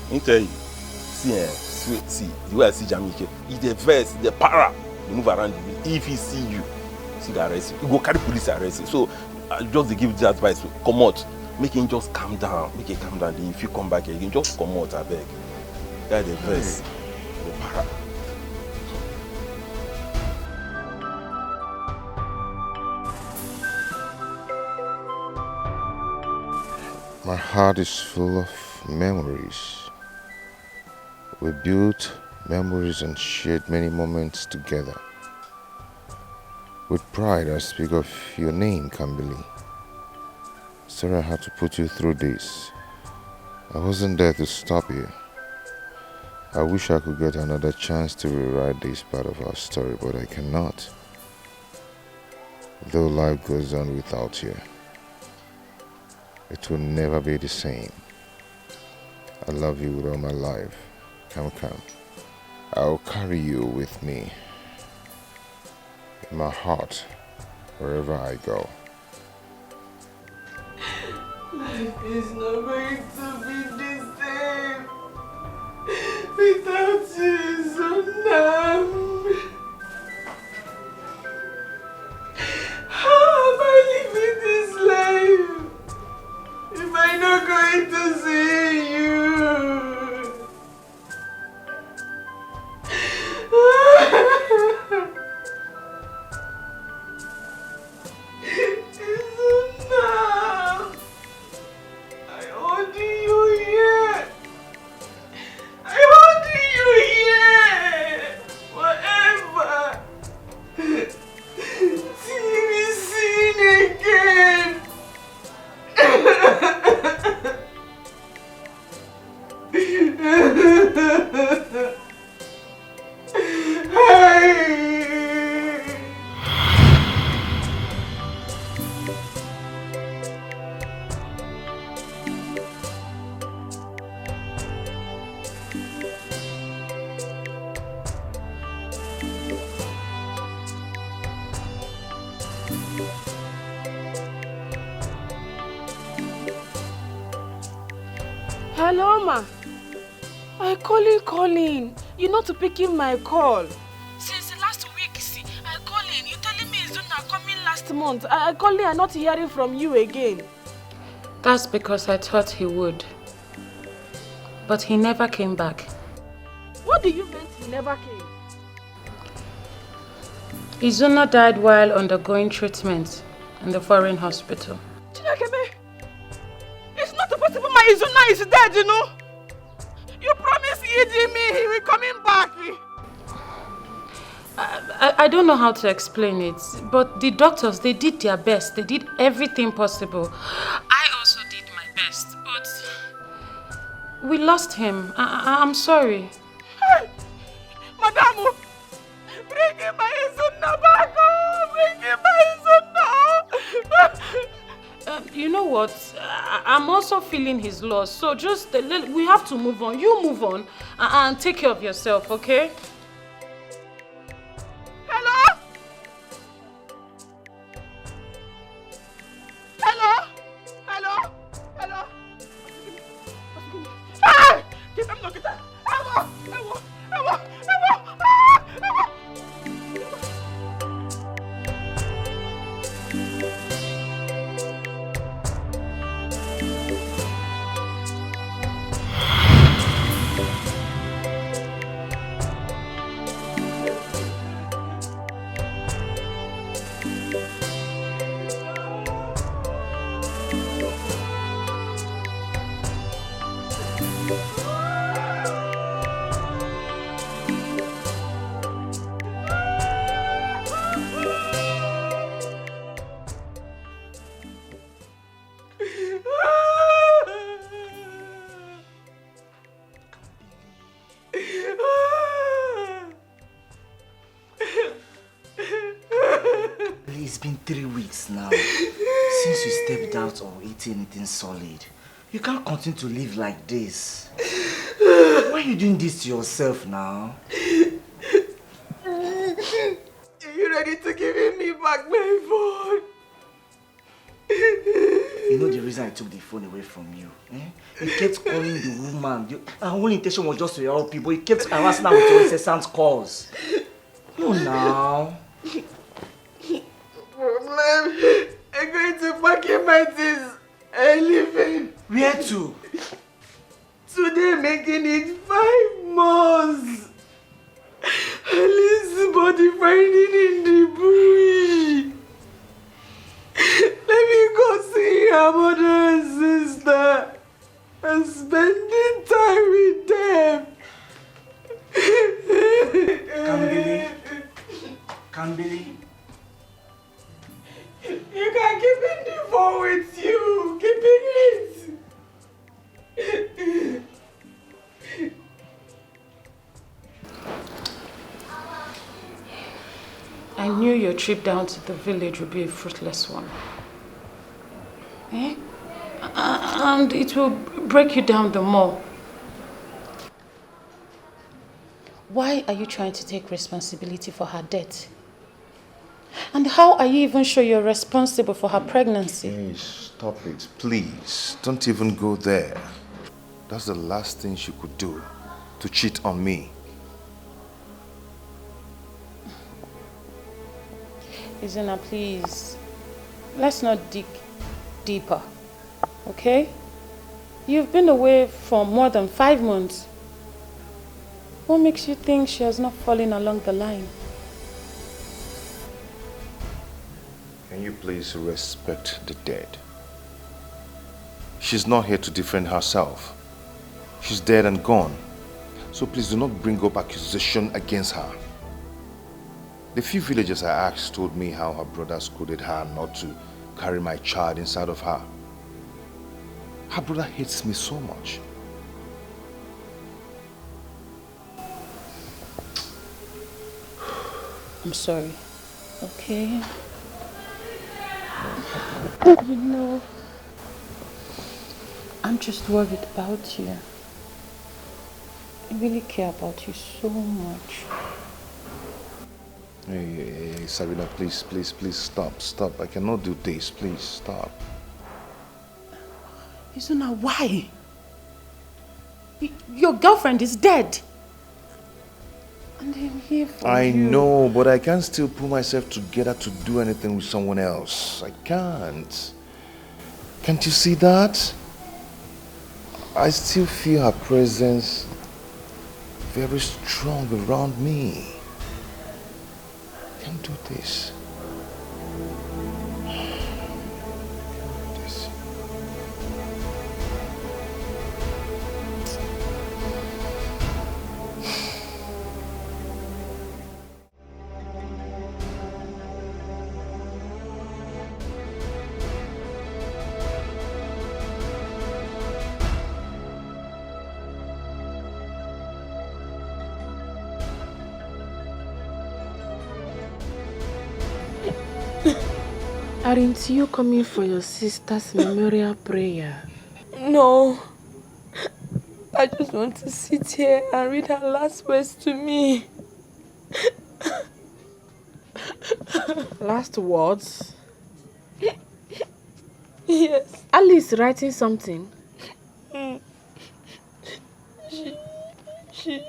Let me tell you, see the way I see Jamike, he's the verse, the para, he move around the way. If he see you, see the arrest you. He go carry police arrest you. So just to give the advice, come out, make him just calm down, make him calm down. If you come back again, just come out, I beg. That's the verse, the para. My heart is full of memories. We built memories and shared many moments together. With pride, I speak of your name, Kambili. Sorry I had to put you through this. I wasn't there to stop you. I wish I could get another chance to rewrite this part of our story, but I cannot. Though life goes on without you, it will never be the same. I love you with all my life. Come. I'll carry you with me. In my heart, wherever I go. Life is not going to be the same without you, Izuna. How am I living this life if I'm not going to see you? Izuna, I hold you here. I hold you here forever. Till we see again. Hello, Ma. I calling. You not to picking my call. Since the last week, see, I calling. You telling me Izuna coming last month. I calling and not hearing from you again. That's because I thought he would. But he never came back. What do you mean he never came? Izuna died while undergoing treatment in the foreign hospital. Chinekebe, it's not possible my Izuna is dead, you know. You promised me he will coming back. I don't know how to explain it, but the doctors, they did their best. They did everything possible. I also did my best, but we lost him. I'm sorry. Hey, Madam, you know what? I'm also feeling his loss. So just, we have to move on. You move on and take care of yourself, okay? Hello? Hello? Hello? Hello? Hey! Get up, get up. Ewo! It's been 3 weeks now since you stepped out or eating anything solid. You can't continue to live like this. Why are you doing this to yourself now? Are you ready to give me back my phone? You know the reason I took the phone away from you? You kept calling the woman. Our whole intention was just to help you, but you kept harassing her with your incessant calls. No, now. Problem. I'm going to pack in my things and leaving. Where to? Today making it 5 months. Alice's body finding in the bush. Let me go see her mother and sister and spending time with them. Kambili. You can keep in the phone with you. Keeping it. I knew your trip down to the village would be a fruitless one. And it will break you down the more. Why are you trying to take responsibility for her death? And how are you even sure you're responsible for her pregnancy? Hey, stop it, please. Don't even go there. That's the last thing she could do, to cheat on me. Izuna, please. Let's not dig deeper, okay? You've been away for more than 5 months. What makes you think she has not fallen along the line? Can you please respect the dead? She's not here to defend herself. She's dead and gone. So please do not bring up accusation against her. The few villagers I asked told me how her brother scolded her not to carry my child inside of her. Her brother hates me so much. I'm sorry, okay? You know, I'm just worried about you. I really care about you so much. Hey, Sabina, please, stop. I cannot do this. Please, stop. Izuna, why? Your girlfriend is dead. And I'm here for you. I know, but I can't still pull myself together to do anything with someone else. I can't. Can't you see that? I still feel her presence very strong around me. I can't do this. Aren't you coming for your sister's memorial prayer? No. I just want to sit here and read her last words to me. Last words? Yes. Alice writing something?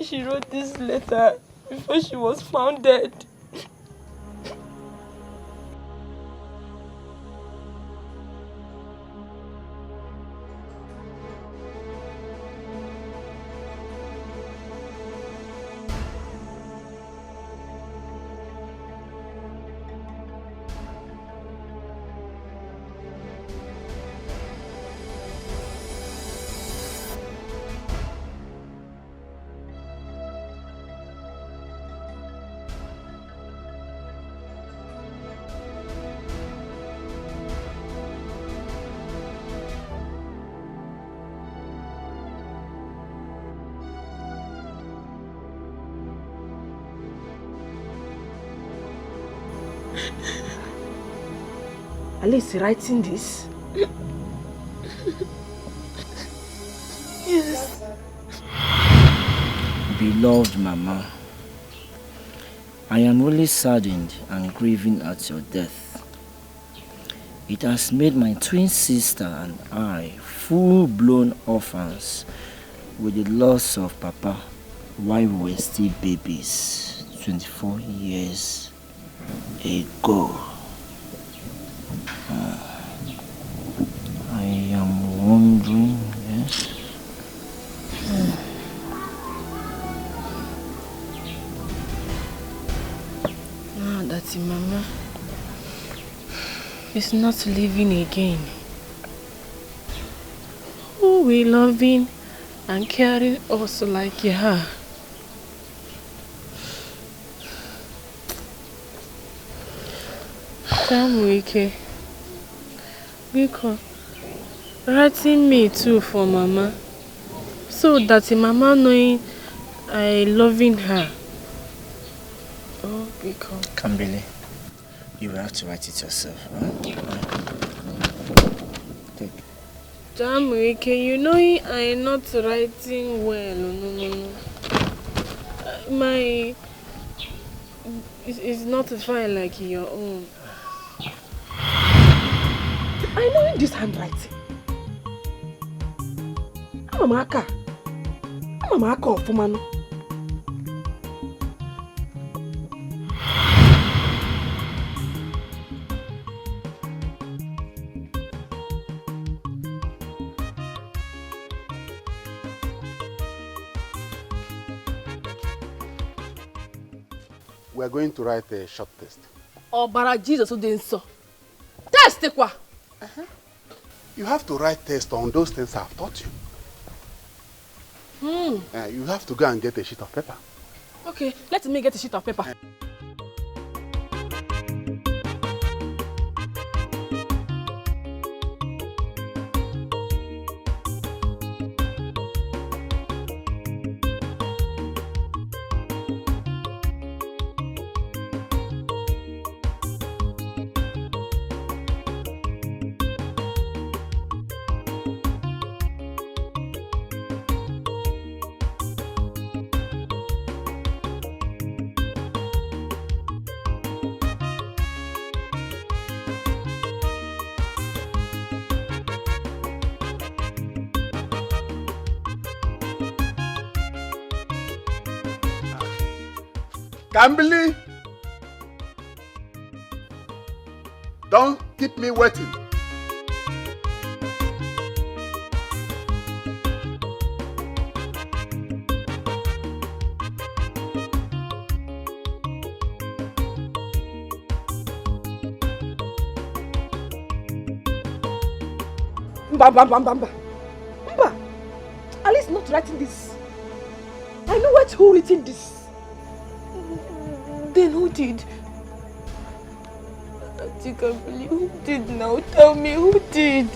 She wrote this letter before she was found dead. Alice writing this? Yes. Beloved Mama, I am really saddened and grieving at your death. It has made my twin sister and I full-blown orphans with the loss of Papa while we were still babies 24 years ago. I am wondering, yes? Now that Mama is not living again, who will loving and caring us like her? Tamwike, because writing me too for Mama, so that Mama knowing I loving her. Oh, because Kambili, you will have to write it yourself, huh? Take. Tamwike, you know I not writing well. No. My it's not fine like your own. I know this handwriting. I'm a of woman. We are going to write a short test. Oh, bara Jesus, so test quoi? You have to write test on those things I've taught you. You have to go and get a sheet of paper. Okay, let me get a sheet of paper. Kambili! Don't keep me waiting. Mba. Alice not writing this. I know who written this. Then who did? I can't believe who did now. Tell me who did.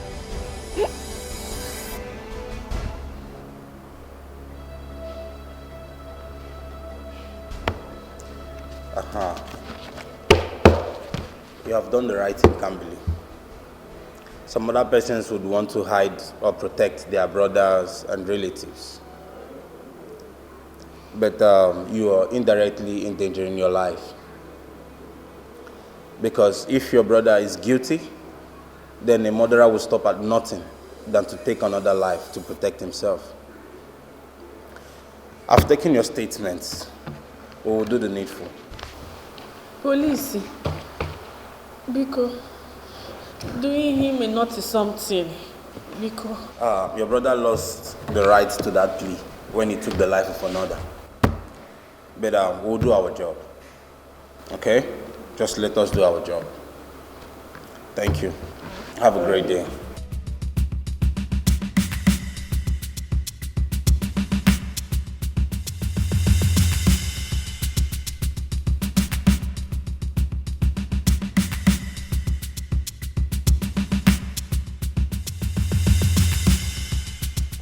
You have done the right thing, Kambili. Some other persons would want to hide or protect their brothers and relatives. But you are indirectly endangering your life. Because if your brother is guilty, then a murderer will stop at nothing than to take another life to protect himself. I've taken your statements. We will do the needful. Police, because doing him a naughty something, because... Your brother lost the right to that plea when he took the life of another. But we'll do our job. Okay? Just let us do our job. Thank you. Have a great day.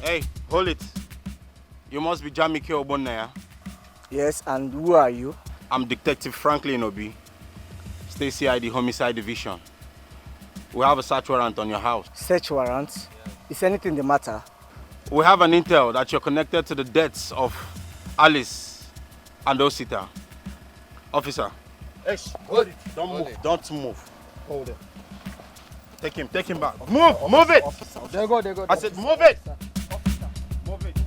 Hey, hold it. You must be Jamike Obonaya. Yes, and who are you? I'm Detective Franklin Obi, State CID Homicide Division. We have a search warrant on your house. Search warrant? Is anything the matter? We have an intel that you're connected to the deaths of Alice and Osita. Officer. Hey, hold it. Don't move. Don't move. Hold it. Take him back. Move it. Officer. There go. I said move it. Move it.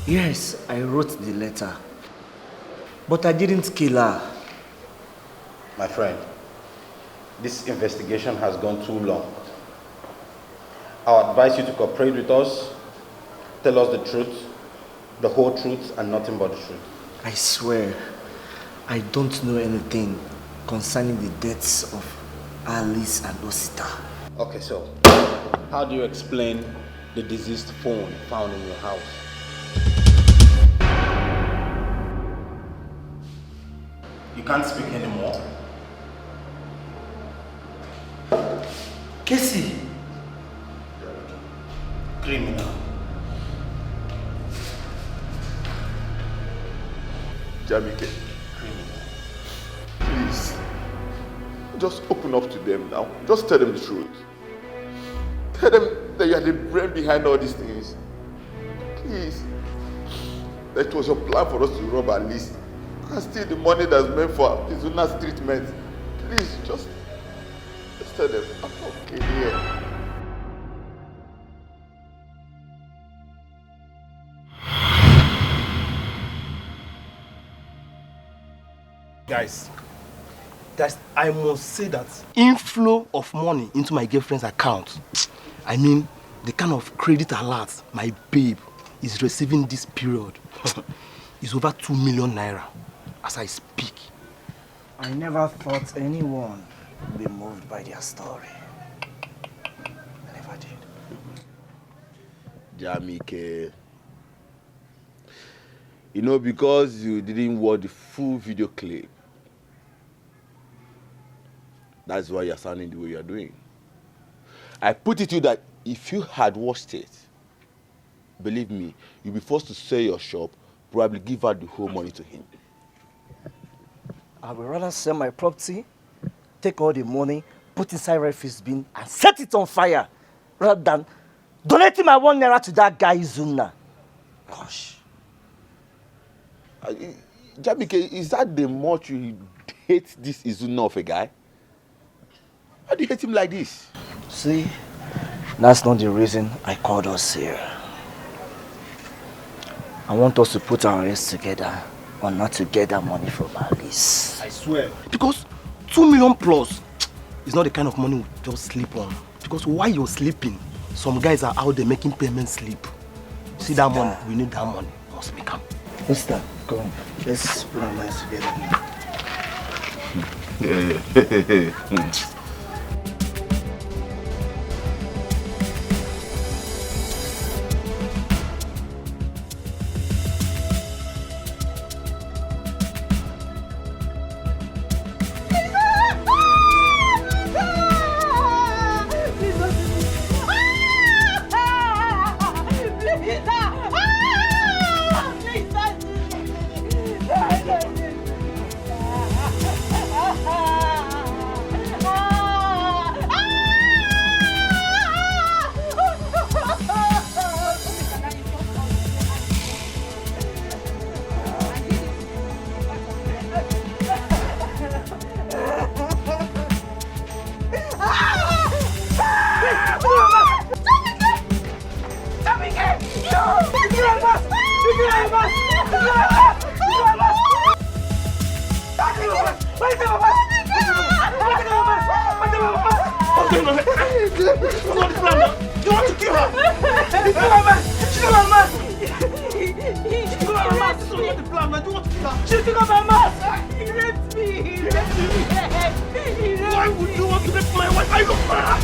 Yes, I wrote the letter. But I didn't kill her. My friend, this investigation has gone too long. I advise you to cooperate with us, tell us the truth, the whole truth, and nothing but the truth. I swear, I don't know anything concerning the deaths of Alice and Osita. Okay, so how do you explain the deceased phone found in your house? You can't speak anymore. Casey! Criminal. Jamike, please, just open up to them now. Just tell them the truth. Tell them that you are the brain behind all these things. Please. That was your plan for us to rob Alice and steal the money that's meant for Izuna's treatment. Please, just tell them I'm okay here. Guys, I must say that inflow of money into my girlfriend's account, I mean, the kind of credit alert my babe is receiving this period is over 2 million naira as I speak. I never thought anyone would be moved by their story. I never did. Jamike, you know, because you didn't watch the full video clip, that's why you're sounding the way you're doing. I put it to you that if you had watched it, believe me, you'll be forced to sell your shop, probably give out the whole money to him. I would rather sell my property, take all the money, put inside refuse bin, and set it on fire, rather than donating my 1 naira to that guy Izuna. Gosh. Jamike, is that the much you hate this Izuna of a guy? Why do you hate him like this? See, that's not the reason I called us here. I want us to put our heads together on not to get that money from Alice. I swear. Because 2 million plus is not the kind of money we just sleep on. Because while you're sleeping, some guys are out there making payments sleep. See that money? We need that money. Must be come. Mister, go on. Let's put our minds together. You want to kill her? She's not a man! She's not a man! She's not a man! This is not the plan, man. You want to kill her? She's not a man! He raped me! He raped me! Why would you want to rape my wife? I look for her!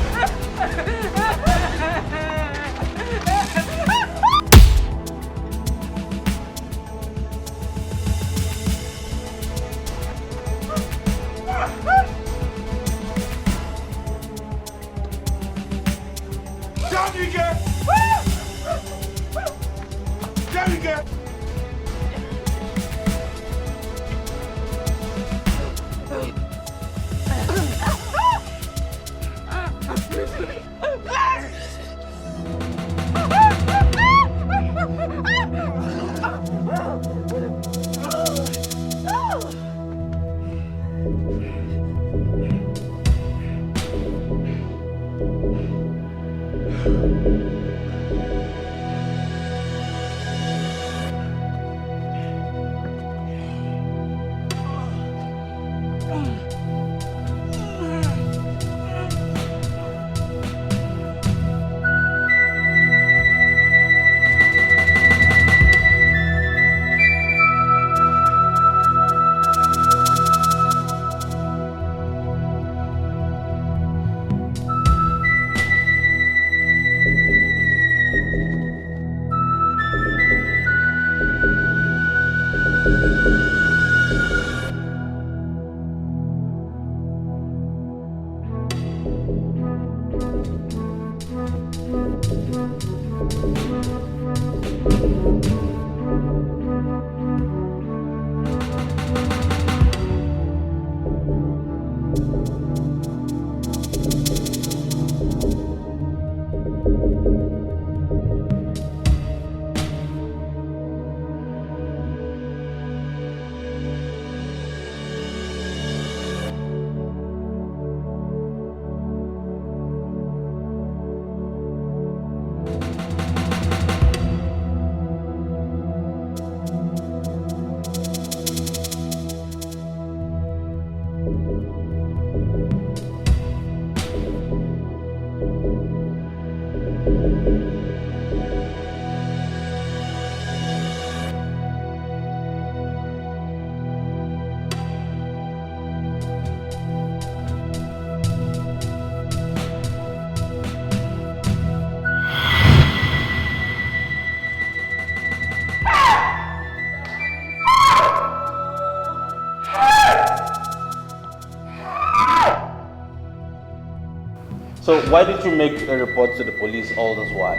So why did you make a report to the police all this while?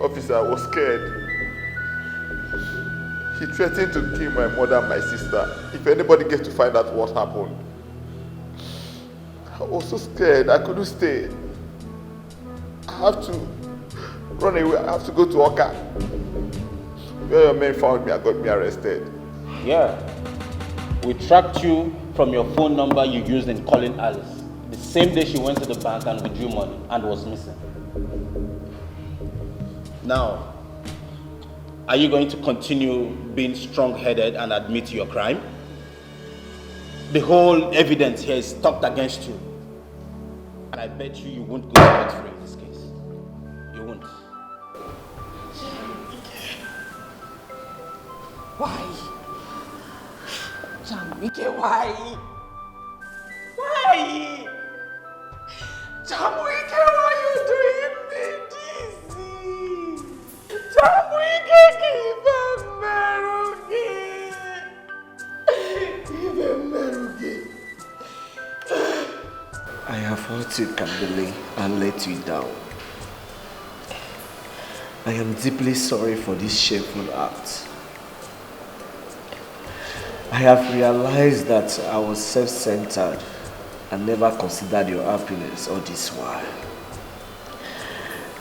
Officer, I was scared. He threatened to kill my mother and my sister if anybody gets to find out what happened. I was so scared, I couldn't stay. I have to run away, I have to go to Oka. Where your men found me and got me arrested. Yeah. We tracked you from your phone number you used in calling Alice. The same day she went to the bank and withdrew money and was missing. Now, are you going to continue being strong-headed and admit to your crime? The whole evidence here is stacked against you. And I bet you won't go scot-free in this case. You won't. Why? Jamike, why? Why? Jamike, why are you doing me this? Jamike, give him Merugi. Give him Merugi. I have hurt you, Kambele, and let you down. I am deeply sorry for this shameful act. I have realized that I was self-centered and never considered your happiness all this while.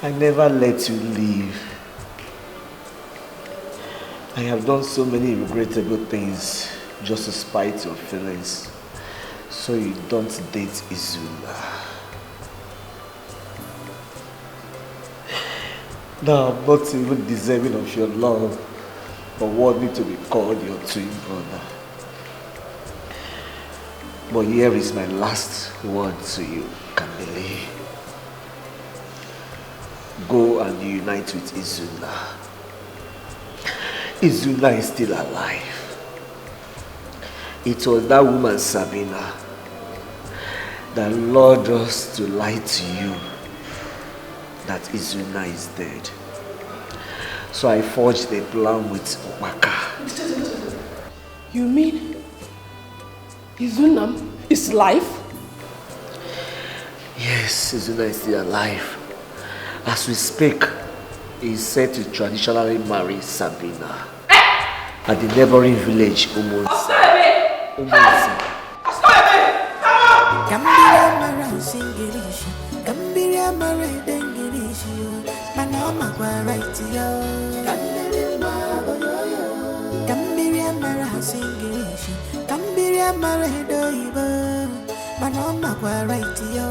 I never let you leave. I have done so many regrettable things just to spite your feelings, so you don't date Izuna. Now I'm not even deserving of your love. or want me to be called your twin brother. But here is my last word to you, Kambele. Go and unite with Izuna. Izuna is still alive. It was that woman, Sabina, that lured us to lie to you that Izuna is dead. So I forged the plan with Waka. You mean Izuna is alive? Yes, Izuna is still alive. As we speak, he is set to traditionally marry Sabina at the neighboring village, Umunsa. Gambiria mara singirishi, Gambiria mara dengirishi, Manoma guaraitio. Gambiria mara singirishi, Gambiria mara doiba, Manoma guaraitio.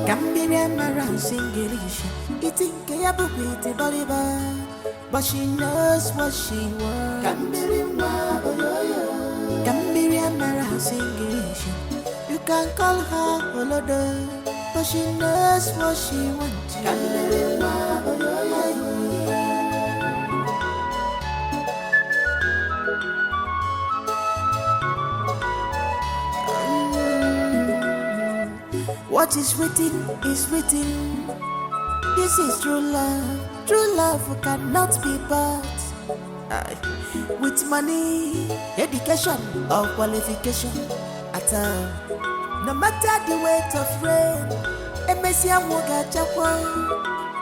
Gambiria mara singirishi, eating kayabu with the bolivar, but she knows what she wants. Gambiria mara singirishi, you can call her Olodo, but she knows what she wants. What is written is written. This is true love. True love cannot be bought with money, education, or qualification at all. No matter the weight of rain, Emesia Woga Chapwa.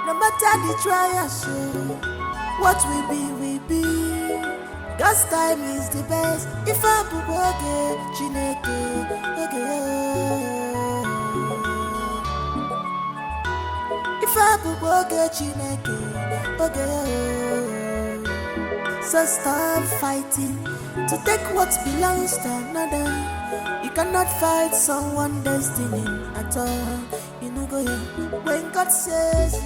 No matter the trials, what will be, will be. God's time is the best. If I buboge, Chineke, if I buboge, Chineke, so stop fighting to take what belongs to another. You cannot fight someone's destiny at all. You know, go when God says.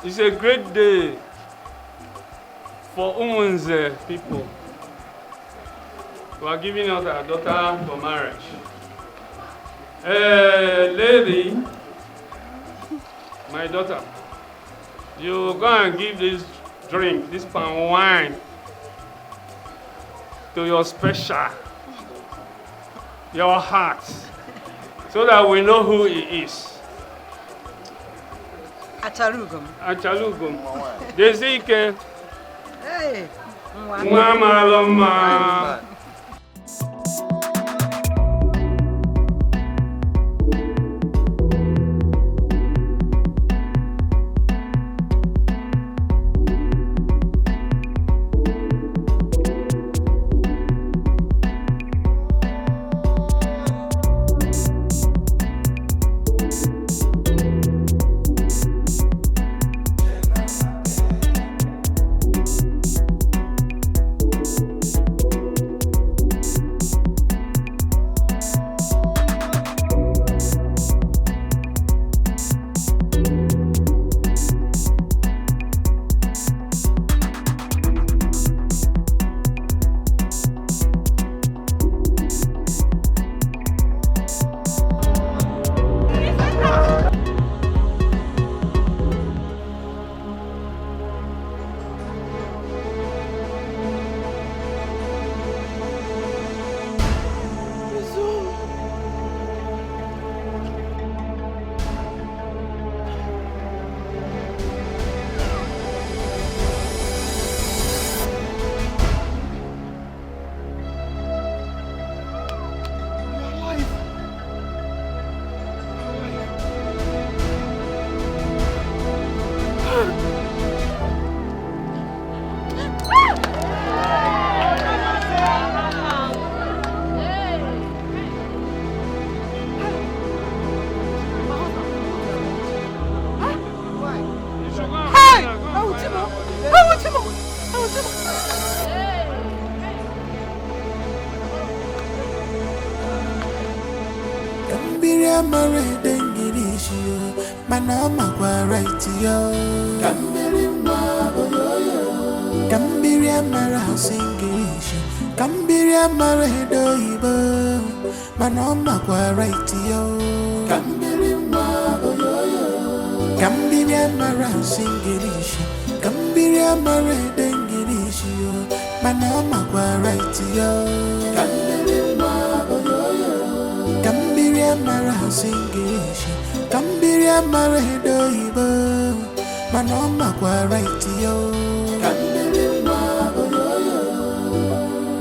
It's a great day for Umunze people. We are giving out our daughter for marriage. Lady, my daughter, you go and give this drink, this palm wine, to your special, your heart, so that we know who he is. Achalugum. Achalugum. Deceit. Hey. Mama Loma.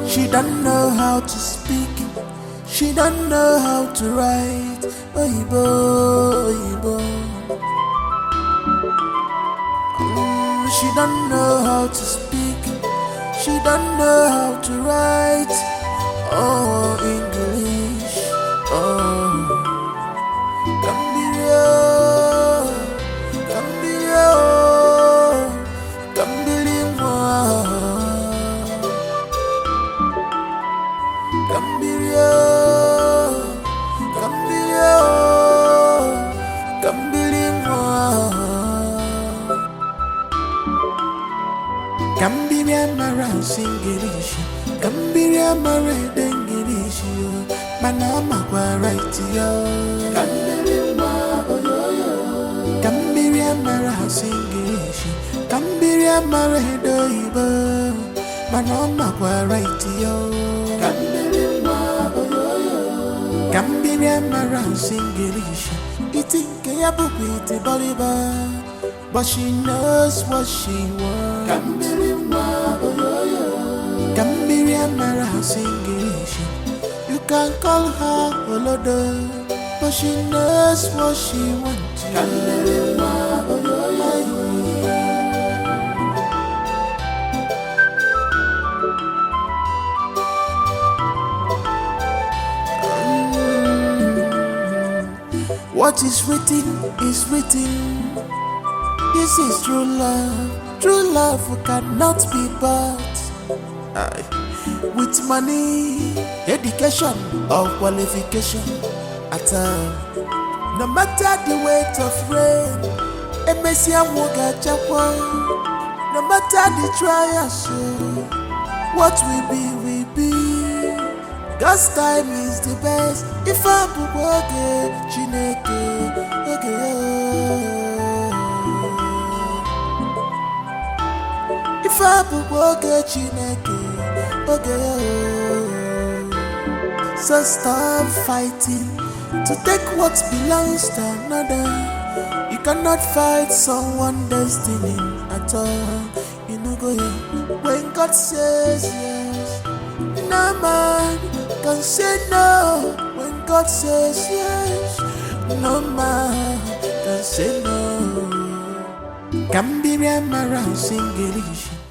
She don't know how to speak, she don't know how to write. Oyibo, oyibo. She don't know how to speak, she don't know how to write. Oh, English, oh. Cambio, cambio, cambio-moi. Cambio, cambio, cambio-moi. Cambia mara singirishi, cambia mara dengirishi, manama kwa right yo. Cambia mara singirishi, cambia mara doibo, manama kwa right yo. Cambia mara singirishi, itinke ya bupiti boliba, but she knows what she wants. Cambia mara singirishi, you can call her Olodo, but she knows what she wants. What is written is written. This is true love. True love cannot be bought with money, education, or qualification at all. No matter the weight of rain, Emesia woga chakwa. No matter the trials, what we be. God's time is the best. If I bugoge chineke, if I bugoge chineke, so stop fighting to take what belongs to another. You cannot fight someone's destiny at all. You know go when God says yes, no man can say no. When God says yes, no man can say no. Can be around singing.